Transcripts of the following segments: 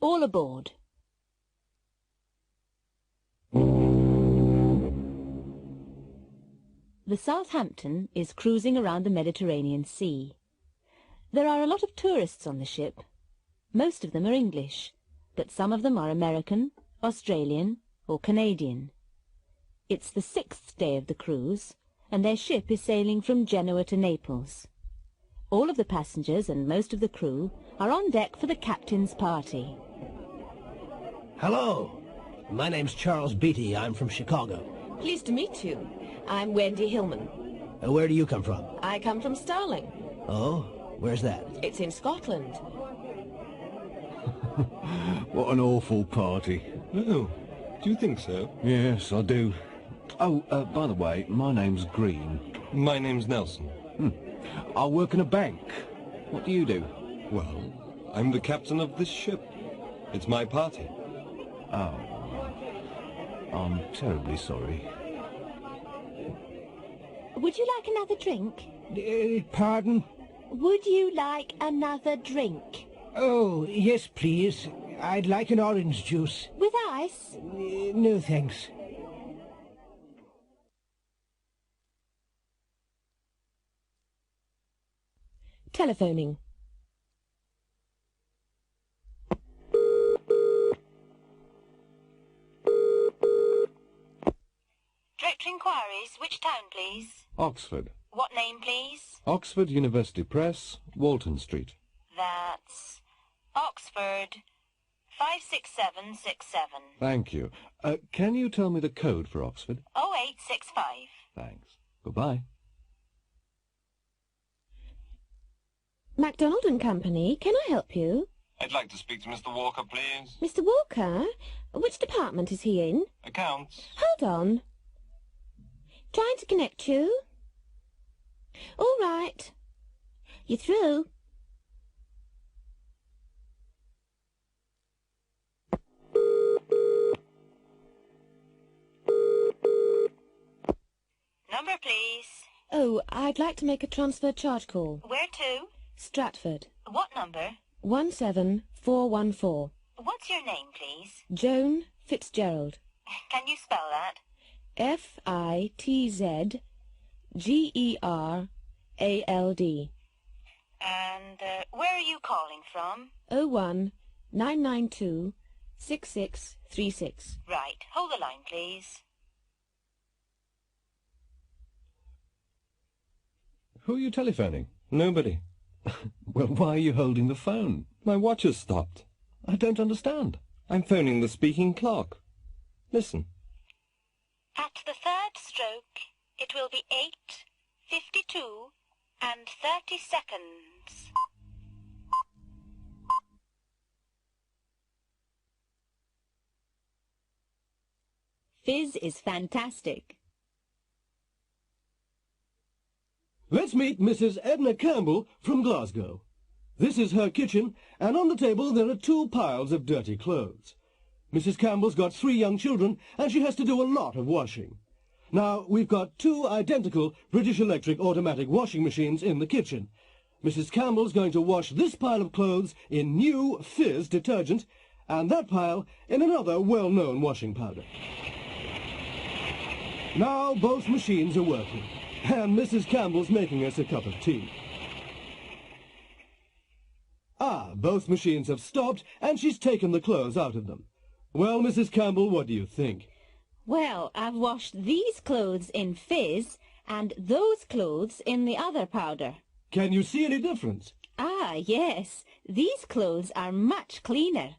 All aboard. The Southampton is cruising around the Mediterranean Sea. There are a lot of tourists on the ship. Most of them are English, but some of them are American, Australian or Canadian. It's the 6th day of the cruise, and their ship is sailing from Genoa to Naples. All of the passengers and most of the crew are on deck for the captain's party. Hello, my name's Charles Beatty. I'm from Chicago. Pleased to meet you. I'm Wendy Hillman. Where do you come from? I come from Starling. Oh, where's that? It's in Scotland. What an awful party. Oh, do you think so? Yes, I do. Oh, by the way, my name's Green. My name's Nelson. I work in a bank. What do you do? Well, I'm the captain of this ship. It's my party. Oh. I'm terribly sorry. Would you like another drink? Pardon? Would you like another drink? Oh, yes, please. I'd like an orange juice. With ice? No, thanks. Telephoning. Director inquiries, which town, please? Oxford. What name, please? Oxford University Press, Walton Street. That's Oxford 56767. Thank you. Can you tell me the code for Oxford? 0865. Thanks. Goodbye. MacDonald and Company, can I help you? I'd like to speak to Mr. Walker, please. Mr. Walker? Which department is he in? Accounts. Hold on. Trying to connect you. All right. You're through. Number, please. Oh, I'd like to make a transfer charge call. Where to? Stratford. What number? 17414. What's your name, please? Joan Fitzgerald. Can you spell that? Fitzgerald. And where are you calling from? 019926636. Right. Hold the line, please. Who are you telephoning? Nobody. Well, why are you holding the phone? My watch has stopped. I don't understand. I'm phoning the speaking clock. Listen. At the third stroke, it will be 8:52 and 30 seconds. Fizz is fantastic. Let's meet Mrs. Edna Campbell from Glasgow. This is her kitchen, and on the table there are 2 piles of dirty clothes. Mrs. Campbell's got 3 young children, and she has to do a lot of washing. Now, we've got 2 identical British Electric automatic washing machines in the kitchen. Mrs. Campbell's going to wash this pile of clothes in new Fizz detergent, and that pile in another well-known washing powder. Now both machines are working, and Mrs. Campbell's making us a cup of tea. Ah, both machines have stopped, and she's taken the clothes out of them. Well, Mrs. Campbell, what do you think? Well, I've washed these clothes in Fizz and those clothes in the other powder. Can you see any difference? Ah, yes. These clothes are much cleaner,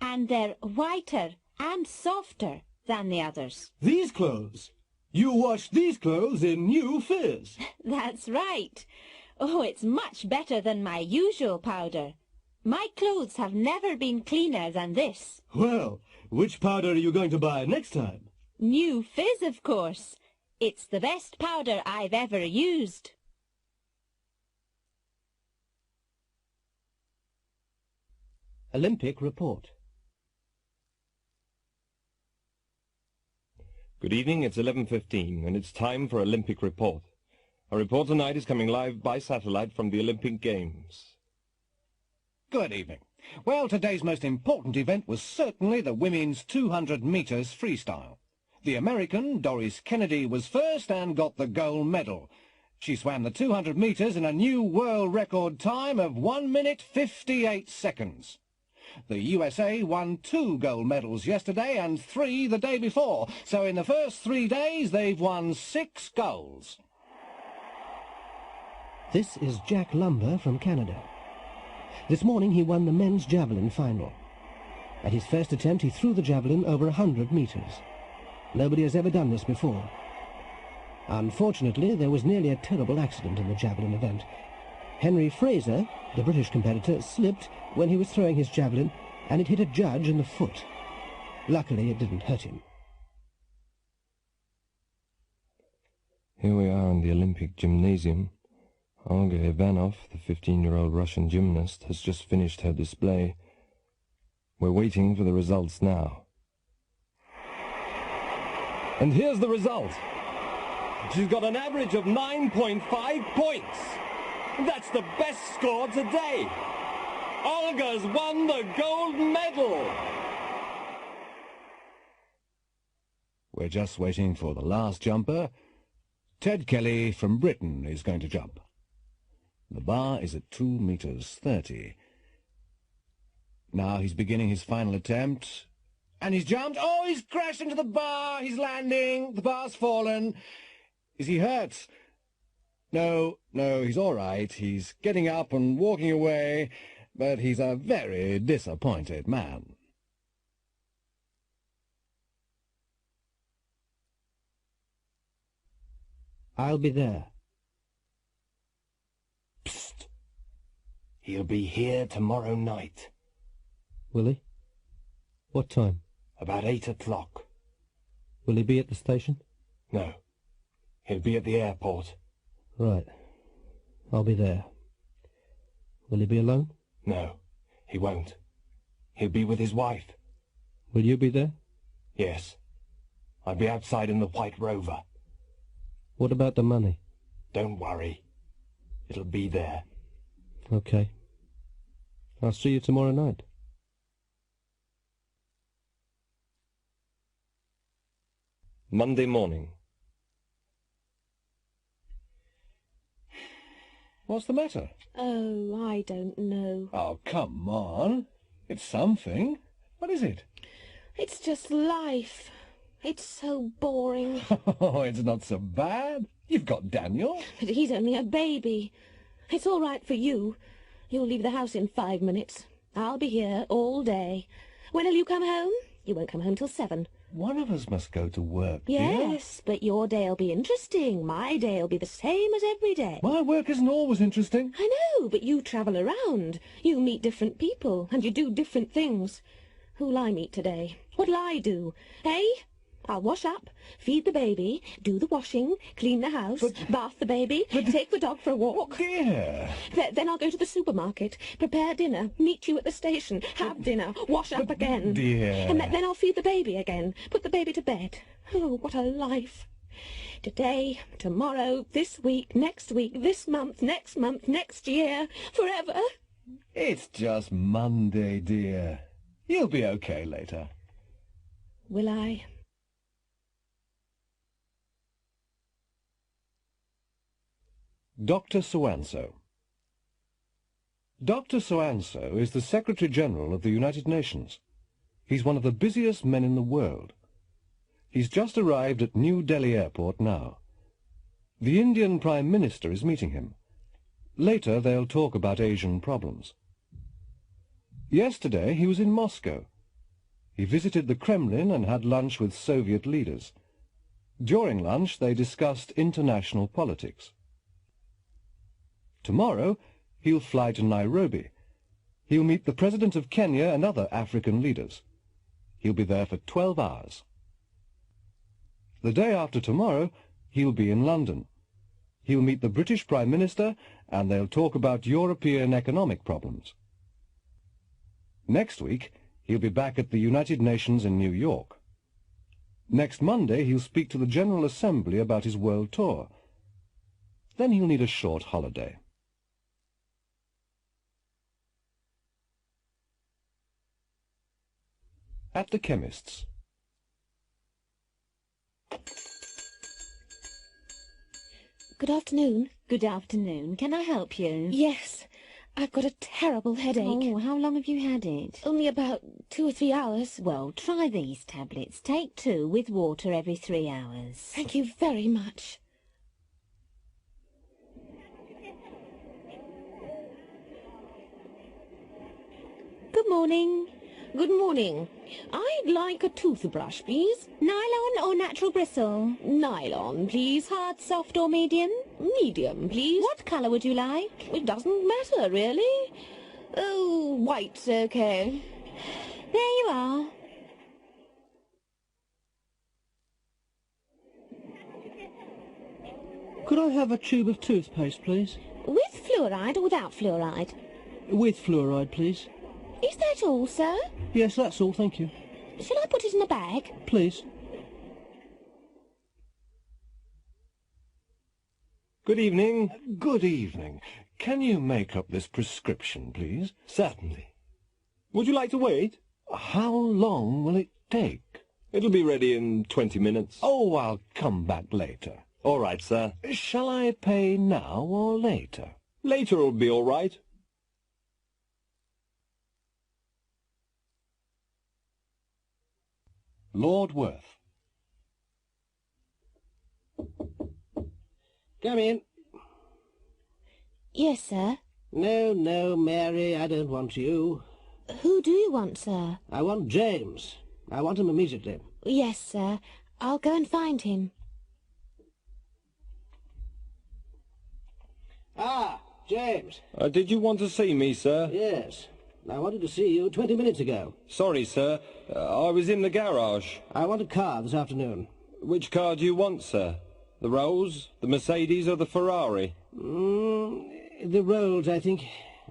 and they're whiter and softer than the others. These clothes? You washed these clothes in new Fizz. That's right. Oh, it's much better than my usual powder. My clothes have never been cleaner than this. Well, which powder are you going to buy next time? New Fizz, of course. It's the best powder I've ever used. Olympic report. Good evening, it's 11:15, and it's time for Olympic report. Our report tonight is coming live by satellite from the Olympic Games. Good evening. Well, today's most important event was certainly the women's 200 metres freestyle. The American, Doris Kennedy, was first and got the gold medal. She swam the 200 metres in a new world record time of 1 minute 58 seconds. The USA won 2 gold medals yesterday and 3 the day before, so in the first 3 days they've won 6 golds. This is Jack Lumber from Canada. This morning he won the men's javelin final. At his first attempt he threw the javelin over 100 metres. Nobody has ever done this before. Unfortunately, there was nearly a terrible accident in the javelin event. Henry Fraser, the British competitor, slipped when he was throwing his javelin, and it hit a judge in the foot. Luckily, it didn't hurt him. Here we are in the Olympic gymnasium. Olga Ivanov, the 15-year-old Russian gymnast, has just finished her display. We're waiting for the results now. And here's the result. She's got an average of 9.5 points. That's the best score today. Olga's won the gold medal. We're just waiting for the last jumper. Ted Kelly from Britain is going to jump. The bar is at 2 metres 30. Now he's beginning his final attempt. And he's jumped. Oh, he's crashed into the bar. He's landing. The bar's fallen. Is he hurt? No, he's all right. He's getting up and walking away, but he's a very disappointed man. I'll be there. Psst. He'll be here tomorrow night. Will he? What time? About 8 o'clock. Will he be at the station? No. He'll be at the airport. Right. I'll be there. Will he be alone? No, he won't. He'll be with his wife. Will you be there? Yes. I'll be outside in the White Rover. What about the money? Don't worry. It'll be there. Okay. I'll see you tomorrow night. Monday morning. What's the matter? Oh, I don't know. Oh, come on. It's something. What is it? It's just life. It's so boring. Oh, it's not so bad. You've got Daniel. But he's only a baby. It's all right for you. You'll leave the house in 5 minutes. I'll be here all day. When'll you come home? You won't come home till 7. One of us must go to work, dear. Yes, but your day'll be interesting. My day'll be the same as every day. My work isn't always interesting. I know, but you travel around. You meet different people, and you do different things. Who'll I meet today? What'll I do? Eh? I'll wash up, feed the baby, do the washing, clean the house, bath the baby, take the dog for a walk. Dear. Then I'll go to the supermarket, prepare dinner, meet you at the station, have dinner, wash up again. Dear. And then I'll feed the baby again, put the baby to bed. Oh, what a life. Today, tomorrow, this week, this month, next year, forever. It's just Monday, dear. You'll be okay later. Will I? Dr. So-and-so. Dr. So-and-so is the Secretary-General of the United Nations. He's one of the busiest men in the world. He's just arrived at New Delhi Airport now. The Indian Prime Minister is meeting him. Later they'll talk about Asian problems. Yesterday he was in Moscow. He visited the Kremlin and had lunch with Soviet leaders. During lunch they discussed international politics. Tomorrow he'll fly to Nairobi. He'll meet the President of Kenya and other African leaders. He'll be there for 12 hours. The day after tomorrow he'll be in London. He'll meet the British Prime Minister and they'll talk about European economic problems. Next week he'll be back at the United Nations in New York. Next Monday he'll speak to the General Assembly about his world tour. Then he'll need a short holiday. At the chemist's. Good afternoon. Good afternoon. Can I help you? Yes, I've got a terrible headache. Oh, how long have you had it? Only about 2 or 3 hours. Well, try these tablets. Take 2 with water every 3 hours. Thank you very much. Good morning. Good morning. I'd like a toothbrush, please. Nylon or natural bristle? Nylon, please. Hard, soft or medium? Medium, please. What colour would you like? It doesn't matter, really. Oh, white's okay. There you are. Could I have a tube of toothpaste, please? With fluoride or without fluoride? With fluoride, please. Is that all, sir? Yes, that's all, thank you. Shall I put it in a bag? Please. Good evening. Good evening. Can you make up this prescription, please? Certainly. Would you like to wait? How long will it take? It'll be ready in 20 minutes. Oh, I'll come back later. All right, sir. Shall I pay now or later? Later will be all right. Lord Worth. Come in. Yes, sir. No, no, Mary, I don't want you. Who do you want, sir? I want James. I want him immediately. Yes, sir. I'll go and find him. Ah, James. Did you want to see me, sir? Yes. I wanted to see you 20 minutes ago. Sorry, sir. I was in the garage. I want a car this afternoon. Which car do you want, sir? The Rolls, the Mercedes, or the Ferrari? The Rolls, I think.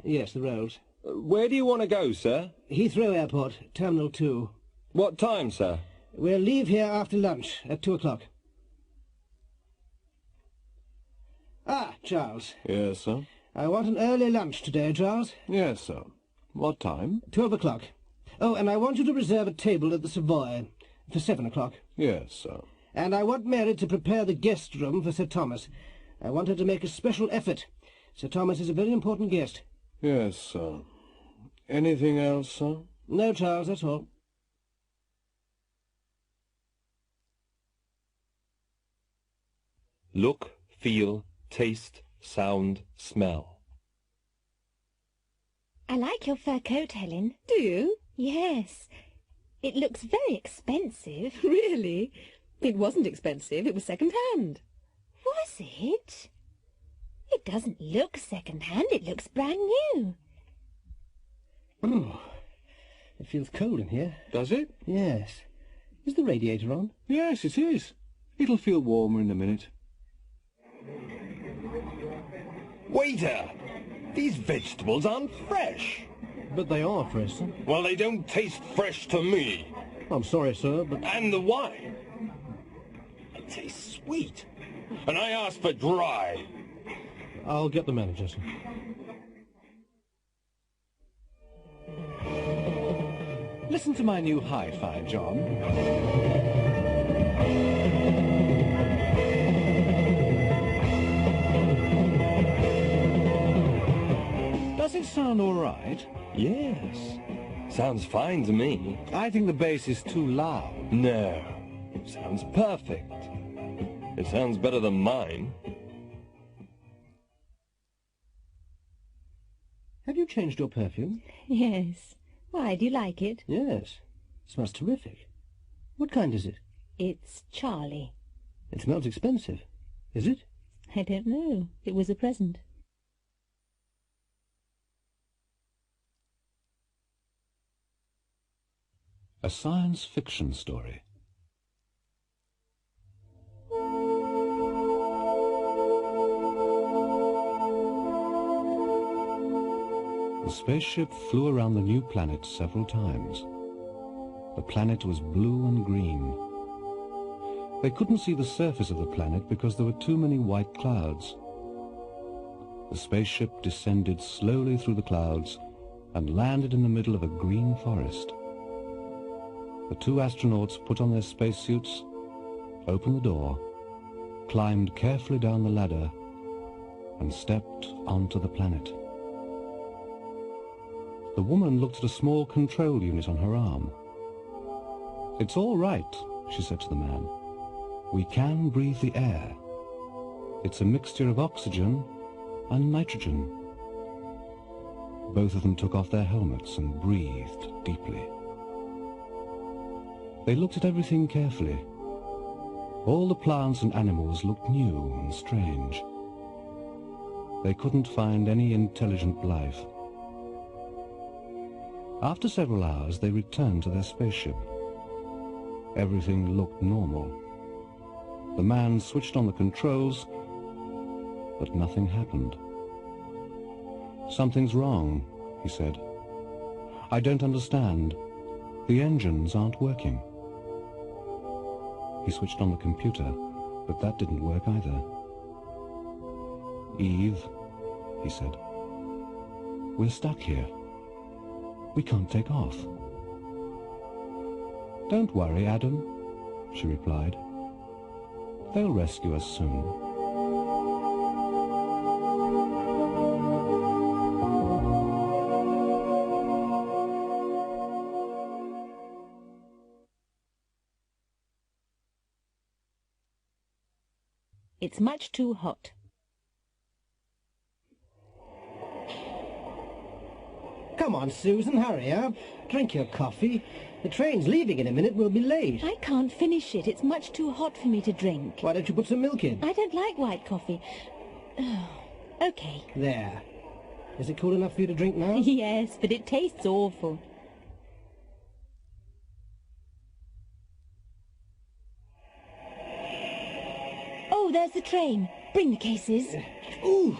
Yes, the Rolls. Where do you want to go, sir? Heathrow Airport, Terminal 2. What time, sir? We'll leave here after lunch at 2 o'clock. Ah, Charles. Yes, sir. I want an early lunch today, Charles. Yes, sir. What time? 12 o'clock. Oh, and I want you to reserve a table at the Savoy for 7 o'clock. Yes, sir. And I want Mary to prepare the guest room for Sir Thomas. I want her to make a special effort. Sir Thomas is a very important guest. Yes, sir. Anything else, sir? No, Charles, that's all. Look, feel, taste, sound, smell. I like your fur coat, Helen. Do you? Yes. It looks very expensive. Really? It wasn't expensive. It was second-hand. Was it? It doesn't look second-hand. It looks brand new. Oh, it feels cold in here. Does it? Yes. Is the radiator on? Yes, it is. It'll feel warmer in a minute. Waiter! These vegetables aren't fresh. But they are fresh, sir. Well, they don't taste fresh to me. I'm sorry, sir, but... And the wine. It tastes sweet. And I asked for dry. I'll get the manager, sir. Listen to my new hi-fi, John. Does it sound all right? Yes. Sounds fine to me. I think the bass is too loud. No. Sounds perfect. It sounds better than mine. Have you changed your perfume? Yes. Why, do you like it? Yes. It smells terrific. What kind is it? It's Charlie. It smells expensive. Is it? I don't know. It was a present. A science fiction story. The spaceship flew around the new planet several times. The planet was blue and green. They couldn't see the surface of the planet because there were too many white clouds. The spaceship descended slowly through the clouds and landed in the middle of a green forest. The two astronauts put on their spacesuits, opened the door, climbed carefully down the ladder, and stepped onto the planet. The woman looked at a small control unit on her arm. "It's all right," she said to the man. "We can breathe the air. It's a mixture of oxygen and nitrogen." Both of them took off their helmets and breathed deeply. They looked at everything carefully. All the plants and animals looked new and strange. They couldn't find any intelligent life. After several hours, they returned to their spaceship. Everything looked normal. The man switched on the controls, but nothing happened. "Something's wrong," he said. "I don't understand. The engines aren't working." He switched on the computer, but that didn't work either. "Eve," he said, "we're stuck here. We can't take off." "Don't worry, Adam," she replied. "They'll rescue us soon." It's much too hot. Come on, Susan, hurry up. Drink your coffee. The train's leaving in a minute. We'll be late. I can't finish it. It's much too hot for me to drink. Why don't you put some milk in? I don't like white coffee. Oh, okay. There. Is it cool enough for you to drink now? Yes, but it tastes awful. Oh, there's the train. Bring the cases. Ooh!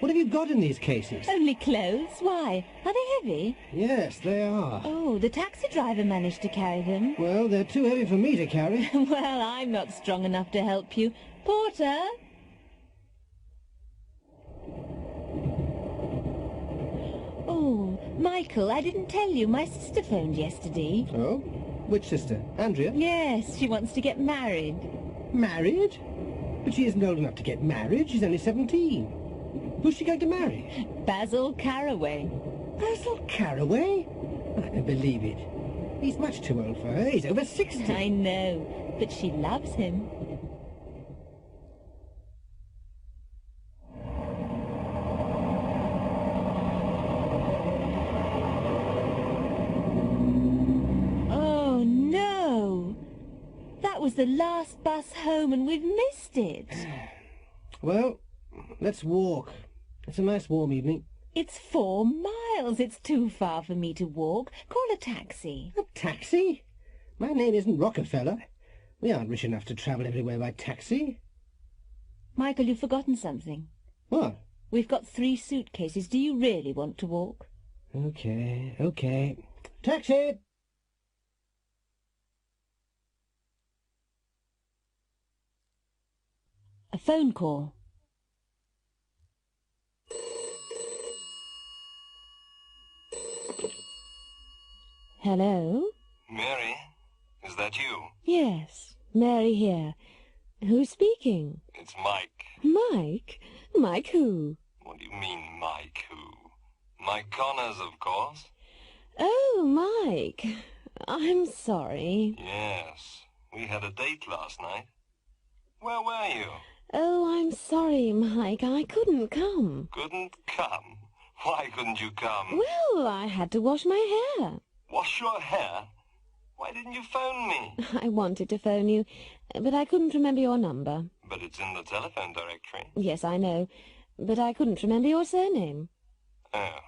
What have you got in these cases? Only clothes. Why? Are they heavy? Yes, they are. Oh, the taxi driver managed to carry them. Well, they're too heavy for me to carry. Well, I'm not strong enough to help you. Porter! Oh, Michael, I didn't tell you. My sister phoned yesterday. Oh? Which sister? Andrea? Yes, she wants to get married. Married? But she isn't old enough to get married. She's only 17. Who's she going to marry? Basil Caraway. Basil Caraway? I don't believe it. He's much too old for her. He's over 60. I know, but she loves him. Oh, no! That was the last bus home and we've missed it. Well, let's walk. It's a nice warm evening. It's 4 miles. It's too far for me to walk. Call a taxi. A taxi? My name isn't Rockefeller. We aren't rich enough to travel everywhere by taxi. Michael, you've forgotten something. What? We've got 3 suitcases. Do you really want to walk? Okay. Taxi! A phone call. Hello? Mary, is that you? Yes, Mary here. Who's speaking? It's Mike. Mike? Mike who? What do you mean, Mike who? Mike Connors, of course. Oh, Mike. I'm sorry. Yes, we had a date last night. Where were you? Oh, I'm sorry, Mike. I couldn't come. Couldn't come? Why couldn't you come? Well, I had to wash my hair. Wash your hair? Why didn't you phone me? I wanted to phone you, but I couldn't remember your number. But it's in the telephone directory. Yes, I know, but I couldn't remember your surname. Oh.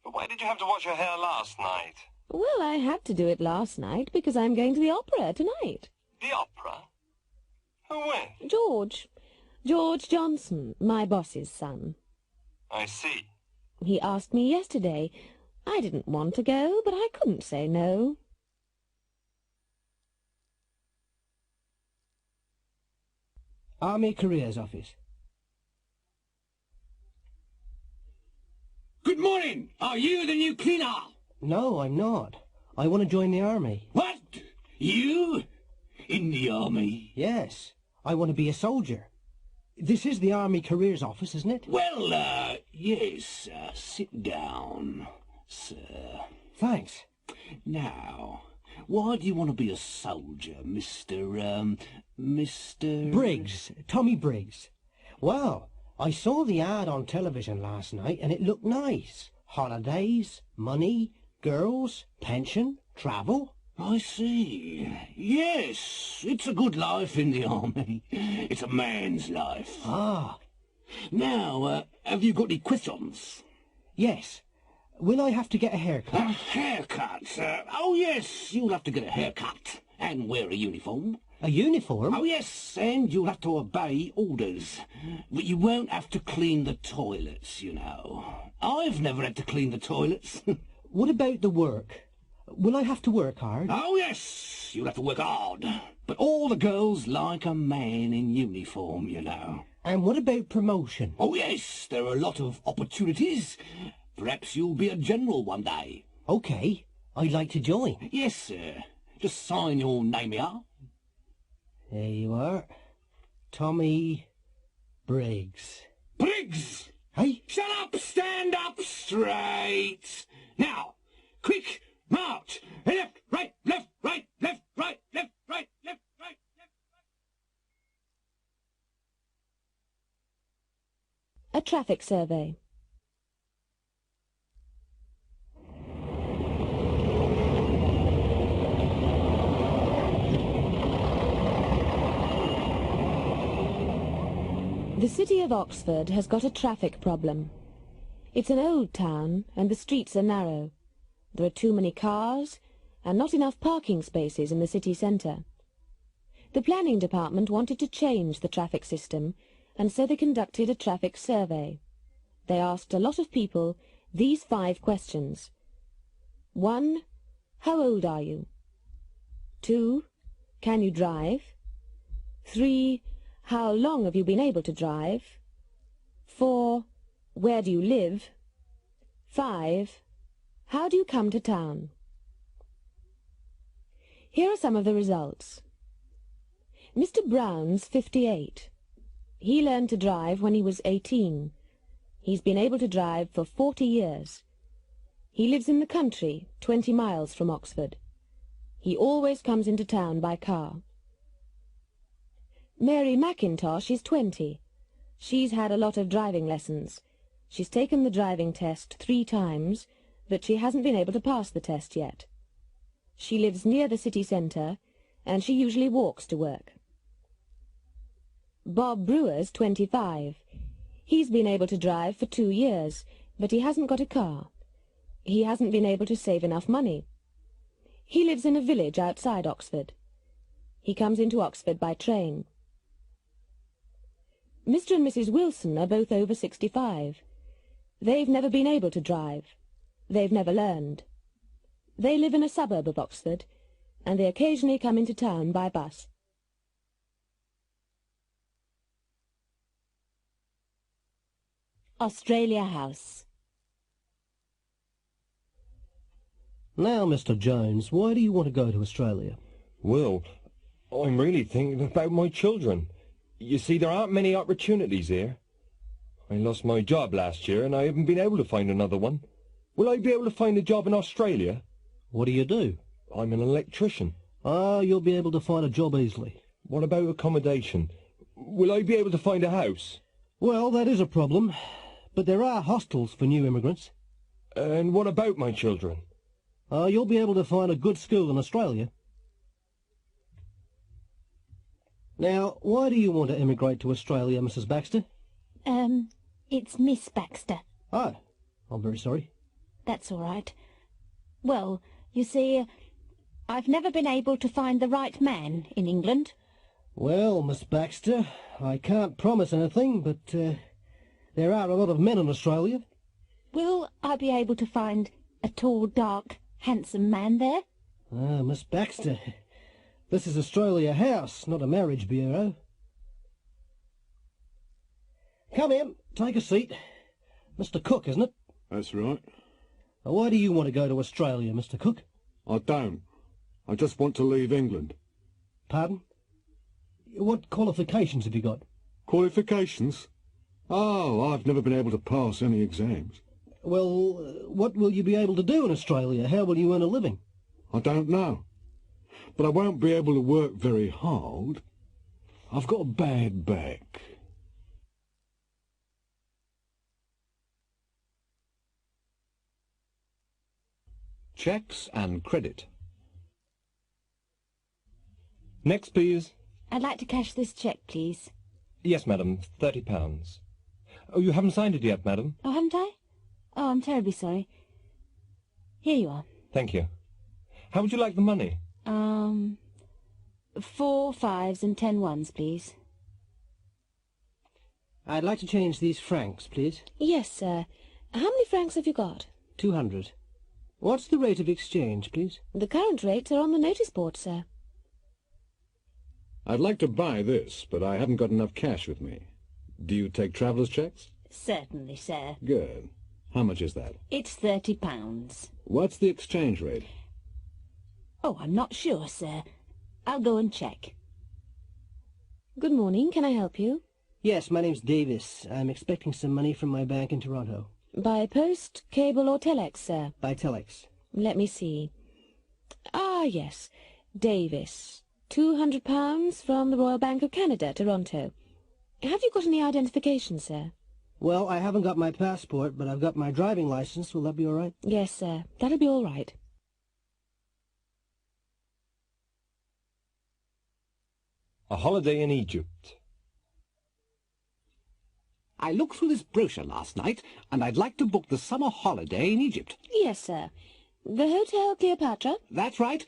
But why did you have to wash your hair last night? Well, I had to do it last night because I'm going to the opera tonight. The opera? Who with? George Johnson, my boss's son. I see. He asked me yesterday. I didn't want to go, but I couldn't say no. Army Careers Office. Good morning. Are you the new cleaner? No, I'm not. I want to join the army. What? You? In the army? Yes, I want to be a soldier. This is the Army Careers Office, isn't it? Well, yes. Sit down, sir. Thanks. Now, why do you want to be a soldier, Mr. Briggs. Tommy Briggs. Well, I saw the ad on television last night and it looked nice. Holidays, money, girls, pension, travel. I see. Yes, it's a good life in the army. It's a man's life. Ah. Now, have you got any questions? Yes. Will I have to get a A haircut? haircut? Oh, yes, you'll have to get a haircut and wear a uniform. A uniform? Oh, yes, and you'll have to obey orders. But you won't have to clean the toilets, you know. I've never had to clean the toilets. What about the work? Will I have to work hard? Oh, yes, you'll have to work hard. But all the girls like a man in uniform, you know. And what about promotion? Oh, yes, there are a lot of opportunities. Perhaps you'll be a general one day. Okay, I'd like to join. Yes, sir. Just sign your name here. There you are. Tommy Briggs. Briggs! Hey? Shut up! Stand up straight! Now, quick, march! Left, right, left, right, left, right, left, right, left, right, left, right. A traffic survey. The city of Oxford has got a traffic problem. It's an old town and the streets are narrow. There are too many cars and not enough parking spaces in the city centre. The planning department wanted to change the traffic system, and so they conducted a traffic survey. They asked a lot of people these 5 questions. 1. How old are you? 2. Can you drive? 3. How long have you been able to drive? 4. Where do you live? 5. How do you come to town? Here are some of the results. Mr. Brown's 58. He learned to drive when he was 18. He's been able to drive for 40 years. He lives in the country, 20 miles from Oxford. He always comes into town by car. Mary McIntosh is 20. She's had a lot of driving lessons. She's taken the driving test 3 times, but she hasn't been able to pass the test yet. She lives near the city centre, and she usually walks to work. Bob Brewer's 25. He's been able to drive for 2 years, but he hasn't got a car. He hasn't been able to save enough money. He lives in a village outside Oxford. He comes into Oxford by train. Mr. and Mrs. Wilson are both over 65. They've never been able to drive. They've never learned. They live in a suburb of Oxford, and they occasionally come into town by bus. Australia House. Now, Mr. Jones, why do you want to go to Australia? Well, I'm really thinking about my children. You see, there aren't many opportunities here. I lost my job last year and I haven't been able to find another one. Will I be able to find a job in Australia? What do you do? I'm an electrician. Ah, you'll be able to find a job easily. What about accommodation? Will I be able to find a house? Well, that is a problem, but there are hostels for new immigrants. And what about my children? You'll be able to find a good school in Australia. Now, why do you want to immigrate to Australia, Mrs. Baxter? It's Miss Baxter. Oh, I'm very sorry. That's all right. Well, you see, I've never been able to find the right man in England. Well, Miss Baxter, I can't promise anything, but there are a lot of men in Australia. Will I be able to find a tall, dark, handsome man there? Ah, Miss Baxter, this is Australia House, not a marriage bureau. Come in, take a seat. Mr. Cook, isn't it? That's right. Why do you want to go to Australia, Mr. Cook? I don't. I just want to leave England. Pardon? What qualifications have you got? Qualifications? Oh, I've never been able to pass any exams. Well, what will you be able to do in Australia? How will you earn a living? I don't know. But I won't be able to work very hard. I've got a bad back. Checks and credit. Next, please. I'd like to cash this cheque, please. Yes, madam, £30. Oh, you haven't signed it yet, madam? Oh, haven't I? Oh, I'm terribly sorry. Here you are. Thank you. How would you like the money? 4 5s and 10 1s, please. I'd like to change these francs, please. Yes, sir. How many francs have you got? 200. What's the rate of exchange, please? The current rates are on the notice board, sir. I'd like to buy this, but I haven't got enough cash with me. Do you take traveller's cheques? Certainly, sir. Good. How much is that? It's £30. What's the exchange rate? Oh, I'm not sure, sir. I'll go and check. Good morning. Can I help you? Yes, my name's Davis. I'm expecting some money from my bank in Toronto. By post, cable or telex, sir? By telex. Let me see. Ah, yes. Davis. £200 from the Royal Bank of Canada, Toronto. Have you got any identification, sir? Well, I haven't got my passport, but I've got my driving license. Will that be all right? Yes, sir. That'll be all right. A holiday in Egypt. I looked through this brochure last night, and I'd like to book the summer holiday in Egypt. Yes, sir. The Hotel Cleopatra? That's right.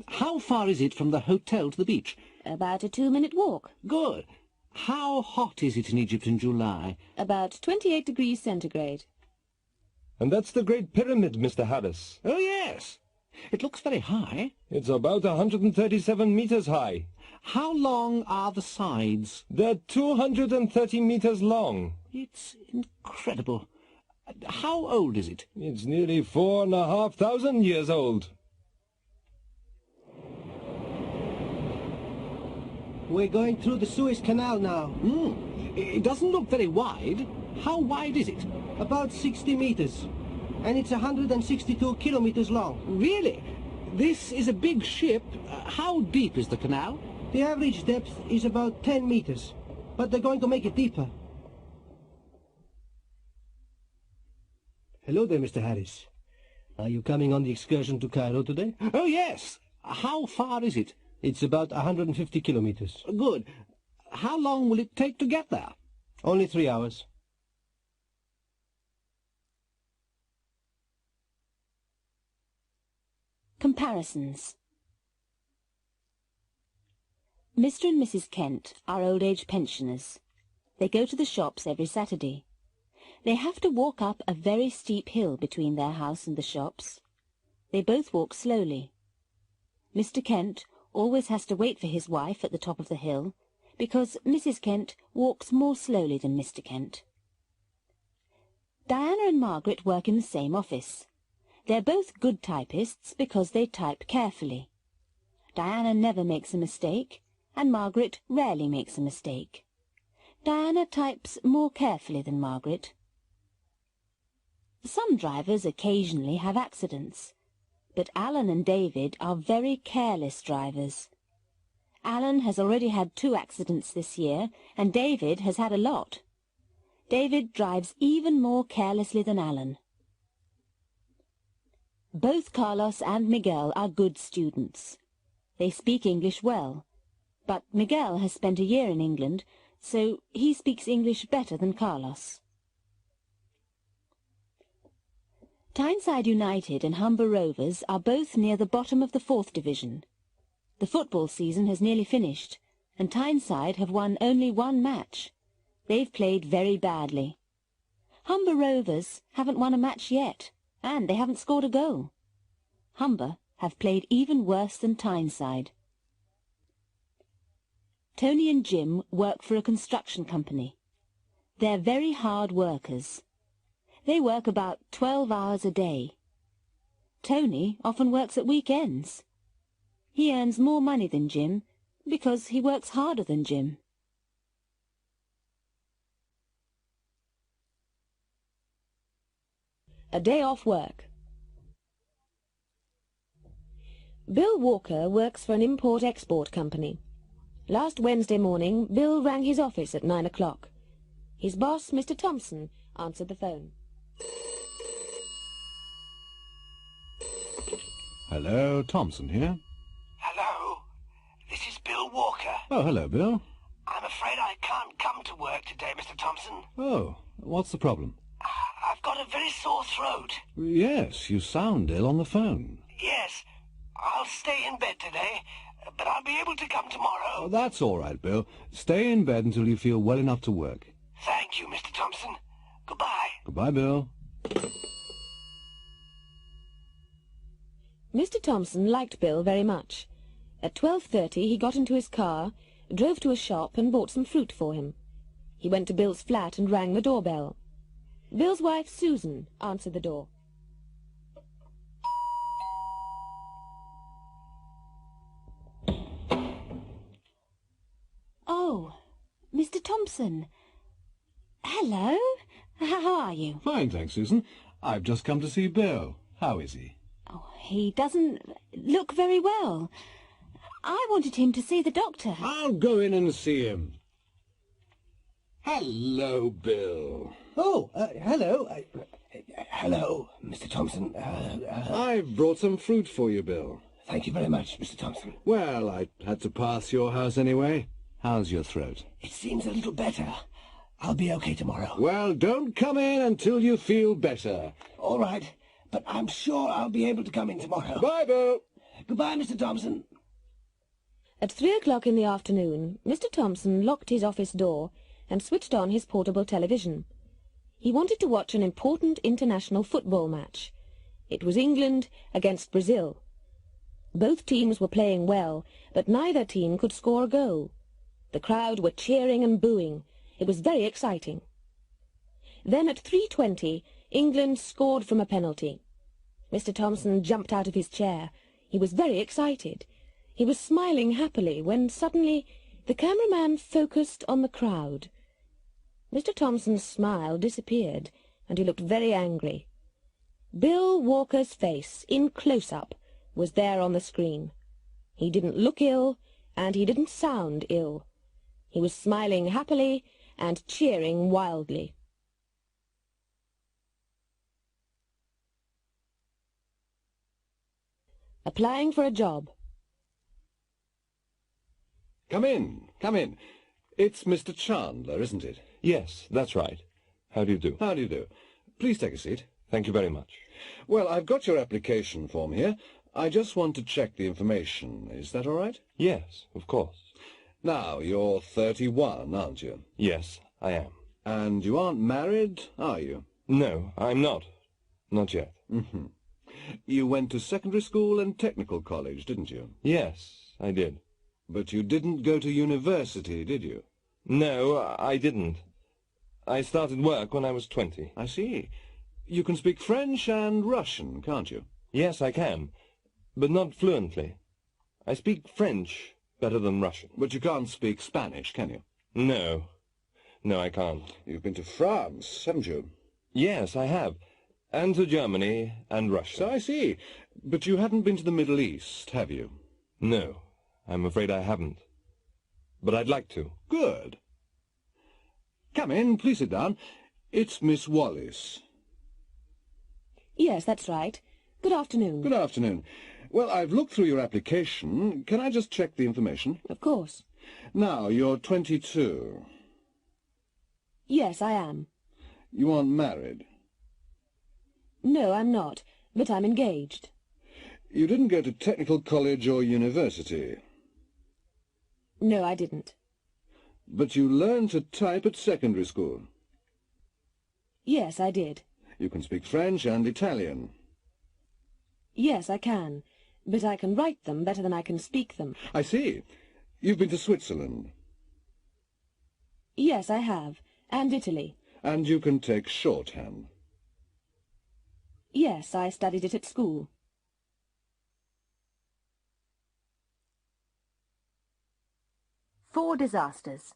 How far is it from the hotel to the beach? About a 2-minute walk. Good. How hot is it in Egypt in July? About 28 degrees centigrade. And that's the Great Pyramid, Mr. Harris. Oh, yes. It looks very high. It's about 137 meters high. How long are the sides? They're 230 meters long. It's incredible. How old is it? It's nearly 4,500 years old. We're going through the Suez Canal now. It doesn't look very wide. How wide is it? About 60 meters. And it's 162 kilometers long. Really? This is a big ship. How deep is the canal? The average depth is about 10 meters, but they're going to make it deeper. Hello there, Mr. Harris. Are you coming on the excursion to Cairo today? Oh, yes. How far is it? It's about 150 kilometers. Good. How long will it take to get there? Only 3 hours. Comparisons. Mr. and Mrs. Kent are old-age pensioners. They go to the shops every Saturday. They have to walk up a very steep hill between their house and the shops. They both walk slowly. Mr. Kent always has to wait for his wife at the top of the hill, because Mrs. Kent walks more slowly than Mr. Kent. Diana and Margaret work in the same office. They're both good typists because they type carefully. Diana never makes a mistake, and Margaret rarely makes a mistake. Diana types more carefully than Margaret. Some drivers occasionally have accidents, but Alan and David are very careless drivers. Alan has already had 2 accidents this year, and David has had a lot. David drives even more carelessly than Alan. Both Carlos and Miguel are good students. They speak English well, but Miguel has spent a year in England, so he speaks English better than Carlos. Tyneside United and Humber Rovers are both near the bottom of the 4th Division. The football season has nearly finished, and Tyneside have won only 1 match. They've played very badly. Humber Rovers haven't won a match yet, and they haven't scored a goal. Humber have played even worse than Tyneside. Tony and Jim work for a construction company. They're very hard workers. They work about 12 hours a day. Tony often works at weekends. He earns more money than Jim because he works harder than Jim. A day off work. Bill Walker works for an import-export company. Last Wednesday morning, Bill rang his office at 9 o'clock. His boss, Mr. Thompson, answered the phone. Hello, Thompson here. Hello, this is Bill Walker. Oh, hello, Bill. I'm afraid I can't come to work today, Mr. Thompson. Oh, what's the problem? I've got a very sore throat. Yes, you sound ill on the phone. Yes, I'll stay in bed today, but I'll be able to come tomorrow. Oh, that's all right, Bill. Stay in bed until you feel well enough to work. Thank you, Mr. Thompson. Goodbye. Goodbye, Bill. Mr. Thompson liked Bill very much. At 12:30 he got into his car, drove to a shop and bought some fruit for him. He went to Bill's flat and rang the doorbell. Bill's wife, Susan, answered the door. Oh, Mr. Thompson. Hello. How are you? Fine, thanks, Susan. I've just come to see Bill. How is he? Oh, he doesn't look very well. I wanted him to see the doctor. I'll go in and see him. Hello, Bill. Oh, hello. Hello, Mr. Thompson. I've brought some fruit for you, Bill. Thank you very much, Mr. Thompson. Well, I had to pass your house anyway. How's your throat? It seems a little better. I'll be okay tomorrow. Well, don't come in until you feel better. All right, but I'm sure I'll be able to come in tomorrow. Bye, Bill. Goodbye, Mr. Thompson. At 3 o'clock in the afternoon, Mr. Thompson locked his office door and switched on his portable television. He wanted to watch an important international football match. It was England against Brazil. Both teams were playing well, but neither team could score a goal. The crowd were cheering and booing. It was very exciting. Then at 3:20, England scored from a penalty. Mr. Thompson jumped out of his chair. He was very excited. He was smiling happily when suddenly the cameraman focused on the crowd. Mr. Thompson's smile disappeared, and he looked very angry. Bill Walker's face, in close-up, was there on the screen. He didn't look ill, and he didn't sound ill. He was smiling happily and cheering wildly. Applying for a job. Come in, come in. It's Mr. Chandler, isn't it? Yes, that's right. How do you do? How do you do? Please take a seat. Thank you very much. Well, I've got your application form here. I just want to check the information. Is that all right? Yes, of course. Now, you're 31, aren't you? Yes, I am. And you aren't married, are you? No, I'm not. Not yet. Mm-hmm. You went to secondary school and technical college, didn't you? Yes, I did. But you didn't go to university, did you? No, I didn't. I started work when I was 20. I see. You can speak French and Russian, can't you? Yes, I can, but not fluently. I speak French better than Russian. But you can't speak Spanish, can you? No. No, I can't. You've been to France, haven't you? Yes, I have. And to Germany and Russia. So I see. But you haven't been to the Middle East, have you? No, I'm afraid I haven't. But I'd like to. Good. Come in, please sit down. It's Miss Wallace. Yes, that's right. Good afternoon. Good afternoon. Well, I've looked through your application. Can I just check the information? Of course. Now, you're 22. Yes, I am. You aren't married? No, I'm not, but I'm engaged. You didn't go to technical college or university? No, I didn't. But you learned to type at secondary school? Yes, I did. You can speak French and Italian? Yes, I can, but I can write them better than I can speak them. I see. You've been to Switzerland? Yes, I have, and Italy. And you can take shorthand? Yes, I studied it at school. 4 disasters.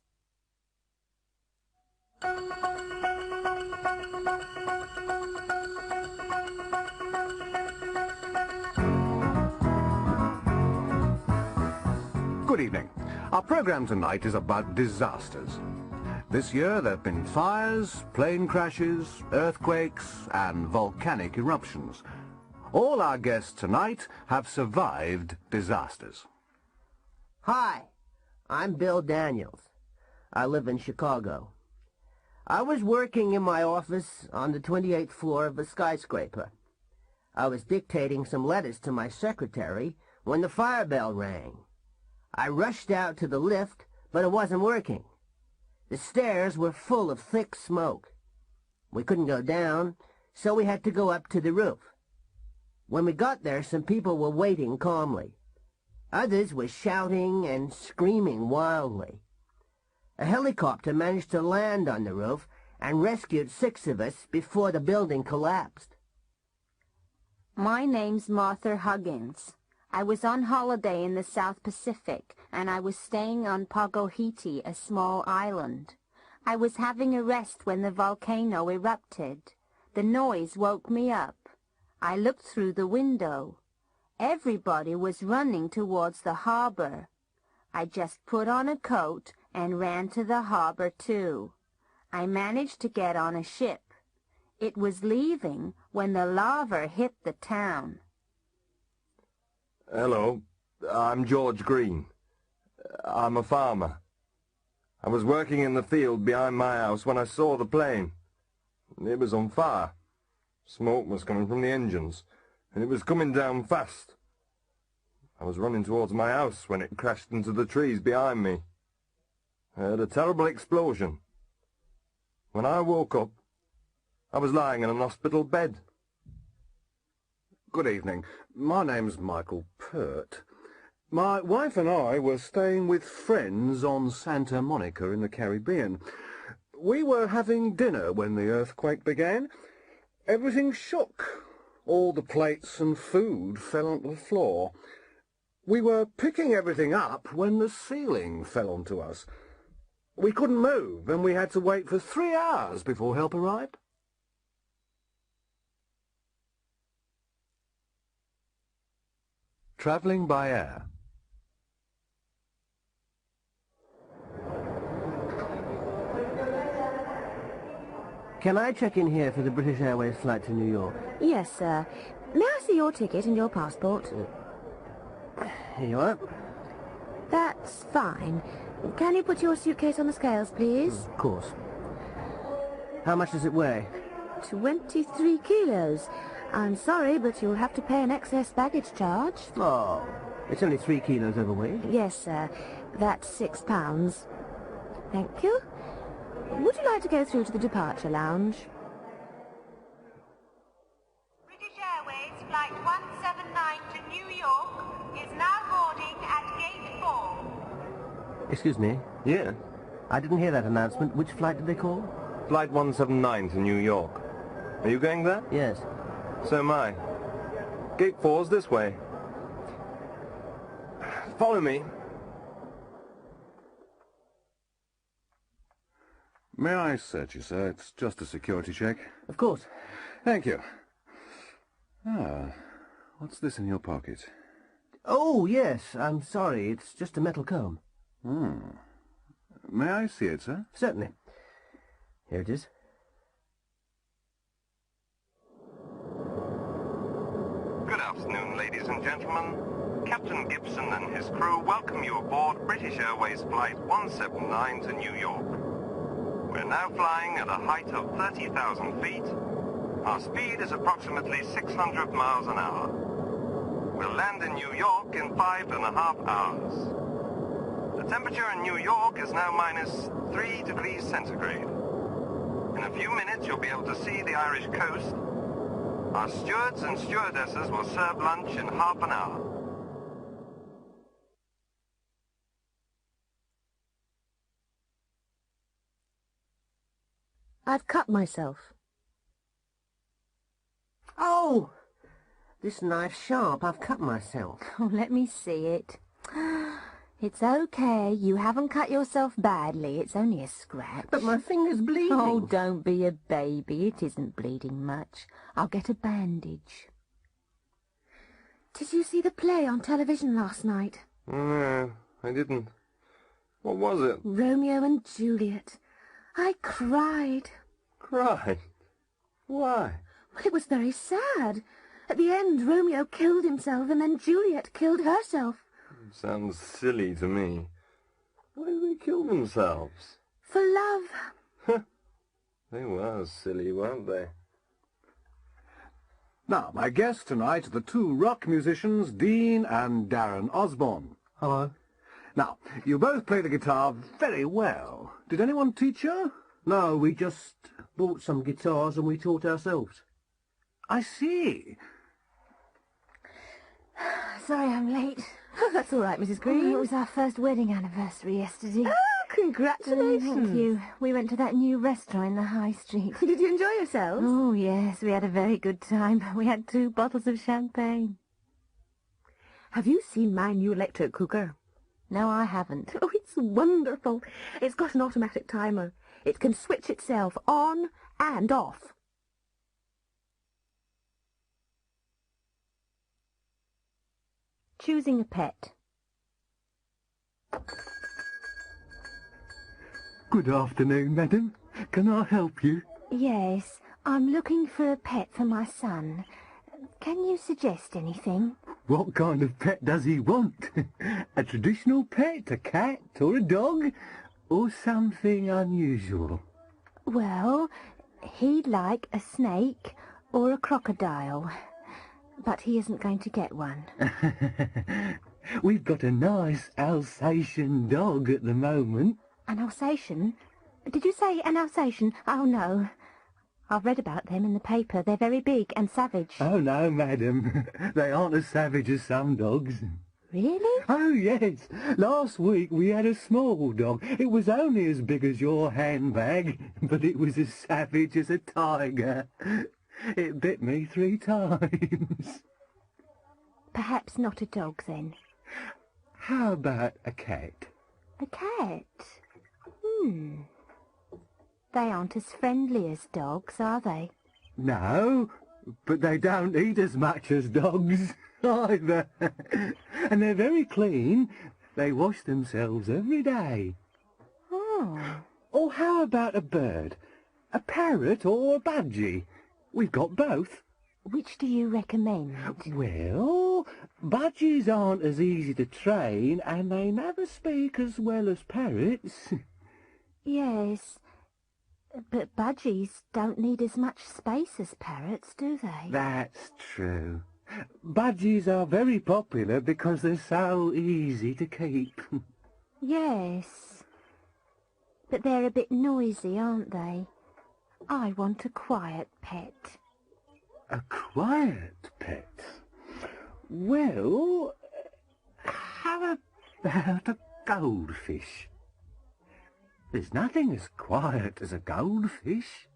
Good evening. Our programme tonight is about disasters. This year there have been fires, plane crashes, earthquakes and volcanic eruptions. All our guests tonight have survived disasters. Hi, I'm Bill Daniels. I live in Chicago. I was working in my office on the 28th floor of a skyscraper. I was dictating some letters to my secretary when the fire bell rang. I rushed out to the lift, but it wasn't working. The stairs were full of thick smoke. We couldn't go down, so we had to go up to the roof. When we got there, some people were waiting calmly. Others were shouting and screaming wildly. A helicopter managed to land on the roof and rescued 6 of us before the building collapsed. My name's Martha Huggins. I was on holiday in the South Pacific, and I was staying on Pagohiti, a small island. I was having a rest when the volcano erupted. The noise woke me up. I looked through the window. Everybody was running towards the harbor. I just put on a coat and ran to the harbor, too. I managed to get on a ship. It was leaving when the lava hit the town. Hello, I'm George Green. I'm a farmer. I was working in the field behind my house when I saw the plane. It was on fire. Smoke was coming from the engines, and it was coming down fast. I was running towards my house when it crashed into the trees behind me. I heard a terrible explosion. When I woke up, I was lying in an hospital bed. Good evening. My name's Michael Pert. My wife and I were staying with friends on Santa Monica in the Caribbean. We were having dinner when the earthquake began. Everything shook. All the plates and food fell onto the floor. We were picking everything up when the ceiling fell onto us. We couldn't move, and we had to wait for 3 hours before help arrived. Travelling by air. Can I check in here for the British Airways flight to New York? Yes, sir. May I see your ticket and your passport? Here you are. That's fine. Can you put your suitcase on the scales, please? Of course. How much does it weigh? 23 kilos. I'm sorry, but you'll have to pay an excess baggage charge. Oh, it's only 3 kilos overweight. Yes, sir. That's £6. Thank you. Would you like to go through to the departure lounge? British Airways Flight 179 to New York is now boarding at Gate 4. Excuse me? Yeah. I didn't hear that announcement. Which flight did they call? Flight 179 to New York. Are you going there? Yes. So am I. Gate 4's this way. Follow me. May I search you, sir? It's just a security check. Of course. Thank you. Ah, what's this in your pocket? Oh, yes. I'm sorry. It's just a metal comb. May I see it, sir? Certainly. Here it is. Good afternoon, ladies and gentlemen. Captain Gibson and his crew welcome you aboard British Airways Flight 179 to New York. We're now flying at a height of 30,000 feet. Our speed is approximately 600 miles an hour. We'll land in New York in 5.5 hours. The temperature in New York is now -3 degrees centigrade. In a few minutes, you'll be able to see the Irish coast. Our stewards and stewardesses will serve lunch in half an hour. I've cut myself. Oh! This knife's sharp. I've cut myself. Oh, let me see it. It's okay. You haven't cut yourself badly. It's only a scratch. But my finger's bleeding. Oh, don't be a baby. It isn't bleeding much. I'll get a bandage. Did you see the play on television last night? No, I didn't. What was it? Romeo and Juliet. I cried. Cried? Why? Well, it was very sad. At the end, Romeo killed himself and then Juliet killed herself. Sounds silly to me. Why did they kill themselves? For love. They were silly, weren't they? Now, my guests tonight are the two rock musicians, Dean and Darren Osborne. Hello. Now, you both play the guitar very well. Did anyone teach you? No, we just bought some guitars and we taught ourselves. I see. Sorry I'm late. Oh, that's all right, Mrs. Green. It was our first wedding anniversary yesterday. Oh, congratulations. Thank you. We went to that new restaurant in the high street. Did you enjoy yourselves? Oh, yes. We had a very good time. We had 2 bottles of champagne. Have you seen my new electric cooker? No, I haven't. Oh, it's wonderful. It's got an automatic timer. It can switch itself on and off. Choosing a pet. Good afternoon, madam. Can I help you? Yes, I'm looking for a pet for my son. Can you suggest anything? What kind of pet does he want? A traditional pet, a cat or a dog? Or something unusual? Well, he'd like a snake or a crocodile. But he isn't going to get one. We've got a nice Alsatian dog at the moment. An Alsatian? Did you say an Alsatian? Oh, no. I've read about them in the paper. They're very big and savage. Oh, no, madam. They aren't as savage as some dogs. Really? Oh, yes. Last week we had a small dog. It was only as big as your handbag, but it was as savage as a tiger. It bit me 3 times. Perhaps not a dog, then. How about a cat? A cat? They aren't as friendly as dogs, are they? No, but they don't eat as much as dogs, either. And they're very clean. They wash themselves every day. Oh. Or how about a bird? A parrot or a budgie? We've got both. Which do you recommend? Well, budgies aren't as easy to train, and they never speak as well as parrots. Yes, but budgies don't need as much space as parrots, do they? That's true. Budgies are very popular because they're so easy to keep. Yes, but they're a bit noisy, aren't they? I want a quiet pet. A quiet pet? Well, how about a goldfish? There's nothing as quiet as a goldfish.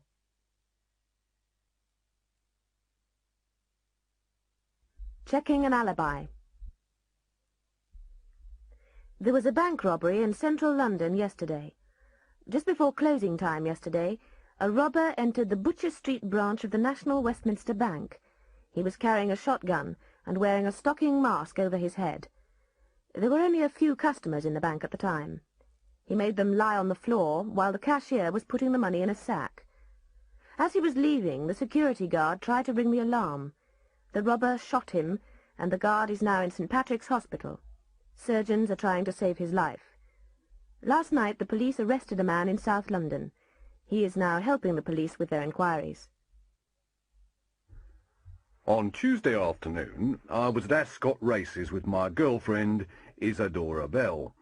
Checking an alibi. There was a bank robbery in central London yesterday. Just before closing time yesterday, a robber entered the Butcher Street branch of the National Westminster Bank. He was carrying a shotgun and wearing a stocking mask over his head. There were only a few customers in the bank at the time. He made them lie on the floor while the cashier was putting the money in a sack. As he was leaving, the security guard tried to ring the alarm. The robber shot him, and the guard is now in St. Patrick's Hospital. Surgeons are trying to save his life. Last night the police arrested a man in South London. He is now helping the police with their inquiries. On Tuesday afternoon, I was at Ascot Races with my girlfriend, Isadora Bell.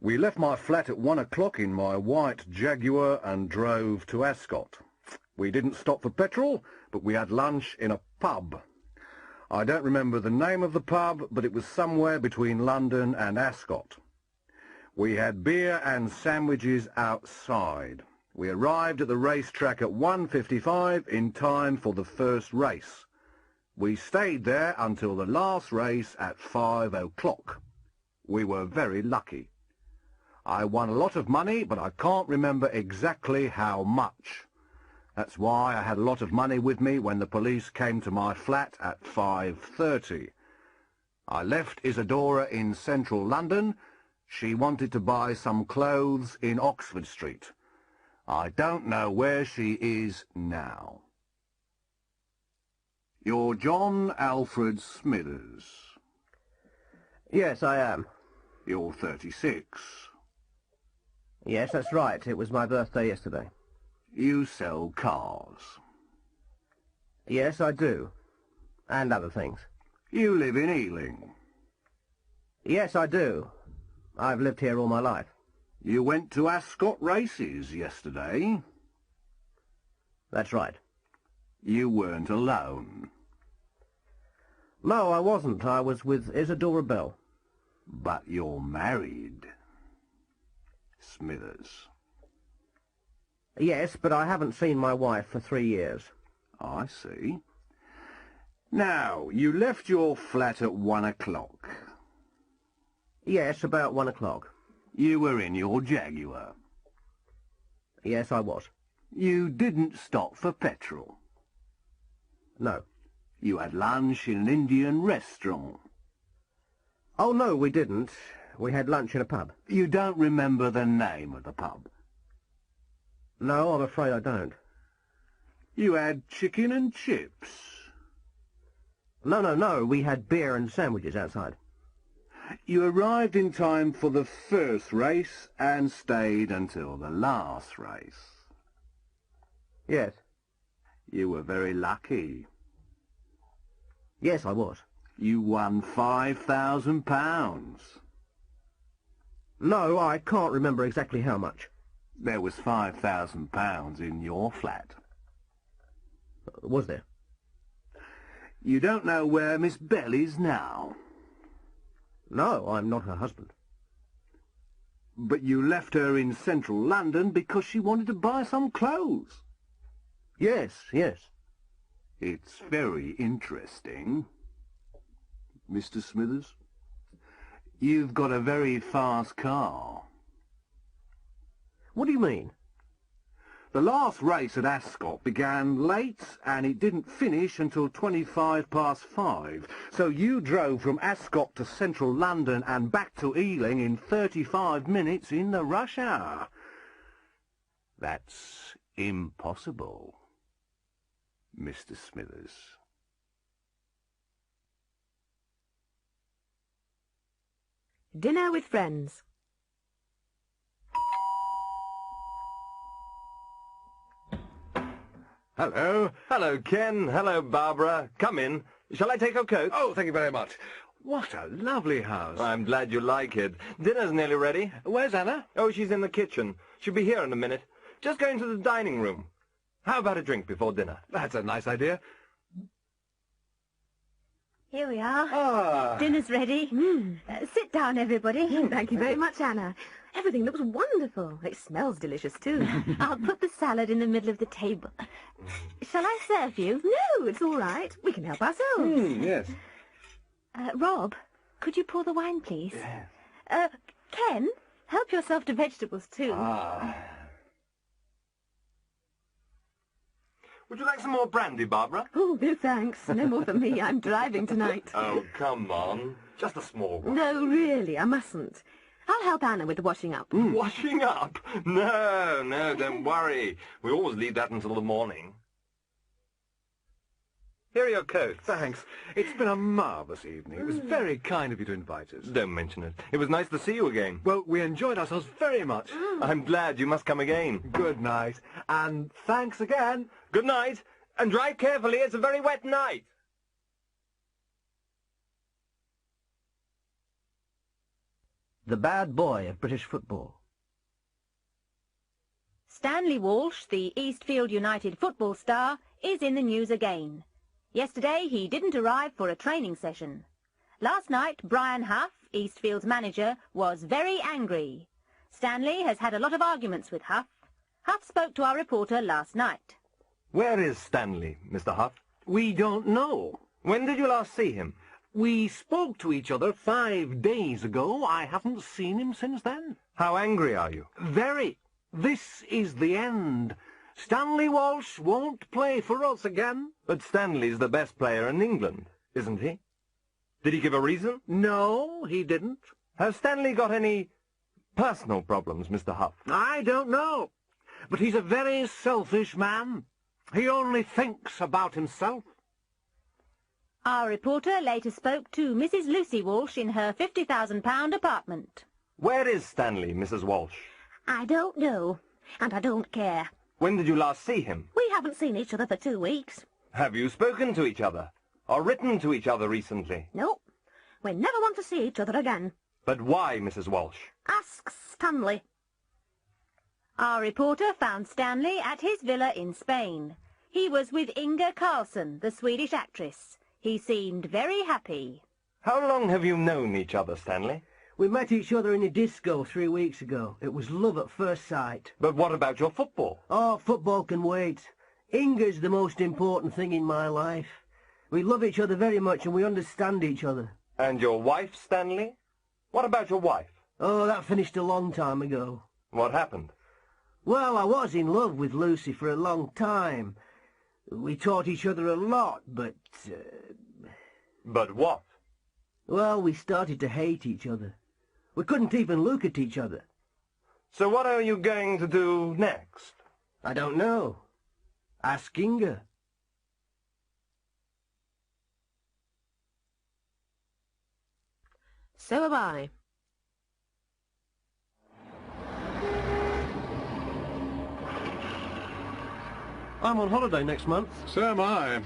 We left my flat at 1 o'clock in my white Jaguar and drove to Ascot. We didn't stop for petrol, but we had lunch in a pub. I don't remember the name of the pub, but it was somewhere between London and Ascot. We had beer and sandwiches outside. We arrived at the racetrack at 1:55 in time for the first race. We stayed there until the last race at 5 o'clock. We were very lucky. I won a lot of money, but I can't remember exactly how much. That's why I had a lot of money with me when the police came to my flat at 5:30. I left Isadora in central London. She wanted to buy some clothes in Oxford Street. I don't know where she is now. You're John Alfred Smithers. Yes, I am. You're 36. Yes, that's right. It was my birthday yesterday. You sell cars. Yes, I do. And other things. You live in Ealing. Yes, I do. I've lived here all my life. You went to Ascot races yesterday. That's right. You weren't alone. No, I wasn't. I was with Isadora Bell. But you're married, Smithers. Yes, but I haven't seen my wife for 3 years. I see. Now, you left your flat at 1 o'clock. Yes, about 1 o'clock. You were in your Jaguar. Yes, I was. You didn't stop for petrol. No. You had lunch in an Indian restaurant. Oh, no, we didn't. We had lunch in a pub. You don't remember the name of the pub? No, I'm afraid I don't. You had chicken and chips. No, we had beer and sandwiches outside. You arrived in time for the first race and stayed until the last race. Yes. You were very lucky. Yes, I was. You won £5,000. No, I can't remember exactly how much. There was £5,000 in your flat. Was there? You don't know where Miss Bell is now? No, I'm not her husband. But you left her in central London because she wanted to buy some clothes. Yes, yes. It's very interesting, Mr. Smithers. You've got a very fast car. What do you mean? The last race at Ascot began late and it didn't finish until 5:25. So you drove from Ascot to central London and back to Ealing in 35 minutes in the rush hour. That's impossible, Mr. Smithers. Dinner with friends. Hello. Hello, Ken. Hello, Barbara. Come in. Shall I take your coat? Oh, thank you very much. What a lovely house. I'm glad you like it. Dinner's nearly ready. Where's Anna? Oh, she's in the kitchen. She'll be here in a minute. Just go into the dining room. How about a drink before dinner? That's a nice idea. Here we are. Ah. Dinner's ready. Sit down, everybody. Thank you very much, Anna. Everything looks wonderful. It smells delicious, too. I'll put the salad in the middle of the table. Shall I serve you? No, it's all right. We can help ourselves. Yes. Rob, could you pour the wine, please? Yes. Ken, help yourself to vegetables, too. Would you like some more brandy, Barbara? Oh, no thanks. No more for me. I'm driving tonight. Oh, come on. Just a small one. No, really, I mustn't. I'll help Anna with the washing up. Washing up? No, don't worry. We always leave that until the morning. Here are your coats. Thanks. It's been a marvellous evening. It was very kind of you to invite us. Don't mention it. It was nice to see you again. Well, we enjoyed ourselves very much. I'm glad. You must come again. Good night. And thanks again. Good night. And drive carefully. It's a very wet night. The bad boy of British football. Stanley Walsh, the Eastfield United football star, is in the news again. Yesterday he didn't arrive for a training session. Last night, Brian Huff, Eastfield's manager, was very angry. Stanley has had a lot of arguments with Huff. Huff spoke to our reporter last night. Where is Stanley, Mr. Huff? We don't know. When did you last see him? We spoke to each other 5 days ago. I haven't seen him since then. How angry are you? Very. This is the end. Stanley Walsh won't play for us again. But Stanley's the best player in England, isn't he? Did he give a reason? No, he didn't. Has Stanley got any personal problems, Mr. Huff? I don't know. But he's a very selfish man. He only thinks about himself. Our reporter later spoke to Mrs. Lucy Walsh in her £50,000 apartment. Where is Stanley, Mrs. Walsh? I don't know, and I don't care. When did you last see him? We haven't seen each other for 2 weeks. Have you spoken to each other? Or written to each other recently? No, we never want to see each other again. But why, Mrs. Walsh? Ask Stanley. Our reporter found Stanley at his villa in Spain. He was with Inga Carlson, the Swedish actress. He seemed very happy. How long have you known each other, Stanley? We met each other in a disco 3 weeks ago. It was love at first sight. But what about your football? Oh, football can wait. Inga's the most important thing in my life. We love each other very much and we understand each other. And your wife, Stanley? What about your wife? Oh, that finished a long time ago. What happened? Well, I was in love with Lucy for a long time. We taught each other a lot, but... But what? Well, we started to hate each other. We couldn't even look at each other. So what are you going to do next? I don't know. Ask Inga. So am I. I'm on holiday next month. So am I.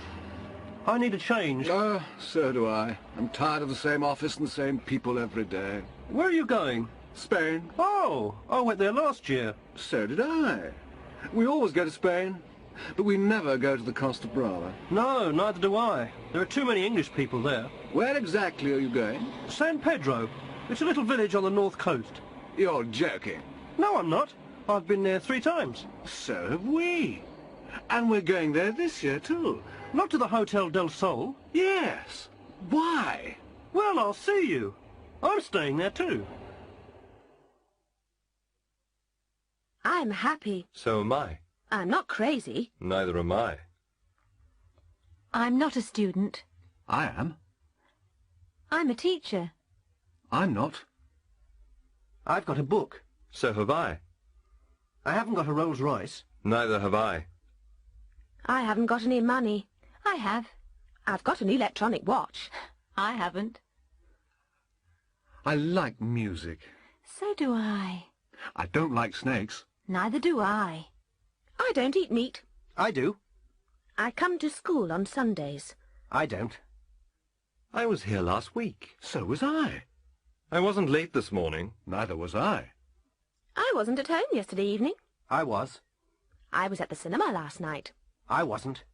I need a change. So do I. I'm tired of the same office and the same people every day. Where are you going? Spain. Oh, I went there last year. So did I. We always go to Spain, but we never go to the Costa Brava. No, neither do I. There are too many English people there. Where exactly are you going? San Pedro. It's a little village on the north coast. You're joking. No, I'm not. I've been there 3 times. So have we. And we're going there this year, too. Not to the Hotel del Sol. Yes. Why? Well, I'll see you. I'm staying there too. I'm happy. So am I. I'm not crazy. Neither am I. I'm not a student. I am. I'm a teacher. I'm not. I've got a book. So have I. I haven't got a Rolls Royce. Neither have I. I haven't got any money. I have. I've got an electronic watch. I haven't. I like music. So do I. I don't like snakes. Neither do I. I don't eat meat. I do. I come to school on Sundays. I don't. I was here last week. So was I. I wasn't late this morning. Neither was I. I wasn't at home yesterday evening. I was. I was at the cinema last night. I wasn't.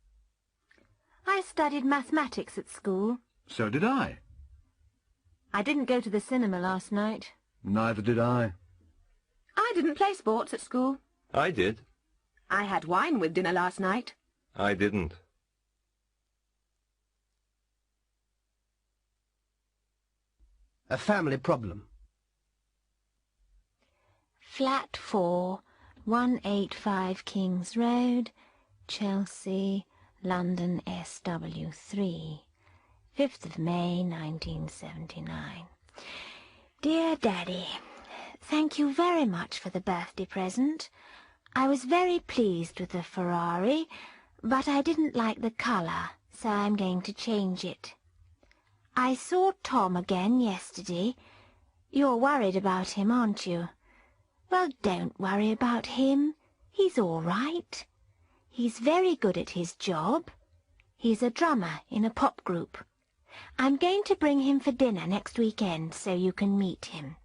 I studied mathematics at school. So did I. I didn't go to the cinema last night. Neither did I. I didn't play sports at school. I did. I had wine with dinner last night. I didn't. A family problem. Flat 4, 185 Kings Road, Chelsea, London SW3, 5th of May 1979. Dear Daddy, thank you very much for the birthday present. I was very pleased with the Ferrari, but I didn't like the colour, so I'm going to change it. I saw Tom again yesterday. You're worried about him, aren't you? Well, don't worry about him. He's all right. He's very good at his job. He's a drummer in a pop group. I'm going to bring him for dinner next weekend so you can meet him.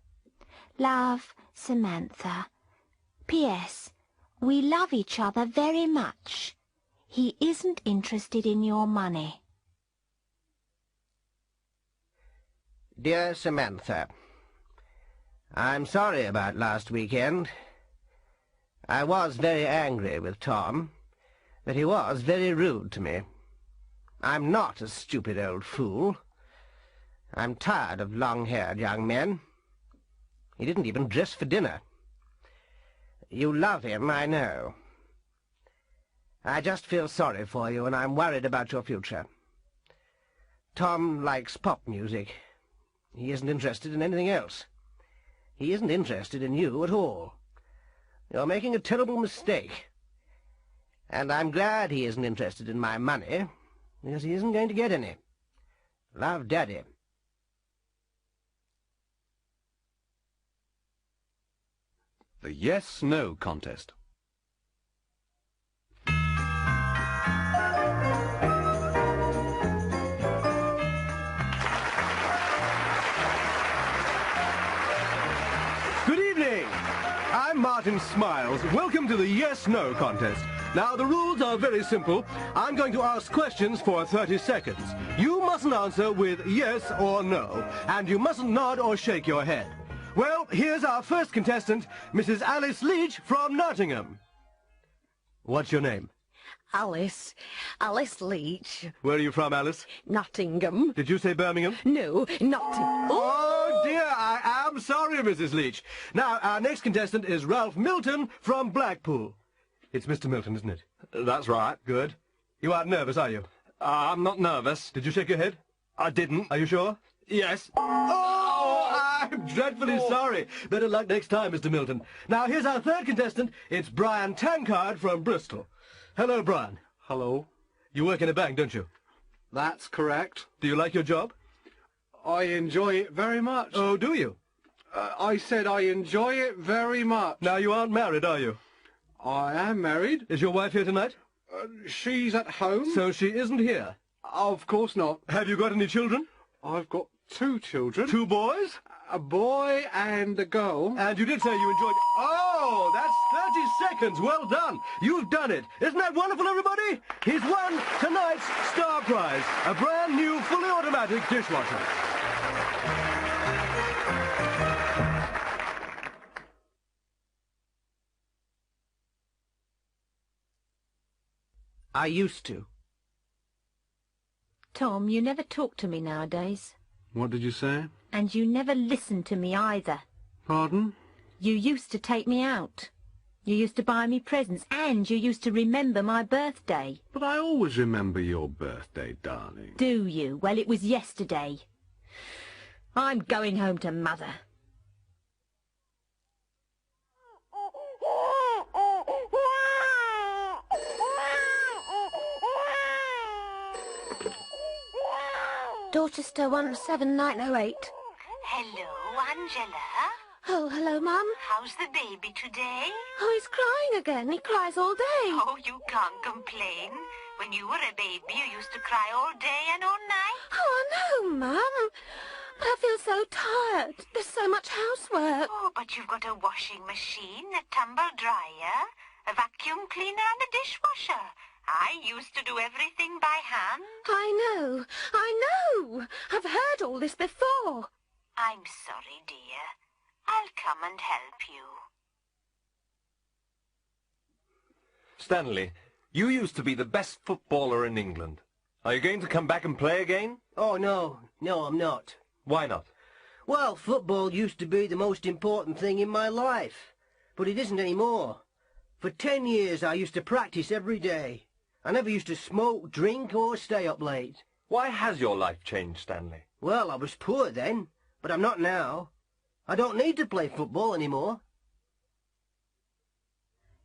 Love, Samantha. P.S. We love each other very much. He isn't interested in your money. Dear Samantha, I'm sorry about last weekend. I was very angry with Tom, but he was very rude to me. I'm not a stupid old fool. I'm tired of long-haired young men. He didn't even dress for dinner. You love him, I know. I just feel sorry for you, and I'm worried about your future. Tom likes pop music. He isn't interested in anything else. He isn't interested in you at all. You're making a terrible mistake. And I'm glad he isn't interested in my money, because he isn't going to get any. Love, Daddy. The yes-no contest. Good evening. I'm Martin Smiles. Welcome to the yes-no contest. Now, the rules are very simple. I'm going to ask questions for 30 seconds. You mustn't answer with yes or no, and you mustn't nod or shake your head. Well, here's our first contestant, Mrs. Alice Leach from Nottingham. What's your name? Alice. Alice Leach. Where are you from, Alice? Nottingham. Did you say Birmingham? No, Nottingham. Oh, dear, I am sorry, Mrs. Leach. Now, our next contestant is Ralph Milton from Blackpool. It's Mr. Milton, isn't it? That's right. Good. You aren't nervous, are you? I'm not nervous. Did you shake your head? I didn't. Are you sure? Yes. Oh, I'm dreadfully sorry. Better luck next time, Mr. Milton. Now, here's our third contestant. It's Brian Tankard from Bristol. Hello, Brian. Hello. You work in a bank, don't you? That's correct. Do you like your job? I enjoy it very much. Oh, do you? I said I enjoy it very much. Now, you aren't married, are you? I am married. Is your wife here tonight? She's at home. So she isn't here? Of course not. Have you got any children? I've got 2 children. 2 boys? A boy and a girl. And you did say you enjoyed... Oh, that's 30 seconds. Well done. You've done it. Isn't that wonderful, everybody? He's won tonight's Star Prize, a brand new fully automatic dishwasher. I used to. Tom, you never talk to me nowadays. What did you say? And you never listen to me either. Pardon? You used to take me out. You used to buy me presents, and you used to remember my birthday. But I always remember your birthday, darling. Do you? Well, it was yesterday. I'm going home to Mother. Dorchester 17908. Hello, Angela. Oh, hello, Mum. How's the baby today? Oh, he's crying again. He cries all day. Oh, you can't complain. When you were a baby, you used to cry all day and all night. Oh, I know, Mum. But I feel so tired. There's so much housework. Oh, but you've got a washing machine, a tumble dryer, a vacuum cleaner and a dishwasher. I used to do everything by hand. I know. I've heard all this before. I'm sorry, dear. I'll come and help you. Stanley, you used to be the best footballer in England. Are you going to come back and play again? Oh, no, I'm not. Why not? Well, football used to be the most important thing in my life, but it isn't anymore. For 10 years I used to practice every day. I never used to smoke, drink, or stay up late. Why has your life changed, Stanley? Well, I was poor then, but I'm not now. I don't need to play football anymore.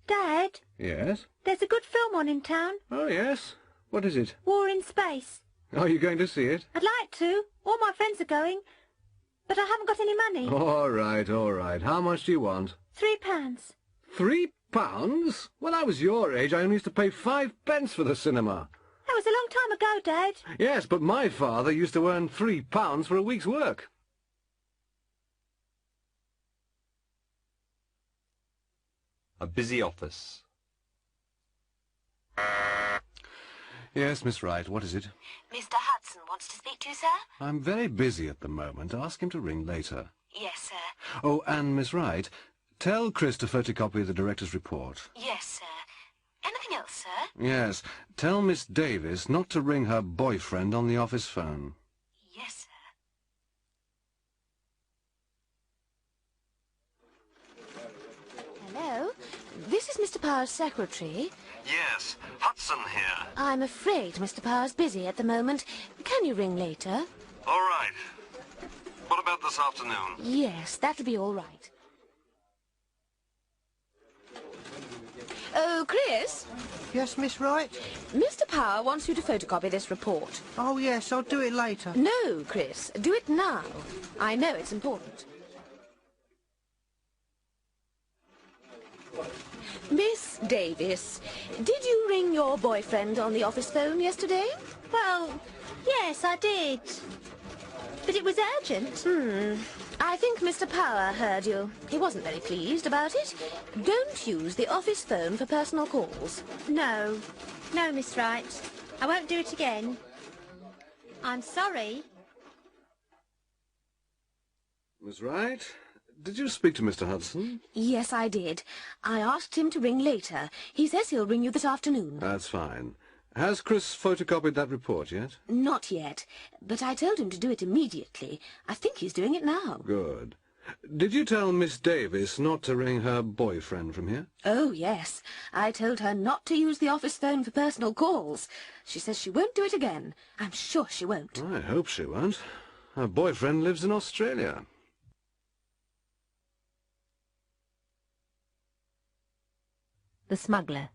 Dad? Yes? There's a good film on in town. Oh, yes. What is it? War in Space. Are you going to see it? I'd like to. All my friends are going. But I haven't got any money. All right. How much do you want? £3. £3? When I was your age, I only used to pay 5 pence for the cinema. That was a long time ago, Dad. Yes, but my father used to earn £3 for a week's work. A busy office. Yes, Miss Wright, what is it? Mr. Hudson wants to speak to you, sir? I'm very busy at the moment. Ask him to ring later. Yes, sir. Oh, and Miss Wright, tell Chris to photocopy the director's report. Yes, sir. Anything else, sir? Yes, tell Miss Davis not to ring her boyfriend on the office phone. Yes, sir. This is Mr. Power's secretary. Yes, Hudson here. I'm afraid Mr. Power's busy at the moment. Can you ring later? All right. What about this afternoon? Yes, that would be all right. Oh, Chris? Yes, Miss Wright? Mr. Power wants you to photocopy this report. Oh, yes, I'll do it later. No, Chris, do it now. I know it's important. Miss Davis, did you ring your boyfriend on the office phone yesterday? Well, yes, I did. But it was urgent. I think Mr. Power heard you. He wasn't very pleased about it. Don't use the office phone for personal calls. No. No, Miss Wright. I won't do it again. I'm sorry. Miss Wright, did you speak to Mr. Hudson? Yes, I did. I asked him to ring later. He says he'll ring you this afternoon. That's fine. Has Chris photocopied that report yet? Not yet, but I told him to do it immediately. I think he's doing it now. Good. Did you tell Miss Davis not to ring her boyfriend from here? Oh, yes. I told her not to use the office phone for personal calls. She says she won't do it again. I'm sure she won't. I hope she won't. Her boyfriend lives in Australia. The Smuggler.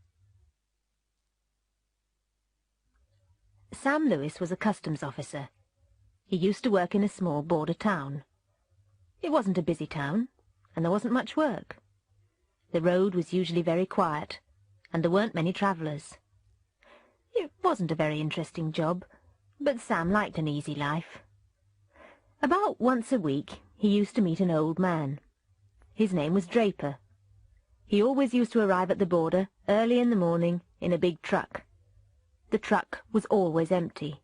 Sam Lewis was a customs officer. He used to work in a small border town. It wasn't a busy town, and there wasn't much work. The road was usually very quiet, and there weren't many travellers. It wasn't a very interesting job, but Sam liked an easy life. About once a week he used to meet an old man. His name was Draper. He always used to arrive at the border early in the morning in a big truck. The truck was always empty.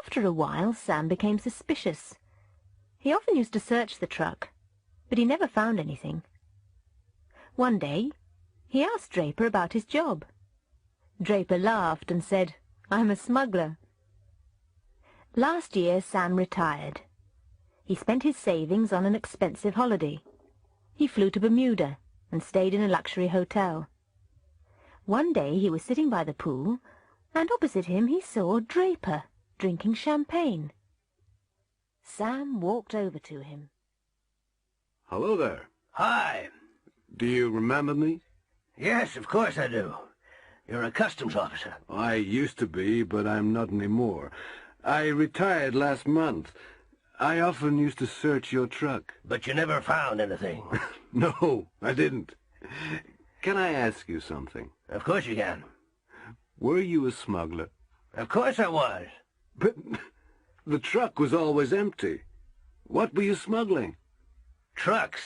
After a while, Sam became suspicious. He often used to search the truck, but he never found anything. One day, he asked Draper about his job. Draper laughed and said, "I'm a smuggler." Last year, Sam retired. He spent his savings on an expensive holiday. He flew to Bermuda and stayed in a luxury hotel. One day he was sitting by the pool, and opposite him he saw Draper drinking champagne. Sam walked over to him. Hello there. Hi. Do you remember me? Yes, of course I do. You're a customs officer. I used to be, but I'm not anymore. I retired last month. I often used to search your truck. But you never found anything. No, I didn't. Can I ask you something? Of course you can. Were you a smuggler? Of course I was. But the truck was always empty. What were you smuggling? Trucks.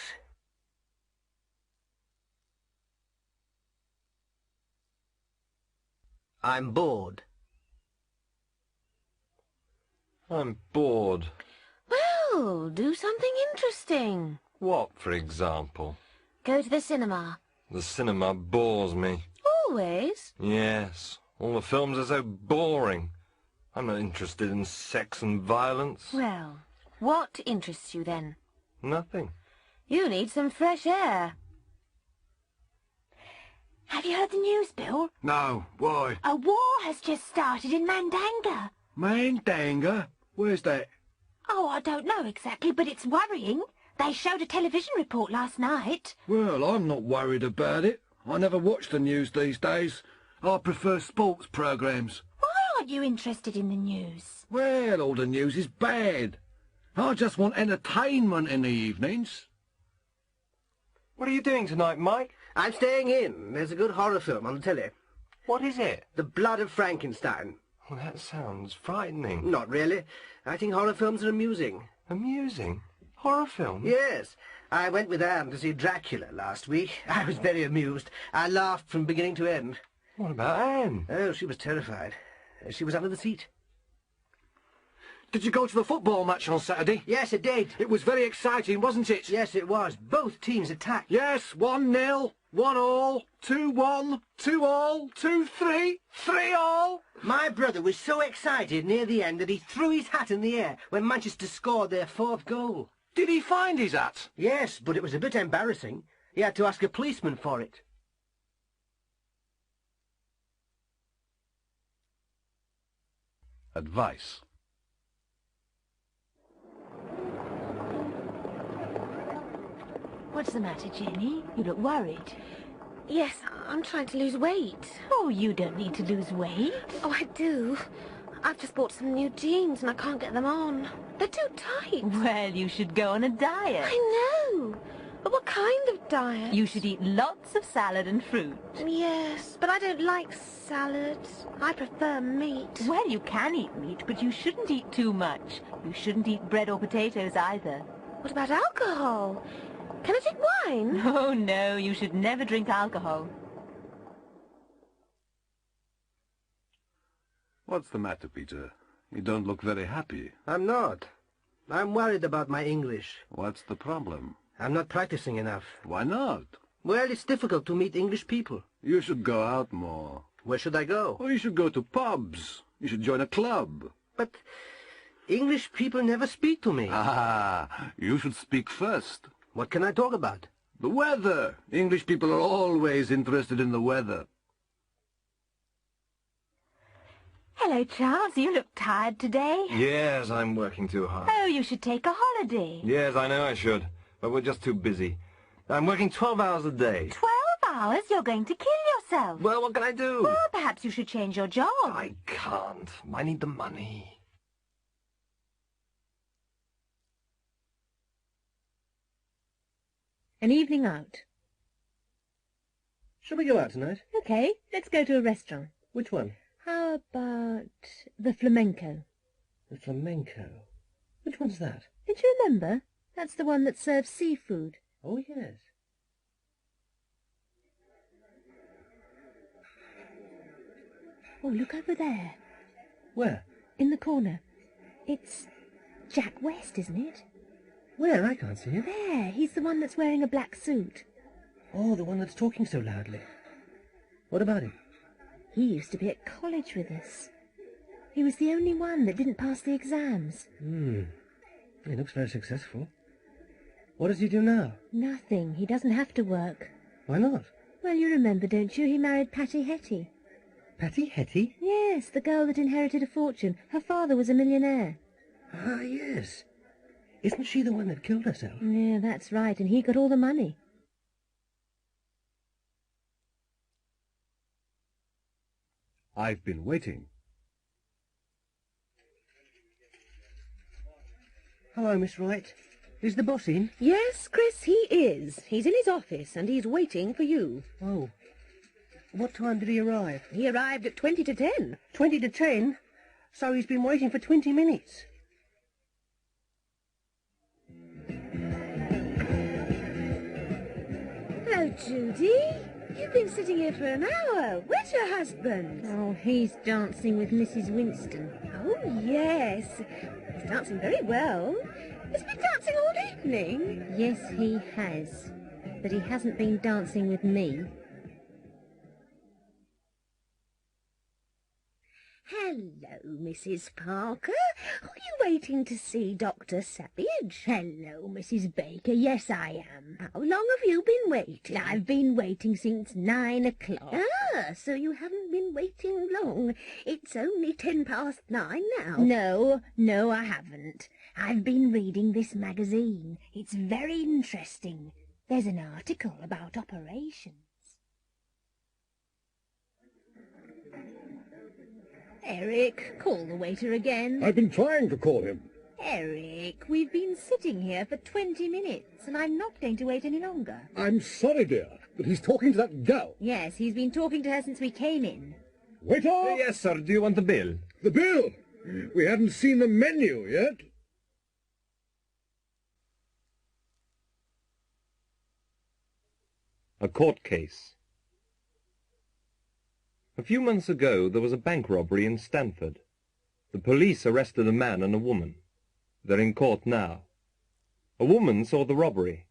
I'm bored. I'm bored. Well, do something interesting. What, for example? Go to the cinema. The cinema bores me. Always? Yes. All the films are so boring. I'm not interested in sex and violence. Well, what interests you then? Nothing. You need some fresh air. Have you heard the news, Bill? No, why? A war has just started in Mandanga. Mandanga? Where's that? Oh, I don't know exactly, but it's worrying. They showed a television report last night. Well, I'm not worried about it. I never watch the news these days. I prefer sports programmes. Why aren't you interested in the news? Well, all the news is bad. I just want entertainment in the evenings. What are you doing tonight, Mike? I'm staying in. There's a good horror film on the telly. What is it? The Blood of Frankenstein. Well, that sounds frightening. Not really. I think horror films are amusing. Amusing? Horror film? Yes. I went with Anne to see Dracula last week. I was very amused. I laughed from beginning to end. What about Anne? Oh, she was terrified. She was under the seat. Did you go to the football match on Saturday? Yes, I did. It was very exciting, wasn't it? Yes, it was. Both teams attacked. Yes, 1-0, 1-all, 2-1, 2-all, 2-3, 3-all. My brother was so excited near the end that he threw his hat in the air when Manchester scored their fourth goal. Did he find his hat? Yes, but it was a bit embarrassing. He had to ask a policeman for it. advice. What's the matter, Jenny? You look worried. Yes, I'm trying to lose weight. Oh, you don't need to lose weight. Oh, I do. I've just bought some new jeans and I can't get them on. They're too tight. Well, you should go on a diet. I know. But what kind of diet? You should eat lots of salad and fruit. Yes, but I don't like salad. I prefer meat. Well, you can eat meat, but you shouldn't eat too much. You shouldn't eat bread or potatoes either. What about alcohol? Can I drink wine? Oh, no, you should never drink alcohol. What's the matter, Peter? You don't look very happy. I'm not. I'm worried about my English. What's the problem? I'm not practicing enough. Why not? Well, it's difficult to meet English people. You should go out more. Where should I go? Oh, you should go to pubs. You should join a club. But English people never speak to me. Ah, you should speak first. What can I talk about? The weather. English people are always interested in the weather. Hello, Charles. You look tired today. Yes, I'm working too hard. Oh, you should take a holiday. Yes, I know I should, but we're just too busy. I'm working 12 hours a day. 12 hours? You're going to kill yourself. Well, what can I do? Well, perhaps you should change your job. I can't. I need the money. An evening out. Shall we go out tonight? Okay, let's go to a restaurant. Which one? How about the Flamenco? The Flamenco? Which one's that? Don't you remember? That's the one that serves seafood. Oh, yes. Oh, look over there. Where? In the corner. It's Jack West, isn't it? Where? I can't see him. There, he's the one that's wearing a black suit. Oh, the one that's talking so loudly. What about him? He used to be at college with us. He was the only one that didn't pass the exams. He looks very successful. What does he do now? Nothing. He doesn't have to work. Why not? Well, you remember, don't you? He married Patty Hetty. Patty Hetty? Yes, the girl that inherited a fortune. Her father was a millionaire. Ah, yes. Isn't she the one that killed herself? Yeah, that's right, and he got all the money. I've been waiting. Hello, Miss Wright. Is the boss in? Yes, Chris, he is. He's in his office, and he's waiting for you. Oh. What time did he arrive? He arrived at 20 to 10. 20 to 10? So he's been waiting for 20 minutes. Hello, Judy. You've been sitting here for an hour. Where's your husband? Oh, he's dancing with Mrs. Winston. Oh, yes. He's dancing very well. Has he been dancing all evening? Yes, he has. But he hasn't been dancing with me. Hello, Mrs. Parker. Are you waiting to see Dr. Savage? Hello, Mrs. Baker. Yes, I am. How long have you been waiting? I've been waiting since 9 o'clock. Ah, so you haven't been waiting long. It's only 9:10 now. No, I haven't. I've been reading this magazine. It's very interesting. There's an article about operations. Eric, call the waiter again. I've been trying to call him. Eric, we've been sitting here for 20 minutes, and I'm not going to wait any longer. I'm sorry, dear, but he's talking to that girl. Yes, he's been talking to her since we came in. Waiter! Yes, sir. Do you want the bill? The bill? We haven't seen the menu yet. A court case. A few months ago there was a bank robbery in Stamford. The police arrested a man and a woman. They're in court now. A woman saw the robbery.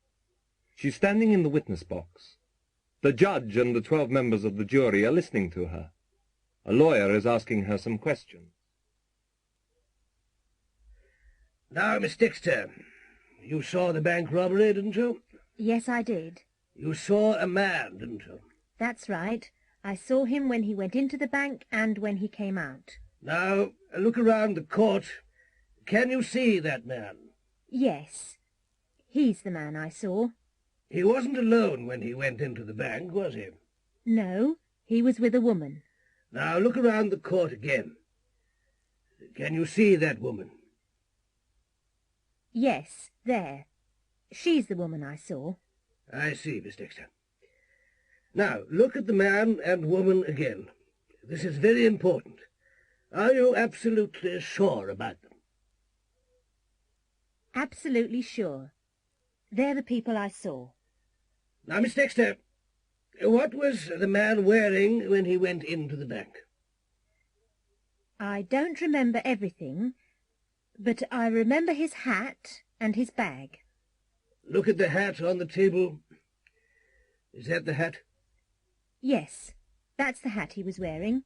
She's standing in the witness box. The judge and the 12 members of the jury are listening to her. A lawyer is asking her some questions. Now, Miss Dexter, you saw the bank robbery, didn't you? Yes, I did. You saw a man, didn't you? That's right. I saw him when he went into the bank and when he came out. Now, look around the court. Can you see that man? Yes. He's the man I saw. He wasn't alone when he went into the bank, was he? No, he was with a woman. Now, look around the court again. Can you see that woman? Yes, there. She's the woman I saw. I see, Miss Dexter. Now, look at the man and woman again. This is very important. Are you absolutely sure about them? Absolutely sure. They're the people I saw. Now, Miss Dexter, what was the man wearing when he went into the bank? I don't remember everything, but I remember his hat and his bag. Look at the hat on the table. Is that the hat? Yes, that's the hat he was wearing.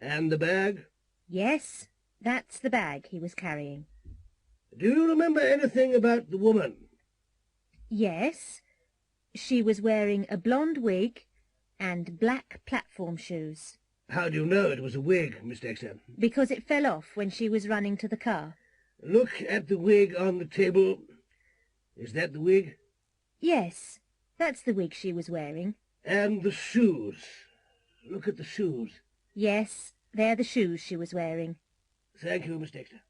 And the bag? Yes, that's the bag he was carrying. Do you remember anything about the woman? Yes, she was wearing a blonde wig and black platform shoes. How do you know it was a wig, Miss Dexter? Because it fell off when she was running to the car. Look at the wig on the table. Is that the wig? Yes, that's the wig she was wearing. And the shoes. Look at the shoes. Yes, they're the shoes she was wearing. Thank you, Miss Dexter.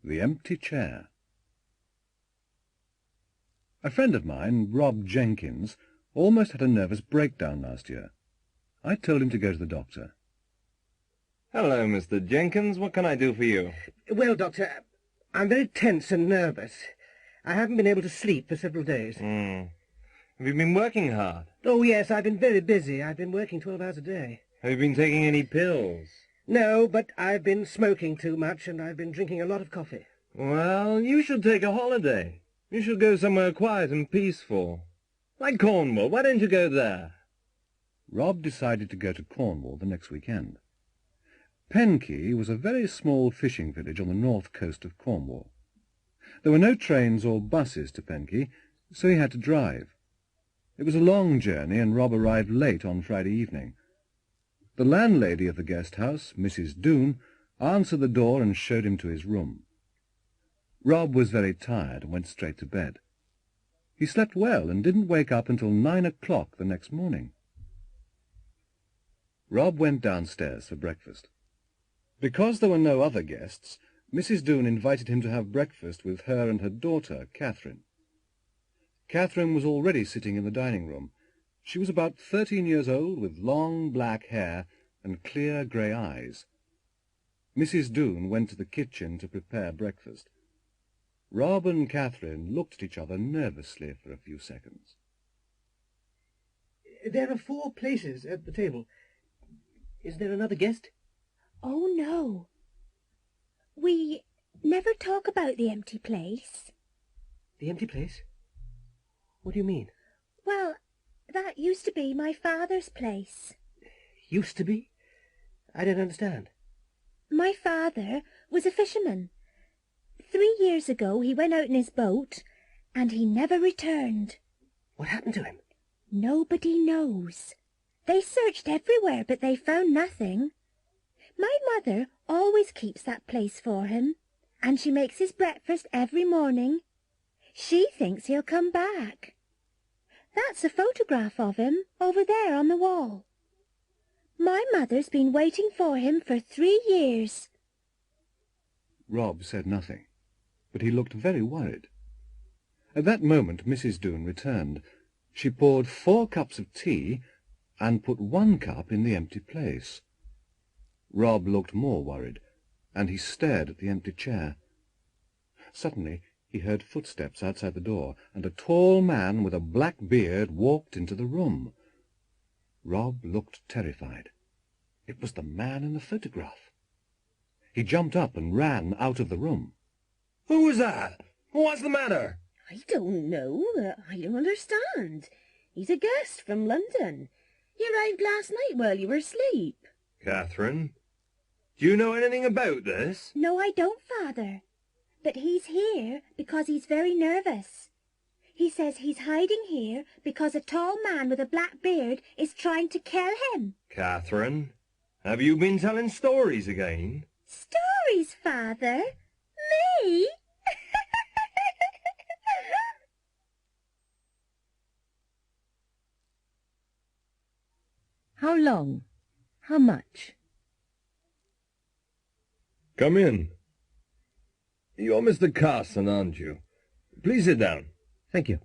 The empty chair. A friend of mine, Rob Jenkins, almost had a nervous breakdown last year. I told him to go to the doctor. Hello, Mr. Jenkins. What can I do for you? Well, Doctor, I'm very tense and nervous. I haven't been able to sleep for several days. Have you been working hard? Oh, yes, I've been very busy. I've been working 12 hours a day. Have you been taking any pills? No, but I've been smoking too much and I've been drinking a lot of coffee. Well, you should take a holiday. You should go somewhere quiet and peaceful. Like Cornwall. Why don't you go there? Rob decided to go to Cornwall the next weekend. Penkey was a very small fishing village on the north coast of Cornwall. There were no trains or buses to Penkey, so he had to drive. It was a long journey, and Rob arrived late on Friday evening. The landlady of the guest house, Mrs. Doone, answered the door and showed him to his room. Rob was very tired and went straight to bed. He slept well and didn't wake up until 9 o'clock the next morning. Rob went downstairs for breakfast. Because there were no other guests, Mrs. Doone invited him to have breakfast with her and her daughter, Catherine. Catherine was already sitting in the dining room. She was about 13 years old, with long black hair and clear grey eyes. Mrs. Doone went to the kitchen to prepare breakfast. Rob and Catherine looked at each other nervously for a few seconds. There are 4 places at the table. Is there another guest? Oh, no. We never talk about the empty place. The empty place? What do you mean? Well, that used to be my father's place. Used to be? I don't understand. My father was a fisherman. 3 years ago he went out in his boat, and he never returned. What happened to him? Nobody knows. They searched everywhere, but they found nothing. My mother always keeps that place for him, and she makes his breakfast every morning. She thinks he'll come back. That's a photograph of him over there on the wall. My mother's been waiting for him for 3 years. Rob said nothing, but he looked very worried. At that moment Mrs. Doone returned. She poured 4 cups of tea and put 1 cup in the empty place. Rob looked more worried, and he stared at the empty chair. Suddenly he heard footsteps outside the door, and a tall man with a black beard walked into the room. Rob looked terrified. It was the man in the photograph. He jumped up and ran out of the room. Who was that? What's the matter? I don't know. I don't understand. He's a guest from London. He arrived last night while you were asleep. Catherine, do you know anything about this? No, I don't, Father. But he's here because he's very nervous. He says he's hiding here because a tall man with a black beard is trying to kill him. Catherine, have you been telling stories again? Stories, Father? Me? How long? How much? Come in. You're Mr. Carson, aren't you? Please sit down. Thank you.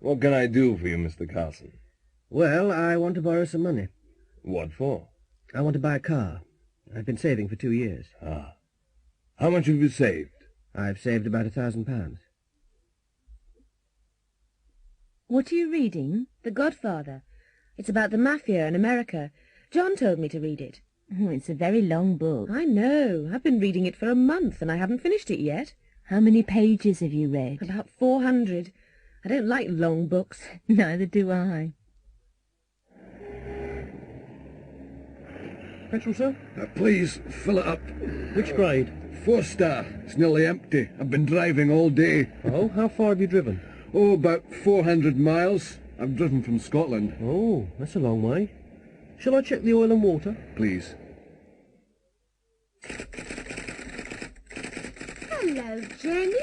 What can I do for you, Mr. Carson? Well, I want to borrow some money. What for? I want to buy a car. I've been saving for 2 years. Ah. How much have you saved? I've saved about £1,000. What are you reading? The Godfather. It's about the mafia in America. John told me to read it. Oh, it's a very long book. I know. I've been reading it for a month and I haven't finished it yet. How many pages have you read? About 400. I don't like long books. Neither do I. Petrol, sir? Please, fill it up. Which grade? 4-star. It's nearly empty. I've been driving all day. Oh, how far have you driven? Oh, about 400 miles. I've driven from Scotland. Oh, that's a long way. Shall I check the oil and water? Please. Hello, Jenny.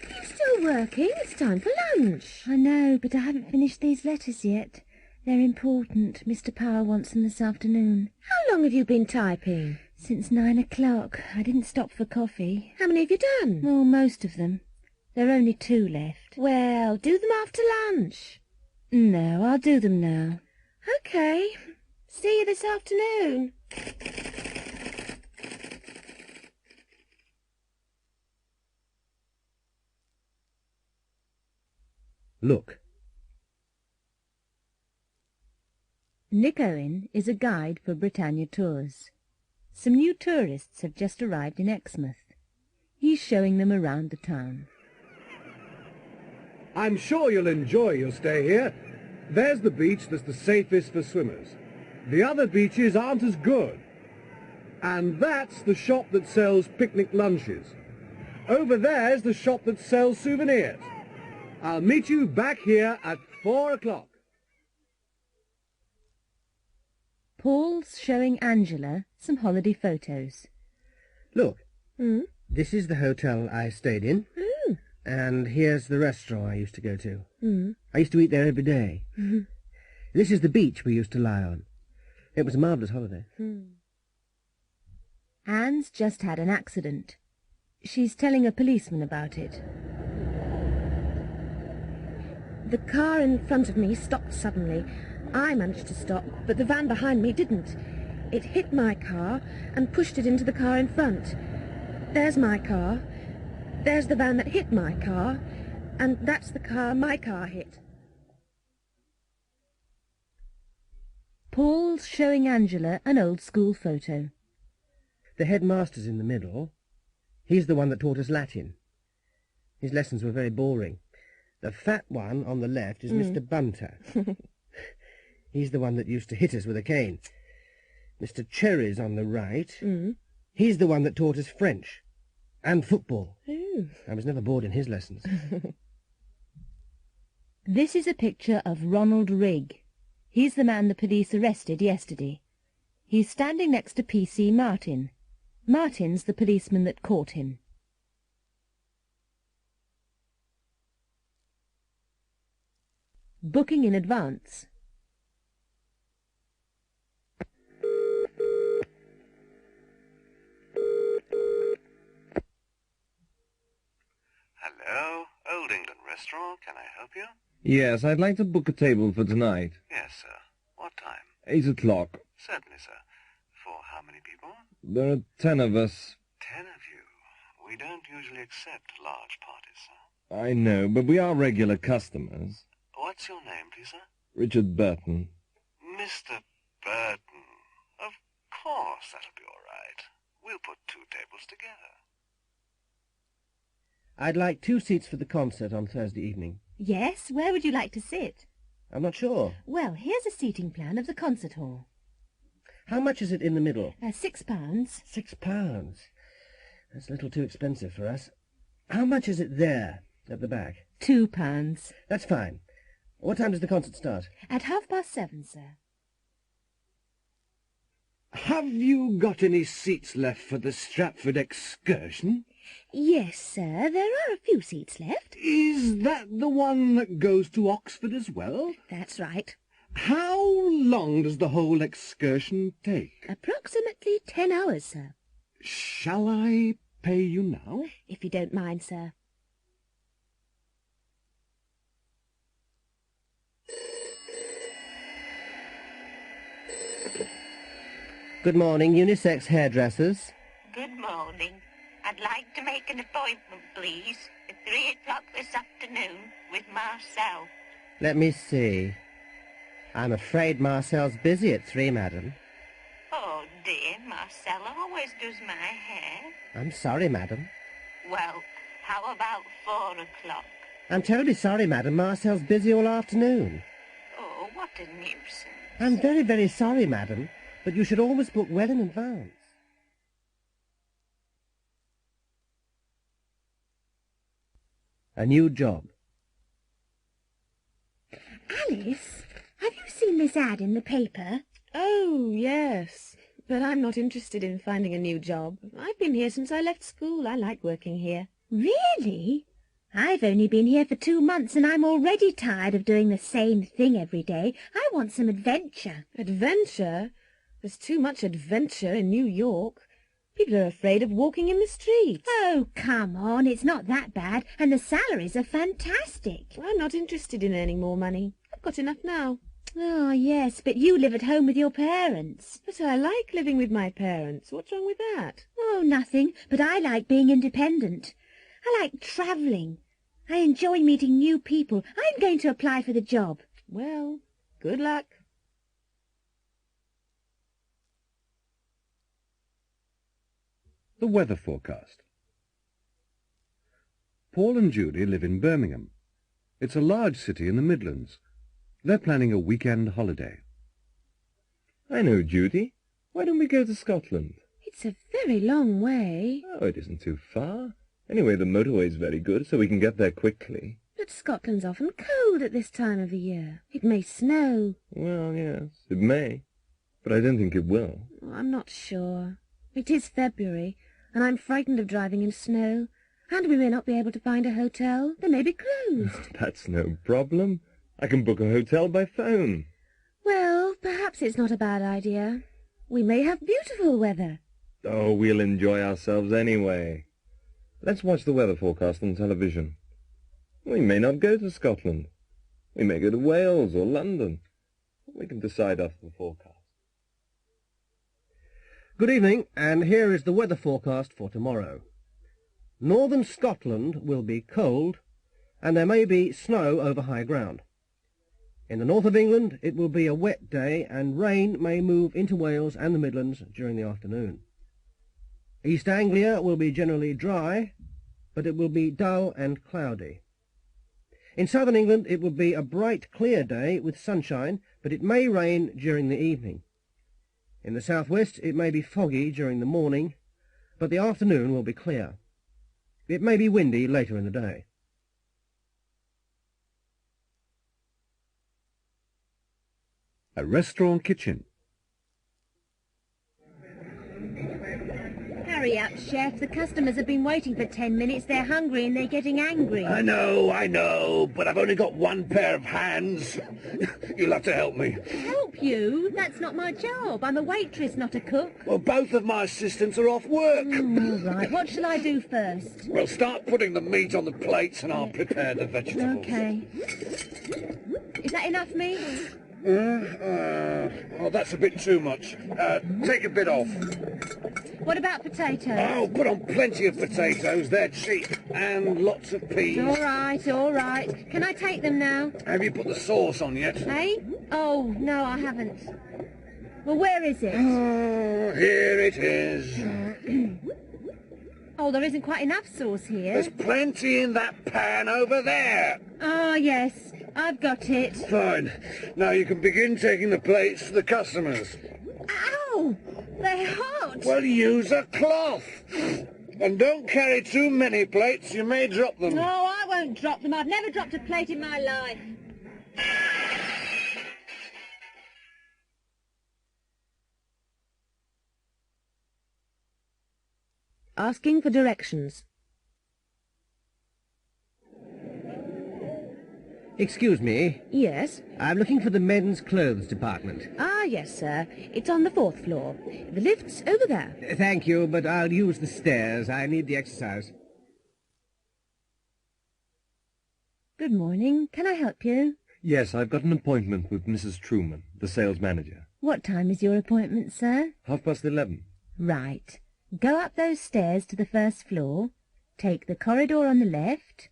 You still working? It's time for lunch. I know, but I haven't finished these letters yet. They're important. Mr. Power wants them this afternoon. How long have you been typing? Since 9 o'clock. I didn't stop for coffee. How many have you done? Oh, most of them. There are only 2 left. Well, do them after lunch. No, I'll do them now. Okay. See you this afternoon. Look. Nick Owen is a guide for Britannia Tours. Some new tourists have just arrived in Exmouth. He's showing them around the town. I'm sure you'll enjoy your stay here. There's the beach that's the safest for swimmers. The other beaches aren't as good. And that's the shop that sells picnic lunches. Over there's the shop that sells souvenirs. I'll meet you back here at 4 o'clock. Paul's showing Angela some holiday photos. Look. This is the hotel I stayed in. And here's the restaurant I used to go to. I used to eat there every day. This is the beach we used to lie on. It was a marvellous holiday. Anne's just had an accident. She's telling a policeman about it. The car in front of me stopped suddenly. I managed to stop, but the van behind me didn't. It hit my car and pushed it into the car in front. There's my car. There's the van that hit my car. And that's the car my car hit. Paul's showing Angela an old school photo. The headmaster's in the middle. He's the one that taught us Latin. His lessons were very boring. The fat one on the left is Mr. Bunter. He's the one that used to hit us with a cane. Mr. Cherry's on the right. He's the one that taught us French and football. I was never bored in his lessons. This is a picture of Ronald Rigg. He's the man the police arrested yesterday. He's standing next to P.C. Martin. Martin's the policeman that caught him. Booking in advance. Hello, Old England Restaurant. Can I help you? Yes, I'd like to book a table for tonight. Yes, sir. What time? 8 o'clock. Certainly, sir. For how many people? There are 10 of us. 10 of you. We don't usually accept large parties, sir. I know, but we are regular customers. What's your name, please, sir? Richard Burton. Mr. Burton. Of course, that'll be all right. We'll put 2 tables together. I'd like 2 seats for the concert on Thursday evening. Yes, where would you like to sit? I'm not sure. Well, here's a seating plan of the concert hall. How much is it in the middle? £6. £6? That's a little too expensive for us. How much is it there, at the back? £2. That's fine. What time does the concert start? At 7:30, sir. Have you got any seats left for the Stratford excursion? Yes, sir, there are a few seats left. Is that the one that goes to Oxford as well? That's right. How long does the whole excursion take? Approximately 10 hours, sir. Shall I pay you now? If you don't mind, sir. Good morning, unisex hairdressers. Good morning. I'd like to make an appointment, please, at 3 o'clock this afternoon with Marcel. Let me see. I'm afraid Marcel's busy at 3, madam. Oh, dear, Marcel always does my hair. I'm sorry, madam. Well, how about 4 o'clock? I'm terribly sorry, madam. Marcel's busy all afternoon. Oh, what a nuisance. I'm very, very sorry, madam, but you should always book well in advance. A new job. Alice, have you seen this ad in the paper? Oh, yes. But I'm not interested in finding a new job. I've been here since I left school. I like working here. Really? I've only been here for 2 months and I'm already tired of doing the same thing every day. I want some adventure. Adventure? There's too much adventure in New York. People are afraid of walking in the streets. Oh, come on, it's not that bad, and the salaries are fantastic. I'm not interested in earning more money. I've got enough now. Oh, yes, but you live at home with your parents. But I like living with my parents. What's wrong with that? Oh, nothing, but I like being independent. I like travelling. I enjoy meeting new people. I'm going to apply for the job. Well, good luck. The weather forecast. Paul and Judy live in Birmingham. It's a large city in the Midlands. They're planning a weekend holiday. I know, Judy. Why don't we go to Scotland? It's a very long way. Oh, it isn't too far. Anyway, the motorway's very good, so we can get there quickly. But Scotland's often cold at this time of the year. It may snow. Well, yes, it may. But I don't think it will. Oh, I'm not sure. It is February, and I'm frightened of driving in snow. And we may not be able to find a hotel. They may be closed. That's no problem. I can book a hotel by phone. Well, perhaps it's not a bad idea. We may have beautiful weather. Oh, we'll enjoy ourselves anyway. Let's watch the weather forecast on television. We may not go to Scotland. We may go to Wales or London. We can decide after the forecast. Good evening, and here is the weather forecast for tomorrow. Northern Scotland will be cold, and there may be snow over high ground. In the north of England, it will be a wet day, and rain may move into Wales and the Midlands during the afternoon. East Anglia will be generally dry, but it will be dull and cloudy. In southern England, it will be a bright, clear day with sunshine, but it may rain during the evening. In the southwest, it may be foggy during the morning, but the afternoon will be clear. It may be windy later in the day. A restaurant kitchen. Hurry up, Chef. The customers have been waiting for 10 minutes. They're hungry and they're getting angry. I know, but I've only got one pair of hands. You'll have to help me. Help you? That's not my job. I'm a waitress, not a cook. Well, both of my assistants are off work. All right. What shall I do first? Well, start putting the meat on the plates and I'll prepare the vegetables. Okay. Is that enough meat? Oh, that's a bit too much. Take a bit off. What about potatoes? Oh, put on plenty of potatoes. They're cheap. And lots of peas. All right, all right. Can I take them now? Have you put the sauce on yet? Eh? Oh, no, I haven't. Well, where is it? Here it is. Oh, there isn't quite enough sauce here. There's plenty in that pan over there. Ah, yes. I've got it. Fine. Now you can begin taking the plates to the customers. Ow! They're hot. Well, use a cloth. And don't carry too many plates, you may drop them. No, I won't drop them. I've never dropped a plate in my life. Asking for directions. Excuse me. Yes? I'm looking for the men's clothes department. Ah, yes, sir. It's on the 4th floor. The lift's over there. Thank you, but I'll use the stairs. I need the exercise. Good morning. Can I help you? Yes, I've got an appointment with Mrs. Truman, the sales manager. What time is your appointment, sir? 11:30. Right. Go up those stairs to the 1st floor. Take the corridor on the left.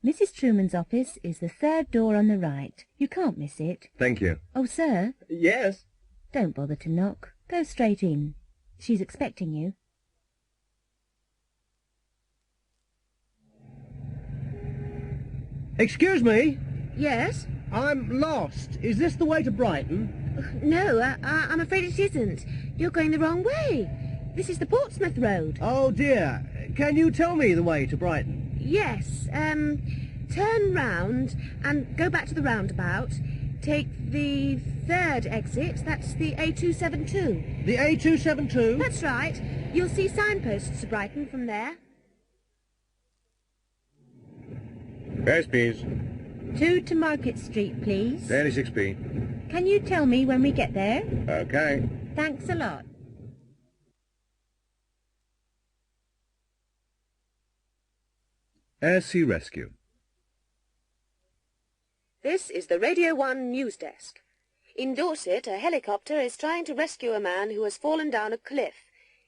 Mrs. Truman's office is the 3rd door on the right. You can't miss it. Thank you. Oh, sir. Yes? Don't bother to knock. Go straight in. She's expecting you. Excuse me? Yes? I'm lost. Is this the way to Brighton? No, I'm afraid it isn't. You're going the wrong way. This is the Portsmouth Road. Oh, dear. Can you tell me the way to Brighton? Yes, turn round and go back to the roundabout. Take the 3rd exit. That's the A272. The A272? That's right. You'll see signposts to Brighton from there. Yes, please. 2 to Market Street, please. 36p. Can you tell me when we get there? Okay. Thanks a lot. Air Sea Rescue. This is the Radio 1 news desk. In Dorset, a helicopter is trying to rescue a man who has fallen down a cliff.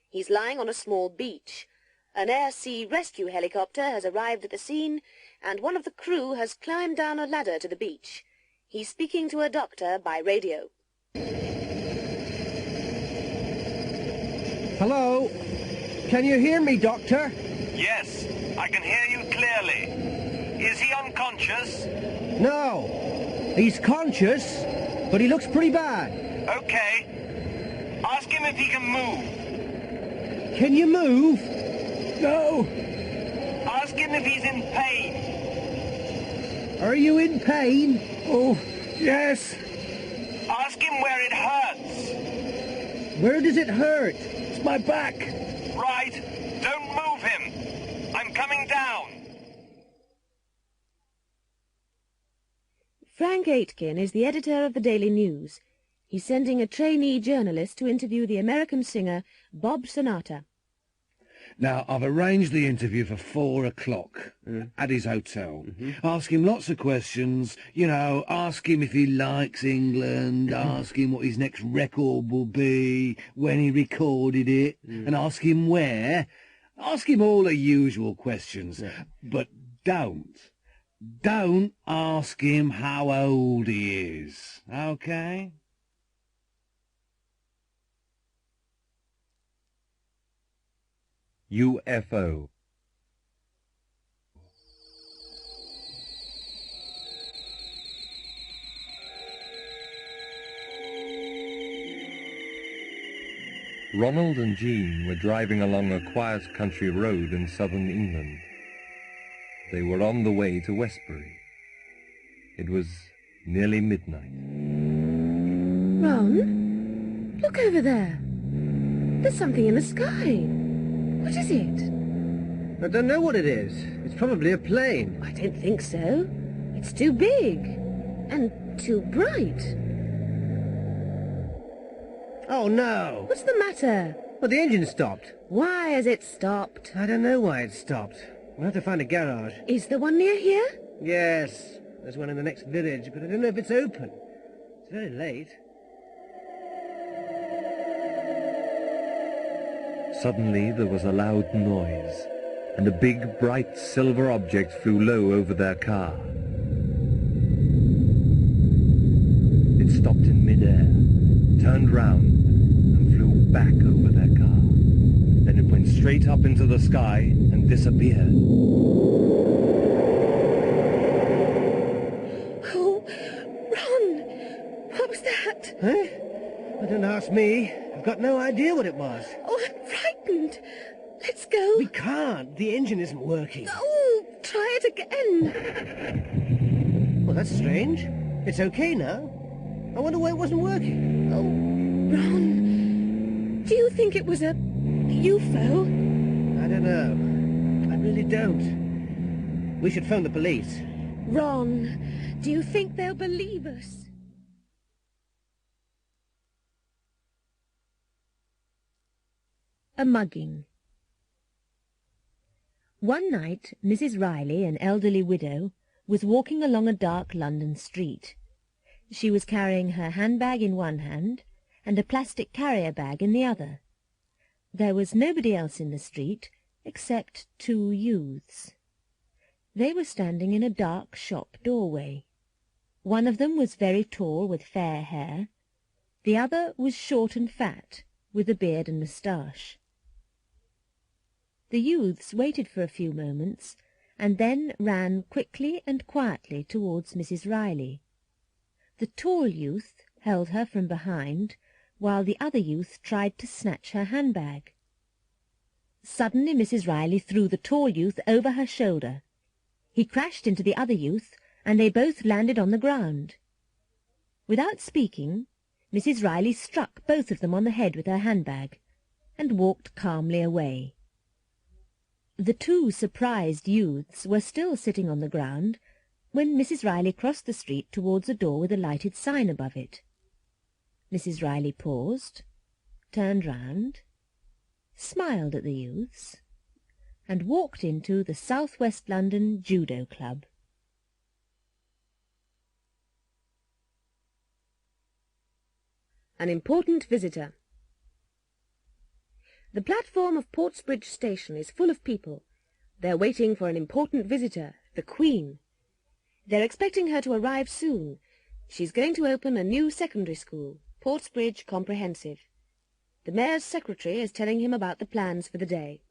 He's lying on a small beach. An Air Sea Rescue helicopter has arrived at the scene, and one of the crew has climbed down a ladder to the beach. He's speaking to a doctor by radio. Hello? Can you hear me, Doctor? Yes, I can hear you clearly. Is he unconscious? No. He's conscious, but he looks pretty bad. Okay. Ask him if he can move. Can you move? No. Ask him if he's in pain. Are you in pain? Oh, yes. Ask him where it hurts. Where does it hurt? It's my back. Right. Don't move him. I'm coming down. Frank Aitken is the editor of the Daily News. He's sending a trainee journalist to interview the American singer Bob Sonata. Now, I've arranged the interview for 4 o'clock at his hotel. Ask him lots of questions, you know, ask him if he likes England, ask him what his next record will be, when he recorded it, and ask him where. Ask him all the usual questions, but don't ask him how old he is, okay? UFO. Ronald and Jean were driving along a quiet country road in southern England. They were on the way to Westbury. It was nearly midnight. Ron, look over there. There's something in the sky. What is it? I don't know what it is. It's probably a plane. I don't think so. It's too big. And too bright. Oh, no. What's the matter? Well, the engine stopped. Why has it stopped? I don't know why it stopped. We'll have to find a garage. Is there one near here? Yes. There's one in the next village, but I don't know if it's open. It's very late. Suddenly there was a loud noise, and a big, bright silver object flew low over their car. It stopped in midair, turned round, and flew back over their car. Then it went straight up into the sky and disappeared. Oh, Ron! What was that? Huh? Don't ask me. I've got no idea what it was. Oh, I'm frightened. Let's go. We can't. The engine isn't working. Oh, try it again. Well, that's strange. It's okay now. I wonder why it wasn't working. Oh, Ron, do you think it was a UFO? I don't know. I really don't. We should phone the police. Ron, do you think they'll believe us? A mugging. One night, Mrs. Riley, an elderly widow, was walking along a dark London street. She was carrying her handbag in one hand and a plastic carrier bag in the other. There was nobody else in the street except two youths. They were standing in a dark shop doorway. One of them was very tall with fair hair. The other was short and fat, with a beard and moustache. The youths waited for a few moments, and then ran quickly and quietly towards Mrs. Riley. The tall youth held her from behind, while the other youth tried to snatch her handbag. Suddenly Mrs. Riley threw the tall youth over her shoulder. He crashed into the other youth, and they both landed on the ground. Without speaking, Mrs. Riley struck both of them on the head with her handbag, and walked calmly away. The two surprised youths were still sitting on the ground when Mrs. Riley crossed the street towards a door with a lighted sign above it. Mrs. Riley paused, turned round, smiled at the youths, and walked into the South West London Judo Club. An important visitor. The platform of Portsbridge Station is full of people. They're waiting for an important visitor, the Queen. They're expecting her to arrive soon. She's going to open a new secondary school, Portsbridge Comprehensive. The Mayor's secretary is telling him about the plans for the day.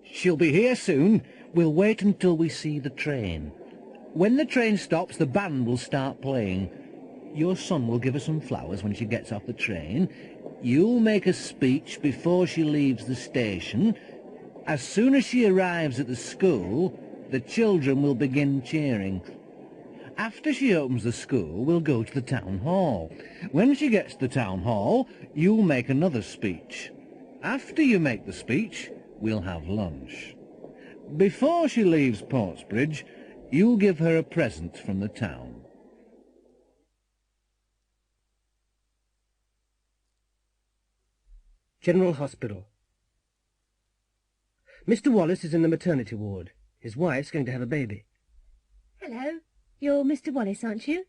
She'll be here soon. We'll wait until we see the train. When the train stops, the band will start playing. Your son will give her some flowers when she gets off the train. You'll make a speech before she leaves the station. As soon as she arrives at the school, the children will begin cheering. After she opens the school, we'll go to the town hall. When she gets to the town hall, you'll make another speech. After you make the speech, we'll have lunch. Before she leaves Portsbridge, you'll give her a present from the town. General Hospital. Mr. Wallace is in the maternity ward. His wife's going to have a baby. Hello. You're Mr. Wallace, aren't you?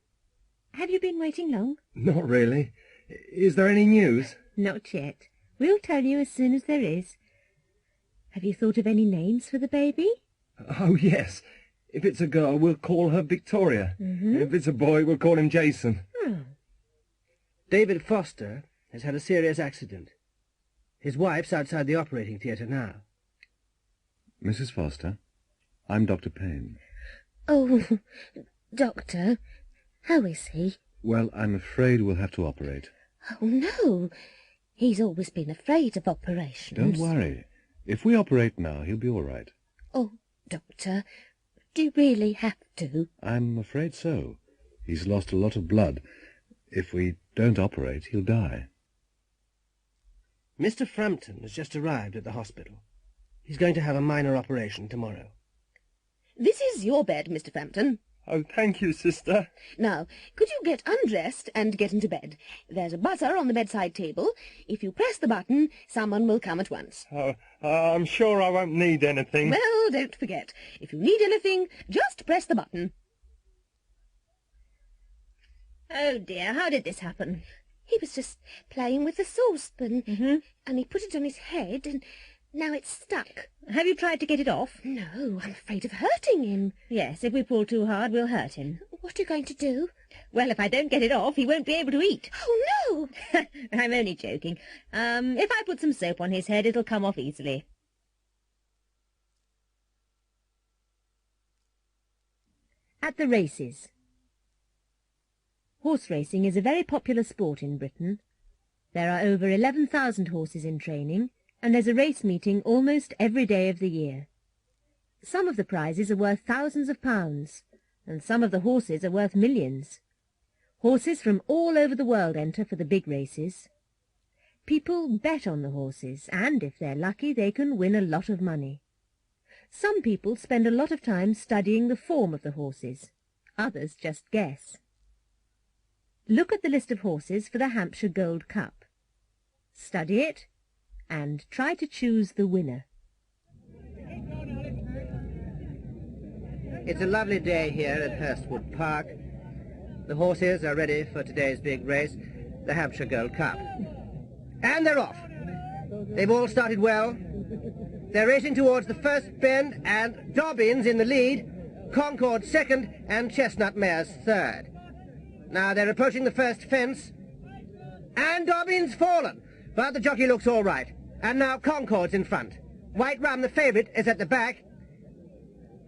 Have you been waiting long? Not really. Is there any news? Not yet. We'll tell you as soon as there is. Have you thought of any names for the baby? Oh, yes. If it's a girl, we'll call her Victoria. If it's a boy, we'll call him Jason. David Foster has had a serious accident. His wife's outside the operating theatre now. Mrs. Foster, I'm Dr. Payne. Oh, Doctor, how is he? Well, I'm afraid we'll have to operate. Oh, no. He's always been afraid of operations. Don't worry. If we operate now, he'll be all right. Oh, Doctor, do you really have to? I'm afraid so. He's lost a lot of blood. If we don't operate, he'll die. Mr. Frampton has just arrived at the hospital. He's going to have a minor operation tomorrow. This is your bed, Mr. Frampton. Oh, thank you, sister. Now, could you get undressed and get into bed? There's a buzzer on the bedside table. If you press the button, someone will come at once. Oh, I'm sure I won't need anything. Well, don't forget. If you need anything, just press the button. Oh, dear, how did this happen? He was just playing with the saucepan, and he put it on his head, and now it's stuck. Have you tried to get it off? No, I'm afraid of hurting him. Yes, if we pull too hard, we'll hurt him. What are you going to do? Well, if I don't get it off, he won't be able to eat. Oh, no! I'm only joking. If I put some soap on his head, it'll come off easily. At the races. Horse racing is a very popular sport in Britain. There are over 11,000 horses in training, and there's a race meeting almost every day of the year. Some of the prizes are worth thousands of pounds, and some of the horses are worth millions. Horses from all over the world enter for the big races. People bet on the horses, and if they're lucky, they can win a lot of money. Some people spend a lot of time studying the form of the horses. Others just guess. Look at the list of horses for the Hampshire Gold Cup. Study it, and try to choose the winner. It's a lovely day here at Hurstwood Park. The horses are ready for today's big race, the Hampshire Gold Cup. And they're off. They've all started well. They're racing towards the first bend, and Dobbins in the lead, Concord second, and Chestnut Mares third. Now they're approaching the first fence, and Dobbins fallen, but the jockey looks all right. And now Concord's in front. White Rum, the favourite, is at the back.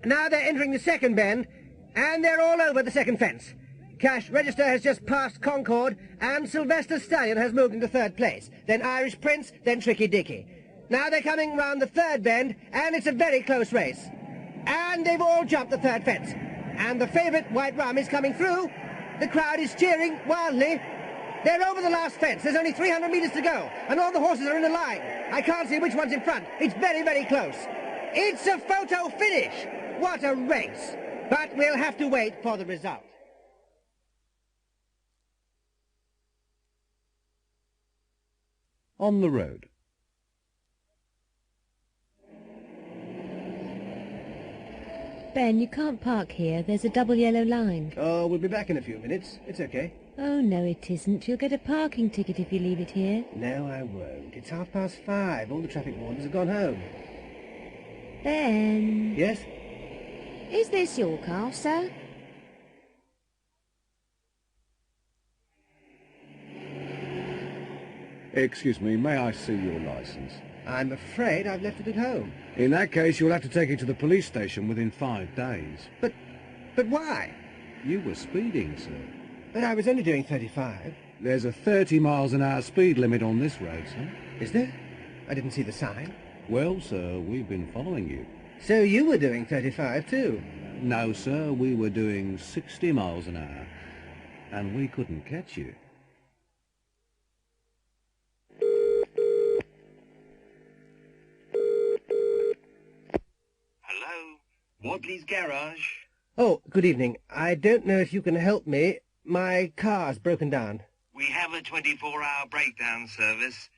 Now they're entering the second bend, and they're all over the second fence. Cash Register has just passed Concord, and Sylvester Stallion has moved into third place. Then Irish Prince, then Tricky Dicky. Now they're coming round the third bend, and it's a very close race. And they've all jumped the third fence. And the favourite, White Rum, is coming through. The crowd is cheering wildly. They're over the last fence. There's only 300 metres to go, and all the horses are in a line. I can't see which one's in front. It's very, very close. It's a photo finish. What a race. But we'll have to wait for the result. On the road. Ben, you can't park here. There's a double yellow line. Oh, we'll be back in a few minutes. It's okay. Oh, no, it isn't. You'll get a parking ticket if you leave it here. No, I won't. It's 5:30. All the traffic wardens have gone home. Ben. Yes? Is this your car, sir? Excuse me, may I see your licence? I'm afraid I've left it at home. In that case, you'll have to take it to the police station within 5 days. But why? You were speeding, sir. But I was only doing 35. There's a 30 miles an hour speed limit on this road, sir. Is there? I didn't see the sign. Well, sir, we've been following you. So you were doing 35 too? No, sir, we were doing 60 miles an hour, and we couldn't catch you. Hello? Wadley's Garage? Oh, good evening. I don't know if you can help me. My car's broken down. We have a 24-hour breakdown service.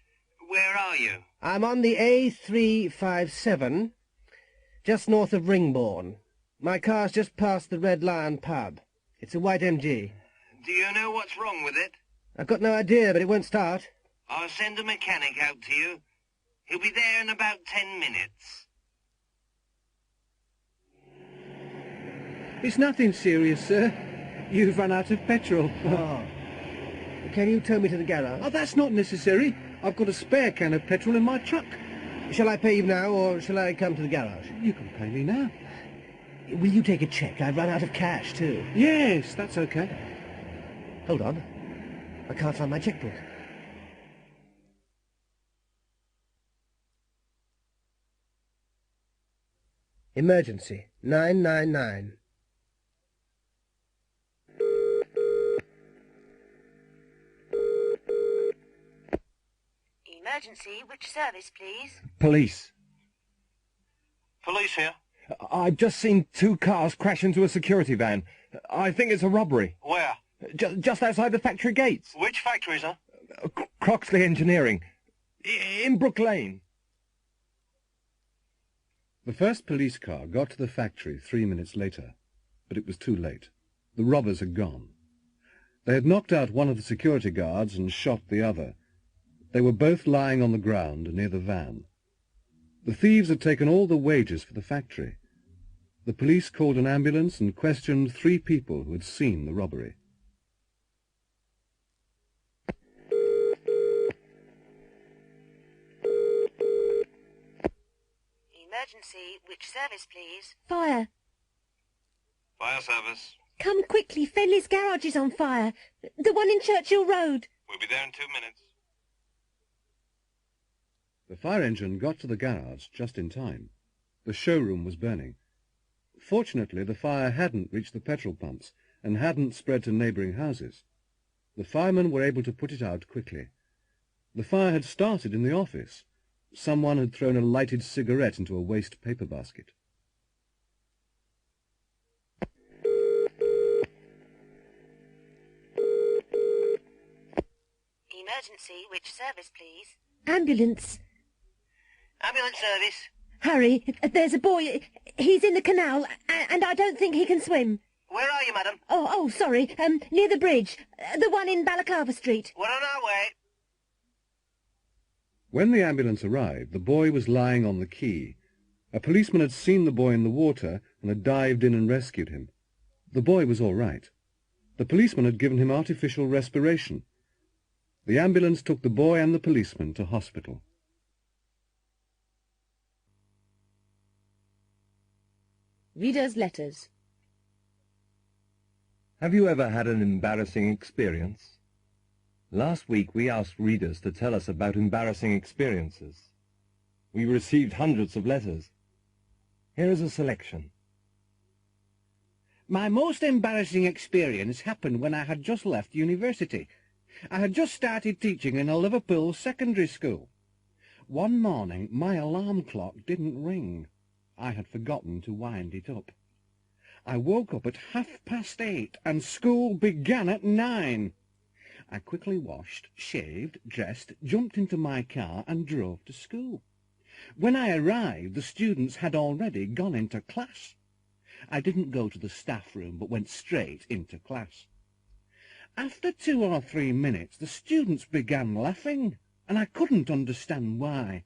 Where are you? I'm on the A357, just north of Ringbourne. My car's just past the Red Lion pub. It's a white MG. Do you know what's wrong with it? I've got no idea, but it won't start. I'll send a mechanic out to you. He'll be there in about 10 minutes. It's nothing serious, sir. You've run out of petrol. Oh. Can you tow me to the garage? Oh, that's not necessary. I've got a spare can of petrol in my truck. Shall I pay you now, or shall I come to the garage? You can pay me now. Will you take a cheque? I've run out of cash, too. Yes, that's okay. Hold on. I can't find my chequebook. Emergency 999. Emergency, which service, please? Police. Police here. I've just seen 2 cars crash into a security van. I think it's a robbery. Where? Just outside the factory gates. Which factory, sir? Croxley Engineering. In Brook Lane. The first police car got to the factory 3 minutes later, but it was too late. The robbers had gone. They had knocked out one of the security guards and shot the other. They were both lying on the ground near the van. The thieves had taken all the wages for the factory. The police called an ambulance and questioned 3 people who had seen the robbery. Emergency, which service, please? Fire. Fire service. Come quickly, Fenley's garage is on fire. The one in Churchill Road. We'll be there in 2 minutes. The fire engine got to the garage just in time. The showroom was burning. Fortunately, the fire hadn't reached the petrol pumps and hadn't spread to neighbouring houses. The firemen were able to put it out quickly. The fire had started in the office. Someone had thrown a lighted cigarette into a waste paper basket. Emergency, which service, please? Ambulance. Ambulance service. Hurry, there's a boy. He's in the canal, and I don't think he can swim. Where are you, madam? Oh, sorry. Near the bridge. The one in Balaclava Street. We're on our way. When the ambulance arrived, the boy was lying on the quay. A policeman had seen the boy in the water and had dived in and rescued him. The boy was all right. The policeman had given him artificial respiration. The ambulance took the boy and the policeman to hospital. Reader's letters. Have you ever had an embarrassing experience? Last week we asked readers to tell us about embarrassing experiences. We received hundreds of letters. Here is a selection. My most embarrassing experience happened when I had just left university. I had just started teaching in a Liverpool secondary school. One morning my alarm clock didn't ring. I had forgotten to wind it up. I woke up at 8:30 and school began at 9. I quickly washed, shaved, dressed, jumped into my car and drove to school. When I arrived, the students had already gone into class. I didn't go to the staff room, but went straight into class. After 2 or 3 minutes, the students began laughing, and I couldn't understand why.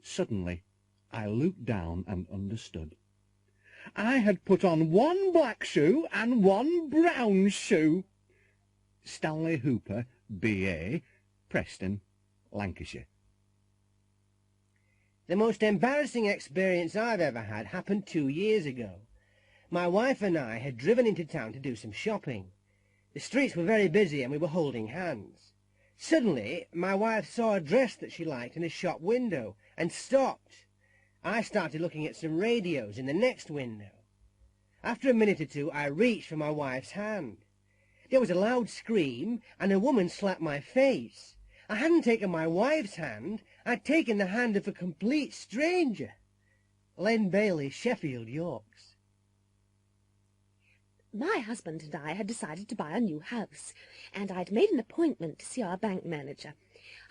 Suddenly, I looked down and understood. I had put on one black shoe and one brown shoe. Stanley Hooper, B.A., Preston, Lancashire. The most embarrassing experience I've ever had happened 2 years ago. My wife and I had driven into town to do some shopping. The streets were very busy and we were holding hands. Suddenly, my wife saw a dress that she liked in a shop window and stopped. I started looking at some radios in the next window. After a minute or two, I reached for my wife's hand. There was a loud scream, and a woman slapped my face. I hadn't taken my wife's hand. I'd taken the hand of a complete stranger. Len Bailey, Sheffield, Yorks. My husband and I had decided to buy a new house, and I'd made an appointment to see our bank manager.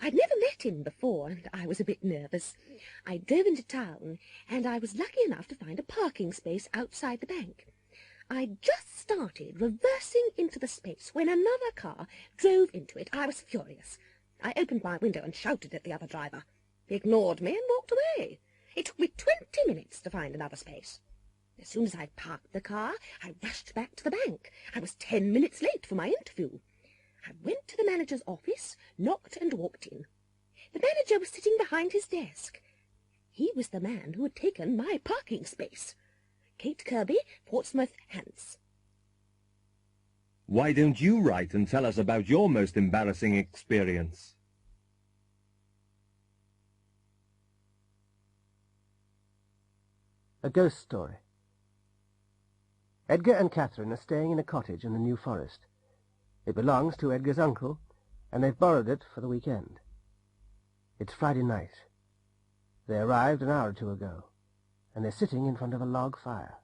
I'd never met him before, and I was a bit nervous. I drove into town, and I was lucky enough to find a parking space outside the bank. I'd just started reversing into the space when another car drove into it. I was furious. I opened my window and shouted at the other driver. He ignored me and walked away. It took me 20 minutes to find another space. As soon as I'd parked the car, I rushed back to the bank. I was 10 minutes late for my interview. I went to the manager's office, knocked and walked in. The manager was sitting behind his desk. He was the man who had taken my parking space. Kate Kirby, Portsmouth, Hants. Why don't you write and tell us about your most embarrassing experience? A ghost story. Edgar and Catherine are staying in a cottage in the New Forest. It belongs to Edgar's uncle, and they've borrowed it for the weekend. It's Friday night. They arrived an hour or two ago, and they're sitting in front of a log fire.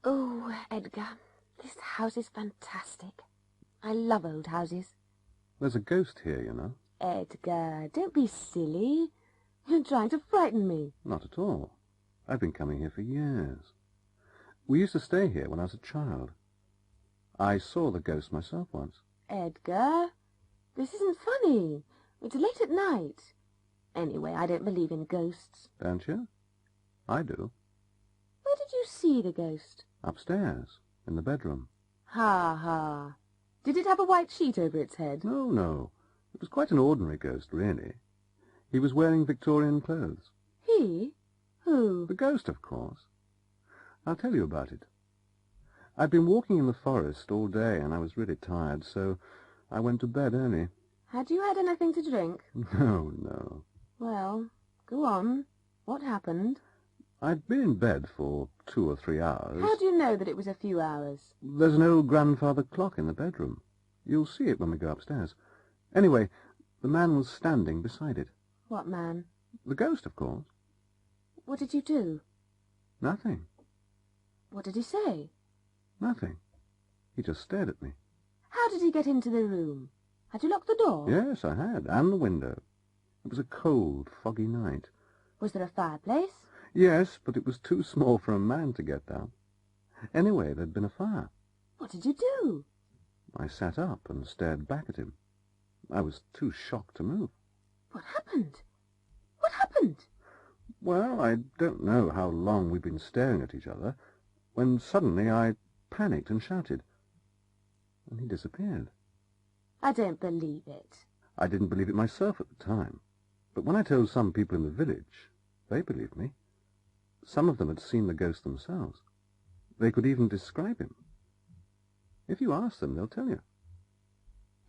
Oh, Edgar, this house is fantastic. I love old houses. There's a ghost here, you know. Edgar, don't be silly. You're trying to frighten me. Not at all. I've been coming here for years. We used to stay here when I was a child. I saw the ghost myself once. Edgar, this isn't funny. It's late at night. Anyway, I don't believe in ghosts. Don't you? I do. Where did you see the ghost? Upstairs, in the bedroom. Ha ha. Did it have a white sheet over its head? No, no. It was quite an ordinary ghost, really. He was wearing Victorian clothes. He? Who? The ghost, of course. I'll tell you about it. I'd been walking in the forest all day, and I was really tired, so I went to bed early. Had you had anything to drink? No, no. Well, go on. What happened? I'd been in bed for 2 or 3 hours. How do you know that it was a few hours? There's an old grandfather clock in the bedroom. You'll see it when we go upstairs. Anyway, the man was standing beside it. What man? The ghost, of course. What did you do? Nothing. What did he say? Nothing. He just stared at me. How did he get into the room? Had you locked the door? Yes, I had, and the window. It was a cold, foggy night. Was there a fireplace? Yes, but it was too small for a man to get down. Anyway, there'd been a fire. What did you do? I sat up and stared back at him. I was too shocked to move. What happened? What happened? Well, I don't know how long we'd been staring at each other, when suddenly I panicked and shouted. And he disappeared. I don't believe it. I didn't believe it myself at the time, but when I told some people in the village, they believed me. Some of them had seen the ghost themselves. They could even describe him. If you ask them, they'll tell you.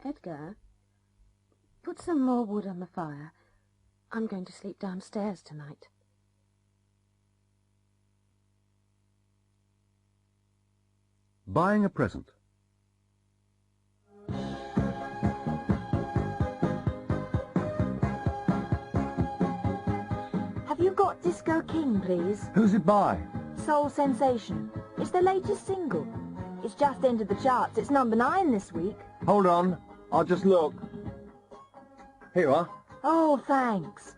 Edgar, put some more wood on the fire. I'm going to sleep downstairs tonight. Buying a present. Have you got Disco King, please? Who's it by? Soul Sensation. It's their latest single. It's just entered the charts. It's number 9 this week. Hold on, I'll just look. Here you are. Oh, thanks.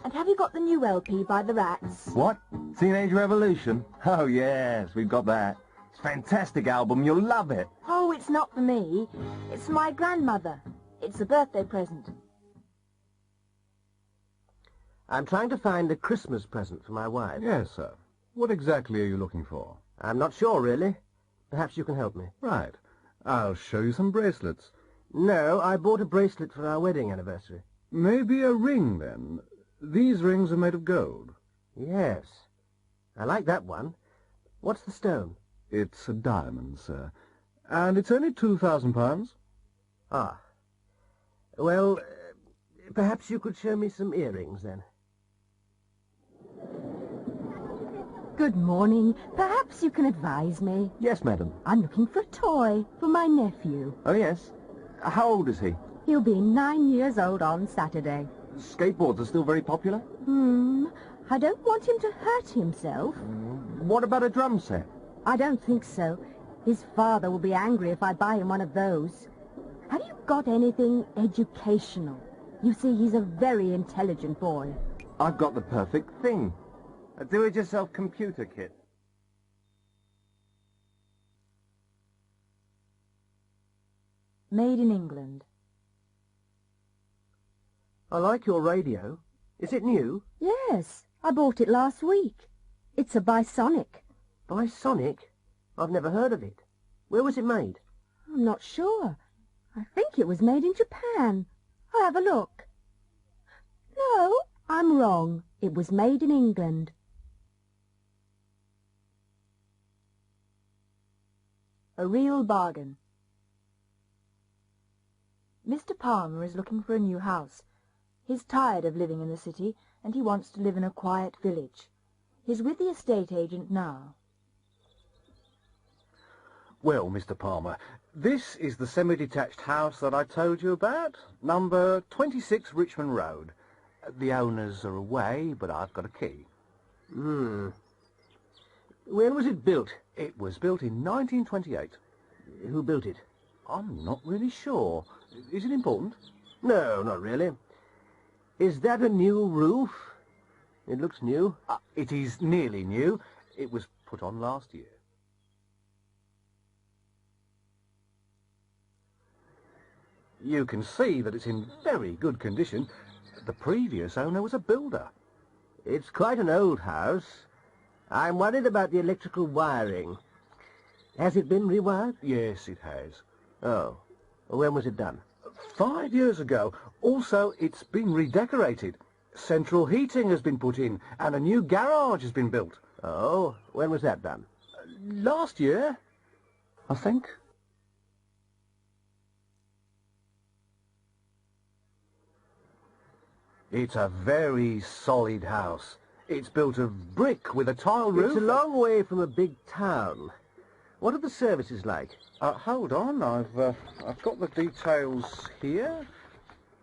And have you got the new LP by the Rats? What? Teenage Revolution? Oh, yes, we've got that. It's a fantastic album, you'll love it. Oh, it's not for me. It's for my grandmother. It's a birthday present. I'm trying to find a Christmas present for my wife. Yes, sir. What exactly are you looking for? I'm not sure, really. Perhaps you can help me. Right. I'll show you some bracelets. No, I bought a bracelet for our wedding anniversary. Maybe a ring, then. These rings are made of gold. Yes. I like that one. What's the stone? It's a diamond, sir. And it's only £2,000. Ah. Well, perhaps you could show me some earrings, then. Good morning. Perhaps you can advise me. Yes, madam. I'm looking for a toy for my nephew. Oh, yes. How old is he? He'll be 9 years old on Saturday. Skateboards are still very popular? I don't want him to hurt himself. What about a drum set? I don't think so. His father will be angry if I buy him one of those. Have you got anything educational? You see, he's a very intelligent boy. I've got the perfect thing. A do-it-yourself computer kit. Made in England. I like your radio. Is it new? Yes, I bought it last week. It's a Bisonic. Bisonic? I've never heard of it. Where was it made? I'm not sure. I think it was made in Japan. I'll have a look. No, I'm wrong. It was made in England. A real bargain. Mr. Palmer is looking for a new house. He's tired of living in the city, and he wants to live in a quiet village. He's with the estate agent now. Well, Mr. Palmer, this is the semi-detached house that I told you about, number 26 Richmond Road. The owners are away, but I've got a key. When was it built? It was built in 1928. Who built it? I'm not really sure. Is it important? No, not really. Is that a new roof? It looks new. It is nearly new. It was put on last year. You can see that it's in very good condition. The previous owner was a builder. It's quite an old house. I'm worried about the electrical wiring. Has it been rewired? Yes, it has. Oh. When was it done? 5 years ago. Also, it's been redecorated. Central heating has been put in, and a new garage has been built. Oh, when was that done? Last year, I think. It's a very solid house. It's built of brick with a tile roof. It's a long way from a big town. What are the services like? Hold on, I've got the details here.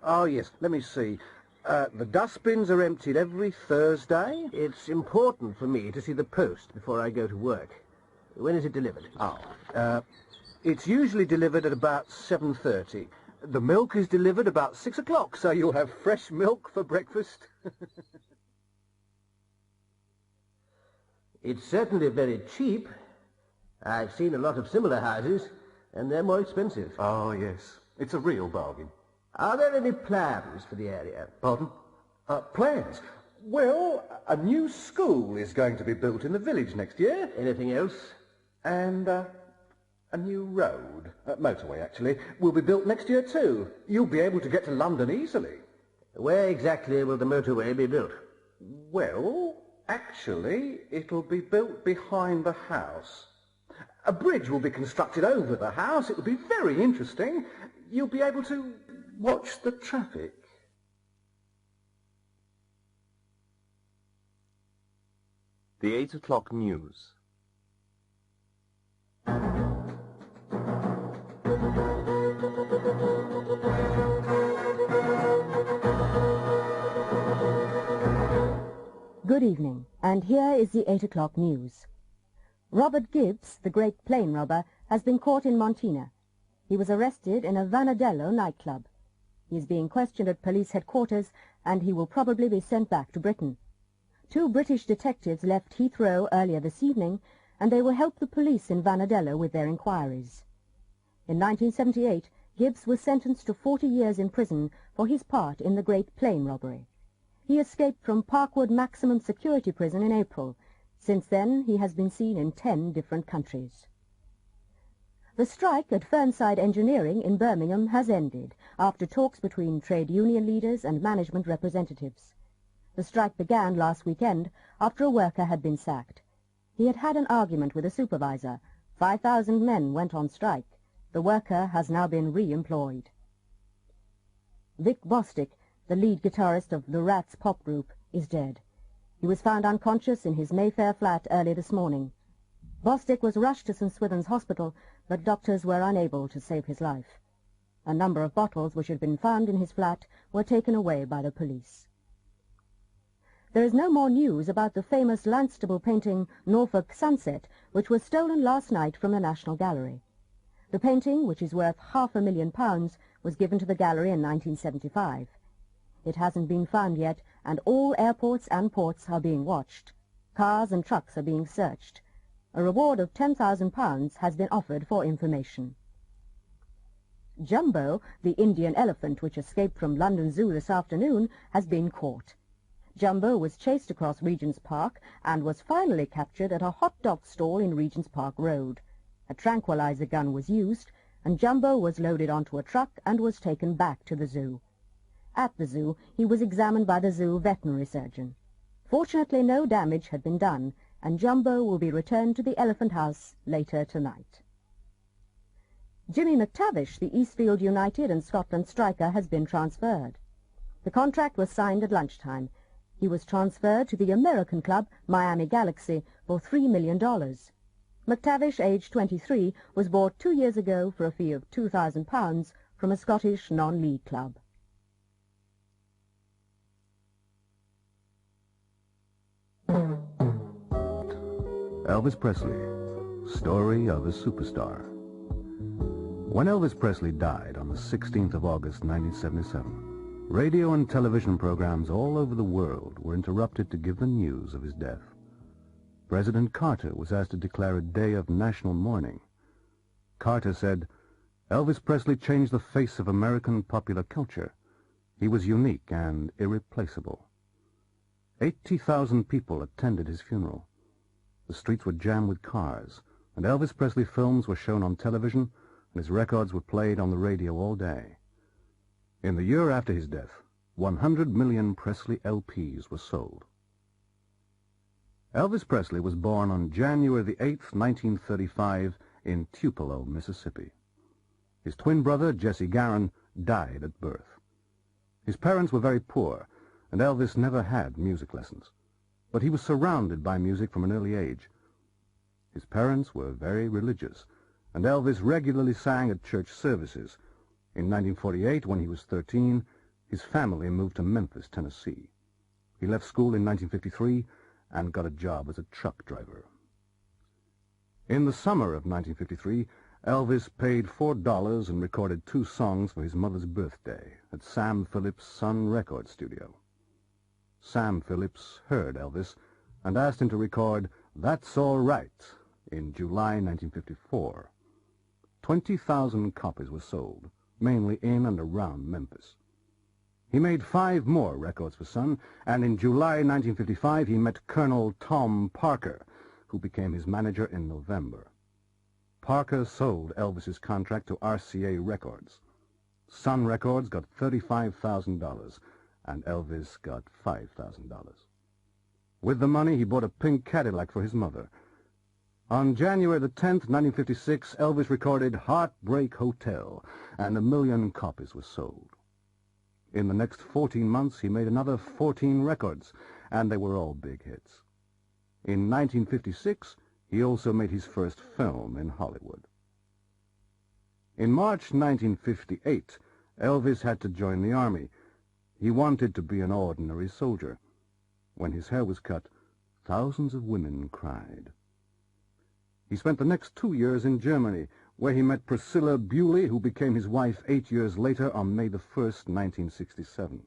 Oh, yes, let me see. The dustbins are emptied every Thursday. It's important for me to see the post before I go to work. When is it delivered? It's usually delivered at about 7:30. The milk is delivered about 6 o'clock, so you'll have fresh milk for breakfast. It's certainly very cheap. I've seen a lot of similar houses, and they're more expensive. Oh, yes. It's a real bargain. Are there any plans for the area? Pardon? Plans? Well, a new school is going to be built in the village next year. Anything else? And a new road, motorway actually, will be built next year too. You'll be able to get to London easily. Where exactly will the motorway be built? Well, actually, it'll be built behind the house. A bridge will be constructed over the house. It will be very interesting. You'll be able to watch the traffic. The 8 o'clock news. Good evening, and here is the 8 o'clock news. Robert Gibbs, the great plane robber, has been caught in Montina. He was arrested in a Vanadello nightclub. He is being questioned at police headquarters, and he will probably be sent back to Britain. 2 British detectives left Heathrow earlier this evening, and they will help the police in Vanadello with their inquiries. In 1978, Gibbs was sentenced to 40 years in prison for his part in the great plane robbery. He escaped from Parkwood Maximum Security Prison in April. Since then, he has been seen in 10 different countries. The strike at Fernside Engineering in Birmingham has ended after talks between trade union leaders and management representatives. The strike began last weekend after a worker had been sacked. He had had an argument with a supervisor. 5,000 men went on strike. The worker has now been re-employed. Vic Bostic, the lead guitarist of the Rats pop group, is dead. He was found unconscious in his Mayfair flat early this morning. Bostic was rushed to St Swithin's Hospital, but doctors were unable to save his life. A number of bottles which had been found in his flat were taken away by the police. There is no more news about the famous Lanstable painting Norfolk Sunset, which was stolen last night from the National Gallery. The painting, which is worth £500,000, was given to the gallery in 1975. It hasn't been found yet, and all airports and ports are being watched. Cars and trucks are being searched. A reward of £10,000 has been offered for information. Jumbo, the Indian elephant which escaped from London Zoo this afternoon, has been caught. Jumbo was chased across Regent's Park and was finally captured at a hot dog stall in Regent's Park Road. A tranquilizer gun was used, and Jumbo was loaded onto a truck and was taken back to the zoo. At the zoo, he was examined by the zoo veterinary surgeon. Fortunately, no damage had been done, and Jumbo will be returned to the Elephant House later tonight. Jimmy McTavish, the Eastfield United and Scotland striker, has been transferred. The contract was signed at lunchtime. He was transferred to the American club, Miami Galaxy, for $3 million. McTavish, aged 23, was bought 2 years ago for a fee of £2,000 from a Scottish non-league club. Elvis Presley, story of a superstar. When Elvis Presley died on the 16th of August 1977, radio and television programs all over the world were interrupted to give the news of his death. President Carter was asked to declare a day of national mourning. Carter said, "Elvis Presley changed the face of American popular culture. He was unique and irreplaceable." 80,000 people attended his funeral. The streets were jammed with cars, and Elvis Presley films were shown on television, and his records were played on the radio all day. In the year after his death, 100 million Presley LPs were sold. Elvis Presley was born on January the 8th, 1935, in Tupelo, Mississippi. His twin brother, Jesse Garon, died at birth. His parents were very poor, and Elvis never had music lessons. But he was surrounded by music from an early age. His parents were very religious, and Elvis regularly sang at church services. In 1948, when he was 13, his family moved to Memphis, Tennessee. He left school in 1953 and got a job as a truck driver. In the summer of 1953, Elvis paid $4 and recorded 2 songs for his mother's birthday at Sam Phillips' Sun Record Studio. Sam Phillips heard Elvis and asked him to record That's All Right in July 1954. 20,000 copies were sold, mainly in and around Memphis. He made 5 more records for Sun, and in July 1955 he met Colonel Tom Parker, who became his manager in November. Parker sold Elvis's contract to RCA Records. Sun Records got $35,000, and Elvis got $5,000. With the money, he bought a pink Cadillac for his mother. On January the 10th, 1956, Elvis recorded Heartbreak Hotel, and 1 million copies were sold. In the next 14 months, he made another 14 records, and they were all big hits. In 1956, he also made his first film in Hollywood. In March 1958, Elvis had to join the army. He wanted to be an ordinary soldier. When his hair was cut, thousands of women cried. He spent the next 2 years in Germany, where he met Priscilla Bewley, who became his wife 8 years later on May the 1st, 1967.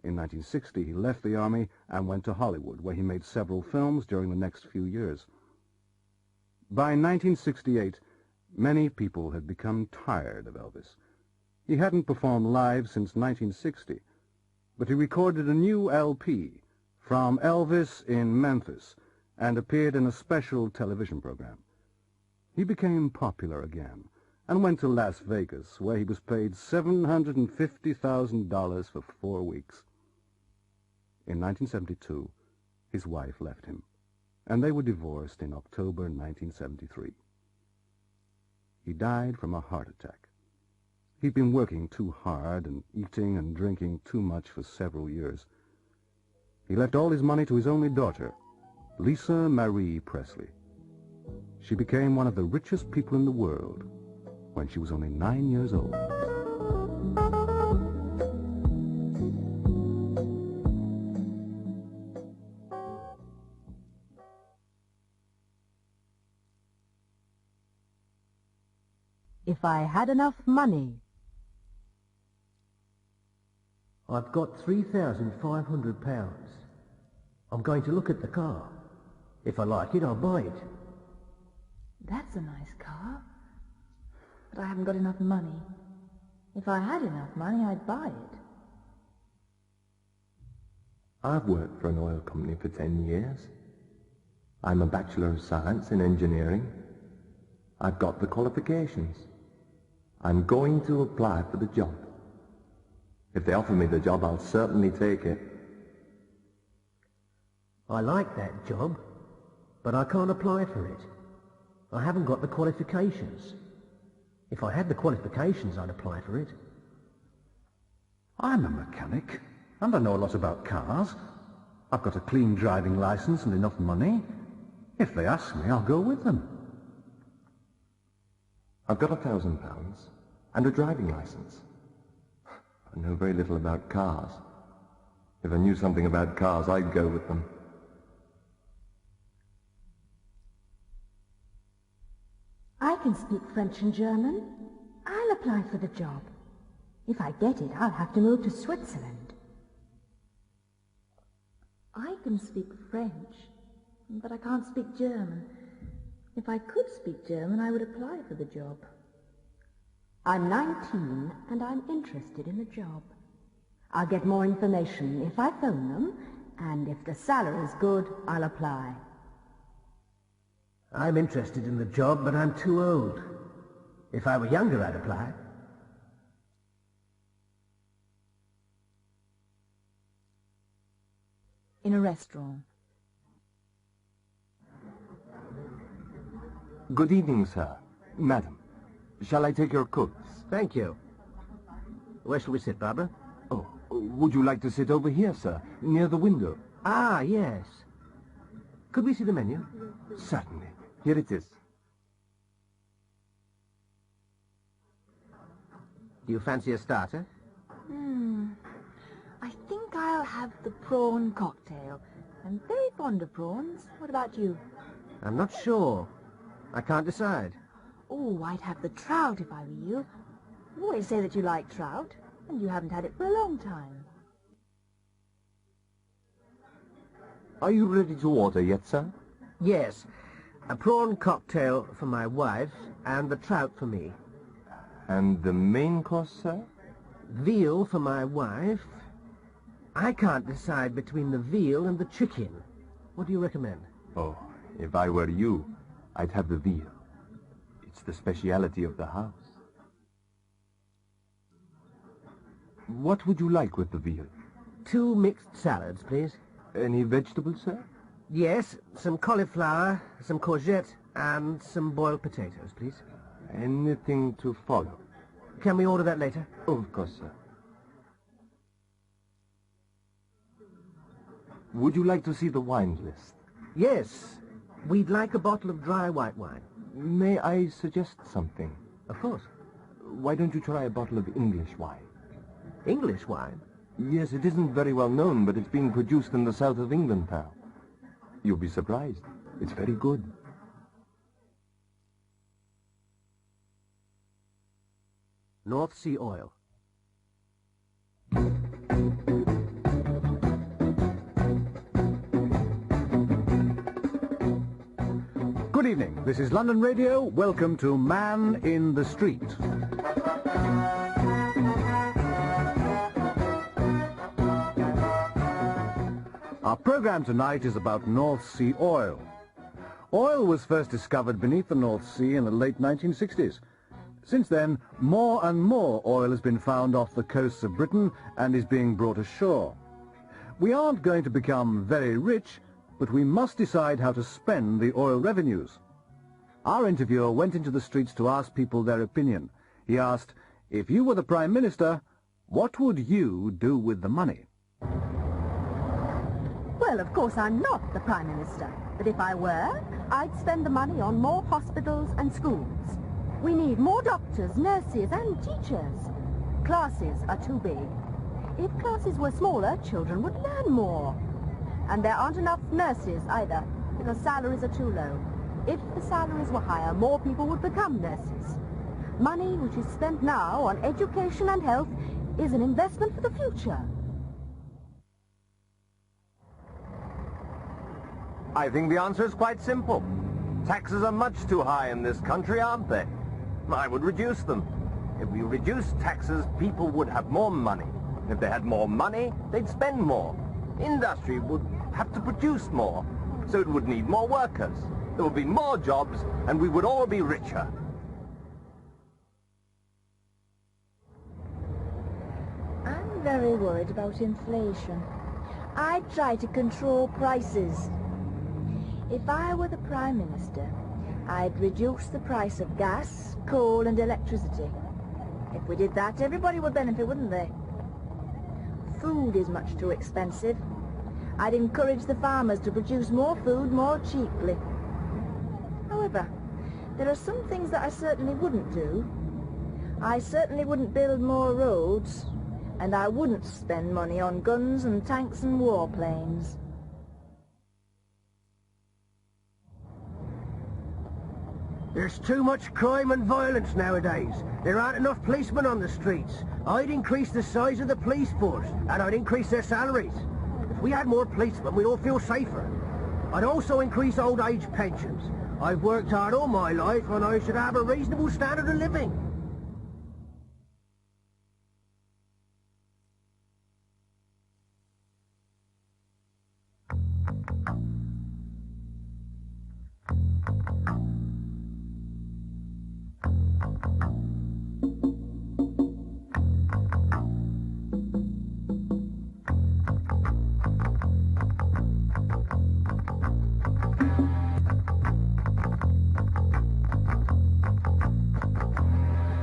In 1960, he left the army and went to Hollywood, where he made several films during the next few years. By 1968, many people had become tired of Elvis. He hadn't performed live since 1960, but he recorded a new LP, From Elvis in Memphis, and appeared in a special television program. He became popular again and went to Las Vegas, where he was paid $750,000 for 4 weeks. In 1972, his wife left him, and they were divorced in October 1973. He died from a heart attack. He'd been working too hard and eating and drinking too much for several years. He left all his money to his only daughter, Lisa Marie Presley. She became one of the richest people in the world when she was only 9 years old. If I had enough money. I've got £3,500. I'm going to look at the car. If I like it, I'll buy it. That's a nice car. But I haven't got enough money. If I had enough money, I'd buy it. I've worked for an oil company for 10 years. I'm a Bachelor of Science in Engineering. I've got the qualifications. I'm going to apply for the job. If they offer me the job, I'll certainly take it. I like that job, but I can't apply for it. I haven't got the qualifications. If I had the qualifications, I'd apply for it. I'm a mechanic, and I know a lot about cars. I've got a clean driving license and enough money. If they ask me, I'll go with them. I've got £1,000 and a driving license. I know very little about cars. If I knew something about cars, I'd go with them. I can speak French and German. I'll apply for the job. If I get it, I'll have to move to Switzerland. I can speak French, but I can't speak German. If I could speak German, I would apply for the job. I'm 19 and I'm interested in the job. I'll get more information if I phone them, and if the salary's good, I'll apply. I'm interested in the job, but I'm too old. If I were younger, I'd apply. In a restaurant. Good evening, sir. Madam, shall I take your coats? Thank you. Where shall we sit, Barbara? Oh, Would you like to sit over here, sir, near the window? Ah, yes. Could we see the menu? Certainly. Here it is. Do you fancy a starter? I think I'll have the prawn cocktail. I'm very fond of prawns. What about you? I'm not sure. I can't decide. Oh, I'd have the trout if I were you. You always say that you like trout, and you haven't had it for a long time. Are you ready to order yet, sir? Yes. A prawn cocktail for my wife and the trout for me. And the main course, sir? Veal for my wife. I can't decide between the veal and the chicken. What do you recommend? Oh, if I were you, I'd have the veal. It's the speciality of the house. What would you like with the veal? 2 mixed salads, please. Any vegetables, sir? Yes, some cauliflower, some courgette, and some boiled potatoes, please. Anything to follow? Can we order that later? Of course, sir. Would you like to see the wine list? Yes. We'd like a bottle of dry white wine. May I suggest something? Of course. Why don't you try a bottle of English wine? English wine? Yes, it isn't very well known, but it's being produced in the south of England now. You'll be surprised. It's very good. North Sea oil. Good evening. This is London Radio. Welcome to Man in the Street. Our program tonight is about North Sea oil. Oil was first discovered beneath the North Sea in the late 1960s. Since then, more and more oil has been found off the coasts of Britain and is being brought ashore. We aren't going to become very rich, but we must decide how to spend the oil revenues. Our interviewer went into the streets to ask people their opinion. He asked, if you were the Prime Minister, what would you do with the money? Well, of course I'm not the Prime Minister, but if I were, I'd spend the money on more hospitals and schools. We need more doctors, nurses and teachers. Classes are too big. If classes were smaller, children would learn more. And there aren't enough nurses either, because salaries are too low. If the salaries were higher, more people would become nurses. Money which is spent now on education and health is an investment for the future. I think the answer is quite simple. Taxes are much too high in this country, aren't they? I would reduce them. If we reduced taxes, people would have more money. If they had more money, they'd spend more. Industry would have to produce more, so it would need more workers. There would be more jobs, and we would all be richer. I'm very worried about inflation. I'd try to control prices. If I were the Prime Minister, I'd reduce the price of gas, coal and electricity. If we did that, everybody would benefit, wouldn't they? Food is much too expensive. I'd encourage the farmers to produce more food more cheaply. However, there are some things that I certainly wouldn't do. I certainly wouldn't build more roads, and I wouldn't spend money on guns and tanks and warplanes. There's too much crime and violence nowadays. There aren't enough policemen on the streets. I'd increase the size of the police force, and I'd increase their salaries. If we had more policemen, we'd all feel safer. I'd also increase old age pensions. I've worked hard all my life, and I should have a reasonable standard of living.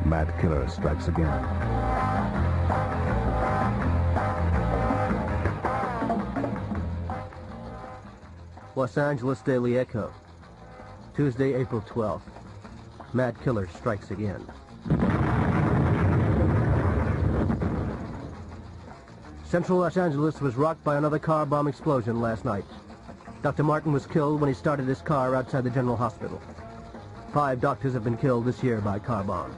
Mad killer strikes again. Los Angeles Daily Echo. Tuesday, April 12th. Mad killer strikes again. Central Los Angeles was rocked by another car bomb explosion last night. Dr. Martin was killed when he started his car outside the General Hospital. 5 doctors have been killed this year by car bombs.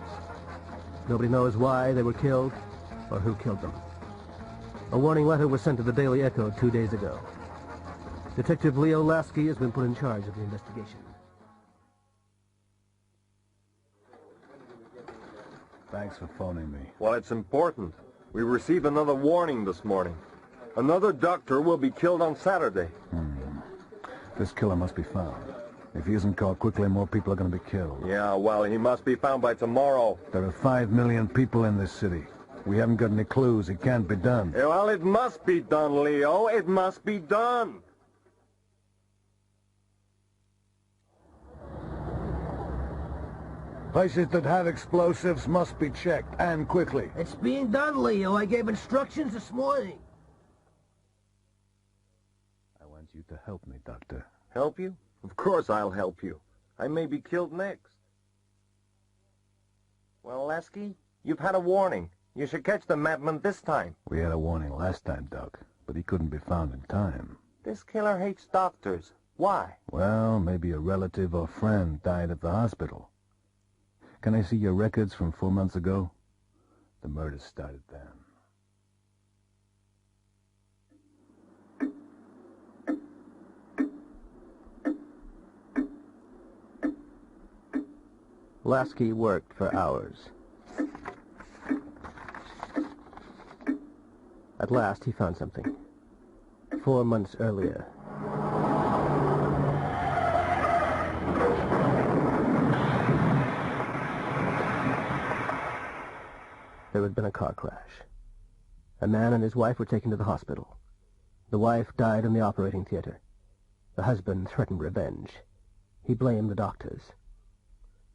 Nobody knows why they were killed or who killed them. A warning letter was sent to the Daily Echo 2 days ago. Detective Leo Lasky has been put in charge of the investigation. Thanks for phoning me. Well, it's important. We received another warning this morning. Another doctor will be killed on Saturday. This killer must be found. If he isn't caught quickly, more people are going to be killed. Yeah, well, he must be found by tomorrow. There are 5 million people in this city. We haven't got any clues. It can't be done. Yeah, well, it must be done, Leo. It must be done. Places that have explosives must be checked, and quickly. It's being done, Leo. I gave instructions this morning. I want you to help me, Doctor. Help you? Of course I'll help you. I may be killed next. Well, Lasky, you've had a warning. You should catch the madman this time. We had a warning last time, Doc, but he couldn't be found in time. This killer hates doctors. Why? Well, maybe a relative or friend died at the hospital. Can I see your records from 4 months ago? The murder started then. Lasky worked for hours. At last, he found something. 4 months earlier. There had been a car crash. A man and his wife were taken to the hospital. The wife died in the operating theater. The husband threatened revenge. He blamed the doctors.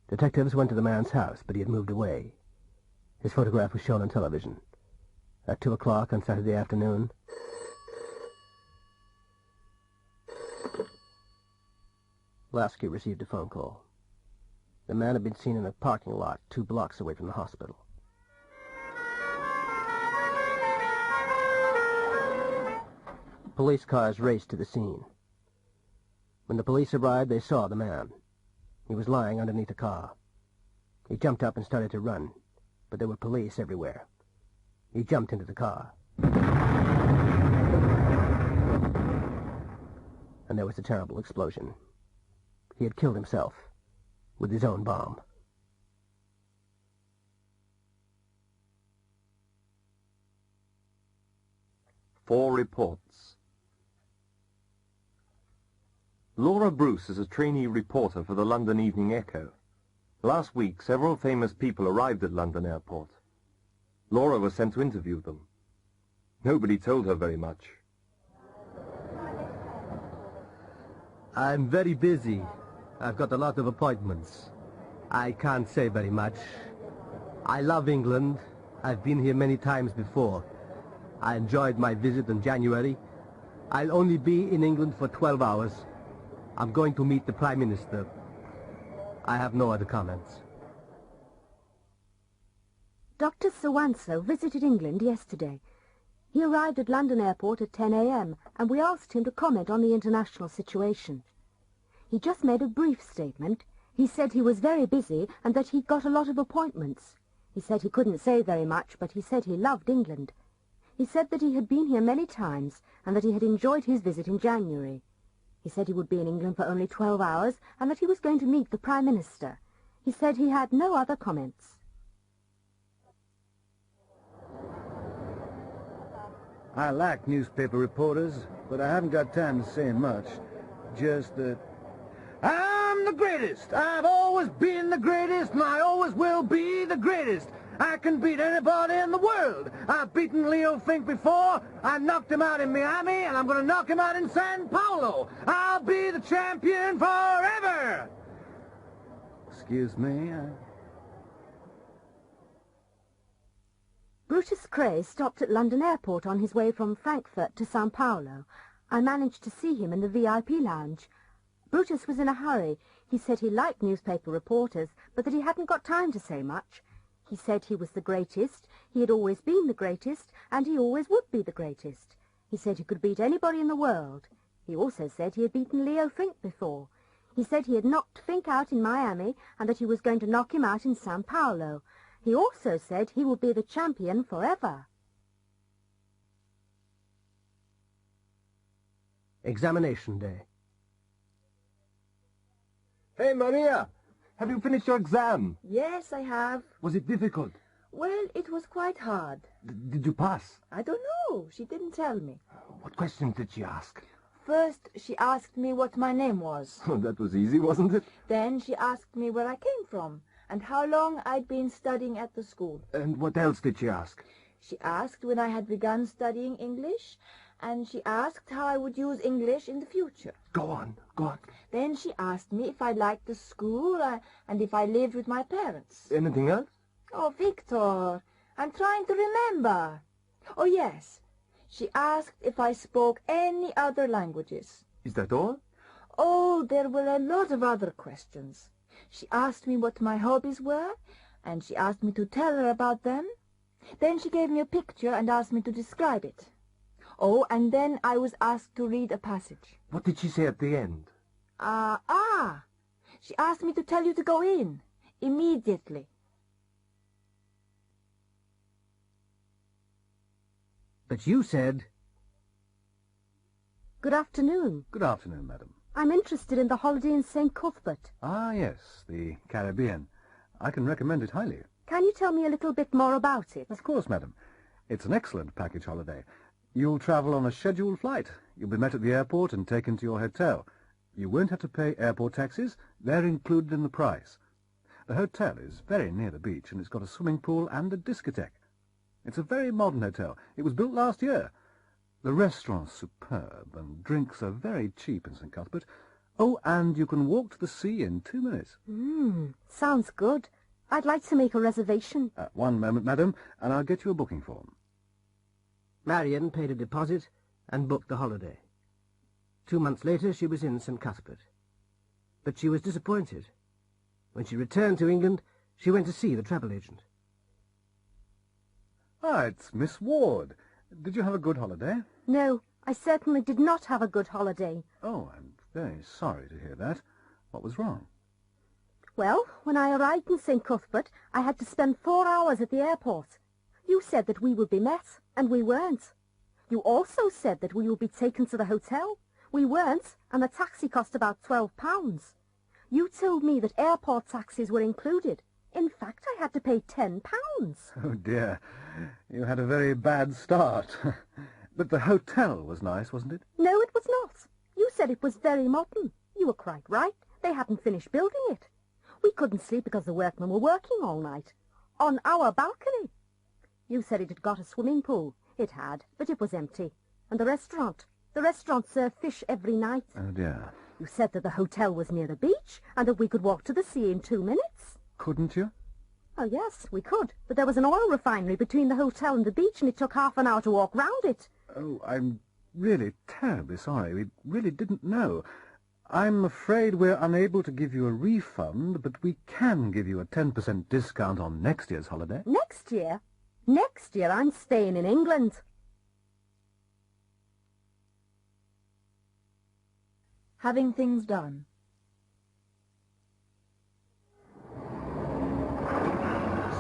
Detectives went to the man's house, but he had moved away. His photograph was shown on television. At 2 o'clock on Saturday afternoon, Lasky received a phone call. The man had been seen in a parking lot 2 blocks away from the hospital. Police cars raced to the scene. When the police arrived, they saw the man. He was lying underneath a car. He jumped up and started to run, but there were police everywhere. He jumped into the car. And there was a terrible explosion. He had killed himself with his own bomb. Four reports. Laura Bruce is a trainee reporter for the London Evening Echo. Last week, several famous people arrived at London Airport. Laura was sent to interview them. Nobody told her very much. I'm very busy. I've got a lot of appointments. I can't say very much. I love England. I've been here many times before. I enjoyed my visit in January. I'll only be in England for 12 hours. I'm going to meet the Prime Minister. I have no other comments. Dr. Sawanso visited England yesterday. He arrived at London Airport at 10 a.m. and we asked him to comment on the international situation. He just made a brief statement. He said he was very busy and that he'd got a lot of appointments. He said he couldn't say very much, but he said he loved England. He said that he had been here many times and that he had enjoyed his visit in January. He said he would be in England for only 12 hours and that he was going to meet the Prime Minister. He said he had no other comments. I like newspaper reporters, but I haven't got time to say much. Just that I'm the greatest. I've always been the greatest, and I always will be the greatest. I can beat anybody in the world. I've beaten Leo Fink before. I knocked him out in Miami, and I'm going to knock him out in San Paulo. I'll be the champion forever. Excuse me. Brutus Cray stopped at London Airport on his way from Frankfurt to Sao Paulo. I managed to see him in the VIP lounge. Brutus was in a hurry. He said he liked newspaper reporters, but that he hadn't got time to say much. He said he was the greatest, he had always been the greatest, and he always would be the greatest. He said he could beat anybody in the world. He also said he had beaten Leo Fink before. He said he had knocked Fink out in Miami and that he was going to knock him out in Sao Paulo. He also said he would be the champion forever. Examination day. Hey, Maria! Have you finished your exam? Yes, I have. Was it difficult? Well, it was quite hard. Did you pass? I don't know. She didn't tell me. What questions did she ask? First, she asked me what my name was. Oh, that was easy, wasn't it? Then she asked me where I came from and how long I'd been studying at the school. And what else did she ask? She asked when I had begun studying English, and she asked how I would use English in the future. Go on, go on. Then she asked me if I liked the school and if I lived with my parents. Anything else? Oh, Victor, I'm trying to remember. Oh, yes. She asked if I spoke any other languages. Is that all? Oh, there were a lot of other questions. She asked me what my hobbies were, and she asked me to tell her about them. Then she gave me a picture and asked me to describe it. Oh, and then I was asked to read a passage. What did she say at the end? She asked me to tell you to go in, immediately. But you said... Good afternoon. Good afternoon, madam. I'm interested in the holiday in St. Cuthbert. Ah, yes, the Caribbean. I can recommend it highly. Can you tell me a little bit more about it? Of course, madam. It's an excellent package holiday. You'll travel on a scheduled flight. You'll be met at the airport and taken to your hotel. You won't have to pay airport taxes. They're included in the price. The hotel is very near the beach, and it's got a swimming pool and a discotheque. It's a very modern hotel. It was built last year. The restaurant's superb, and drinks are very cheap in St. Cuthbert. Oh, and you can walk to the sea in 2 minutes. Sounds good. I'd like to make a reservation. One moment, madam, and I'll get you a booking form. Marion paid a deposit and booked the holiday. 2 months later she was in St. Cuthbert. But she was disappointed. When she returned to England, she went to see the travel agent. Ah, it's Miss Ward. Did you have a good holiday? No, I certainly did not have a good holiday. Oh, I'm very sorry to hear that. What was wrong? Well, when I arrived in St. Cuthbert, I had to spend 4 hours at the airport. You said that we would be met, and we weren't. You also said that we would be taken to the hotel. We weren't, and the taxi cost about £12. You told me that airport taxis were included. In fact, I had to pay £10. Oh, dear. You had a very bad start. But the hotel was nice, wasn't it? No, it was not. You said it was very modern. You were quite right. They hadn't finished building it. We couldn't sleep because the workmen were working all night. On our balcony. You said it had got a swimming pool. It had, but it was empty. And the restaurant. The restaurant served fish every night. Oh, dear. You said that the hotel was near the beach and that we could walk to the sea in 2 minutes. Couldn't you? Oh, yes, we could. But there was an oil refinery between the hotel and the beach, and it took half an hour to walk round it. Oh, I'm really terribly sorry. We really didn't know. I'm afraid we're unable to give you a refund, but we can give you a 10% discount on next year's holiday. Next year? Next year I'm staying in England. Having things done.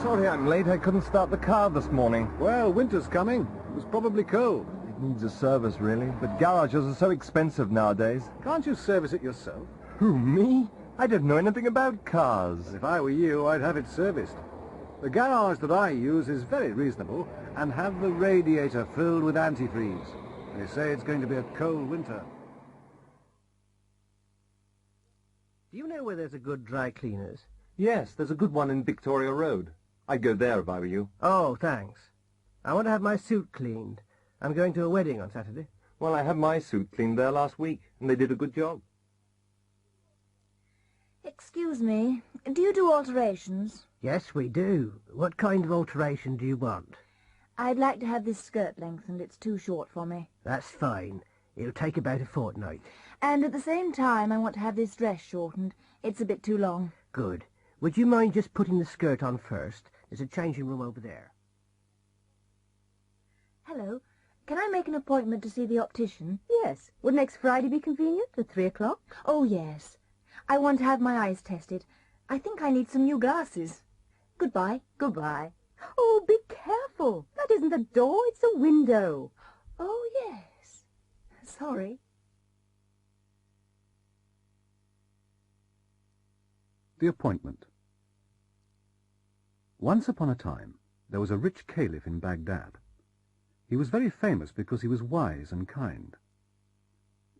Sorry I'm late. I couldn't start the car this morning. Well, winter's coming. It was probably cold. It needs a service, really. But garages are so expensive nowadays. Can't you service it yourself? Who, me? I don't know anything about cars. If I were you, I'd have it serviced. The garage that I use is very reasonable and have the radiator filled with antifreeze. They say it's going to be a cold winter. Do you know where there's a good dry cleaners? Yes, there's a good one in Victoria Road. I'd go there if I were you. Oh, thanks. I want to have my suit cleaned. I'm going to a wedding on Saturday. Well, I had my suit cleaned there last week, and they did a good job. Excuse me, do you do alterations? Yes, we do. What kind of alteration do you want? I'd like to have this skirt lengthened. It's too short for me. That's fine. It'll take about a fortnight. And at the same time, I want to have this dress shortened. It's a bit too long. Good. Would you mind just putting the skirt on first? There's a changing room over there. Hello. Can I make an appointment to see the optician? Yes. Would next Friday be convenient at 3 o'clock? Oh, yes. I want to have my eyes tested. I think I need some new glasses. Goodbye. Goodbye. Oh, be careful. That isn't a door, it's a window. Oh, yes. Sorry. The appointment. Once upon a time, there was a rich caliph in Baghdad. He was very famous because he was wise and kind.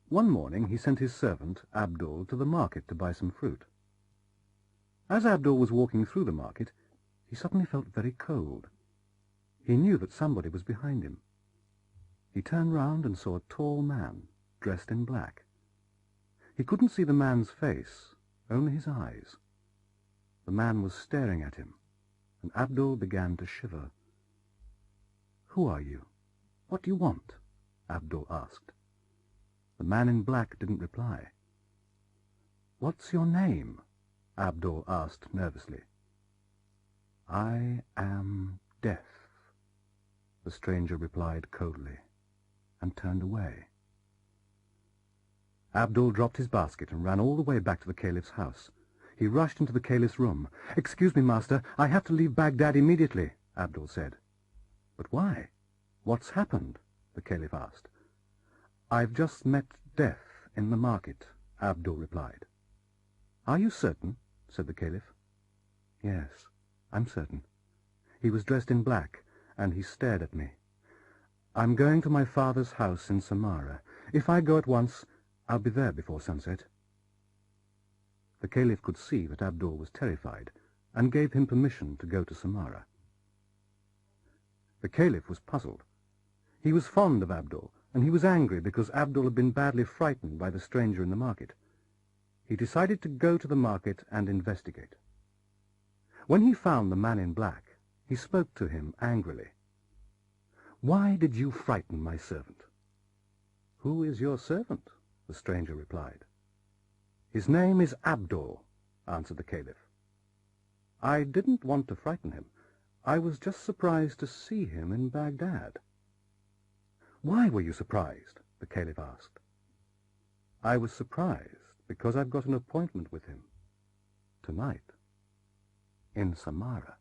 One morning he sent his servant, Abdul, to the market to buy some fruit. As Abdul was walking through the market, he suddenly felt very cold. He knew that somebody was behind him. He turned round and saw a tall man, dressed in black. He couldn't see the man's face, only his eyes. The man was staring at him, and Abdul began to shiver. "Who are you? What do you want?" Abdul asked. The man in black didn't reply. "What's your name?" Abdul asked nervously. "I am Death," the stranger replied coldly, and turned away. Abdul dropped his basket and ran all the way back to the caliph's house. He rushed into the caliph's room. "Excuse me, master, I have to leave Baghdad immediately," Abdul said. "But why? What's happened?" the caliph asked. "I've just met Death in the market," Abdul replied. "Are you certain?" said the caliph. "Yes, I'm certain. He was dressed in black, and he stared at me. I'm going to my father's house in Samara. If I go at once, I'll be there before sunset." The caliph could see that Abdul was terrified, and gave him permission to go to Samara. The caliph was puzzled. He was fond of Abdul, and he was angry because Abdul had been badly frightened by the stranger in the market. He decided to go to the market and investigate. When he found the man in black, he spoke to him angrily. "Why did you frighten my servant?" "Who is your servant?" the stranger replied. "His name is Abdul," answered the caliph. "I didn't want to frighten him. I was just surprised to see him in Baghdad." "Why were you surprised?" the caliph asked. "I was surprised because I've got an appointment with him tonight in Samara."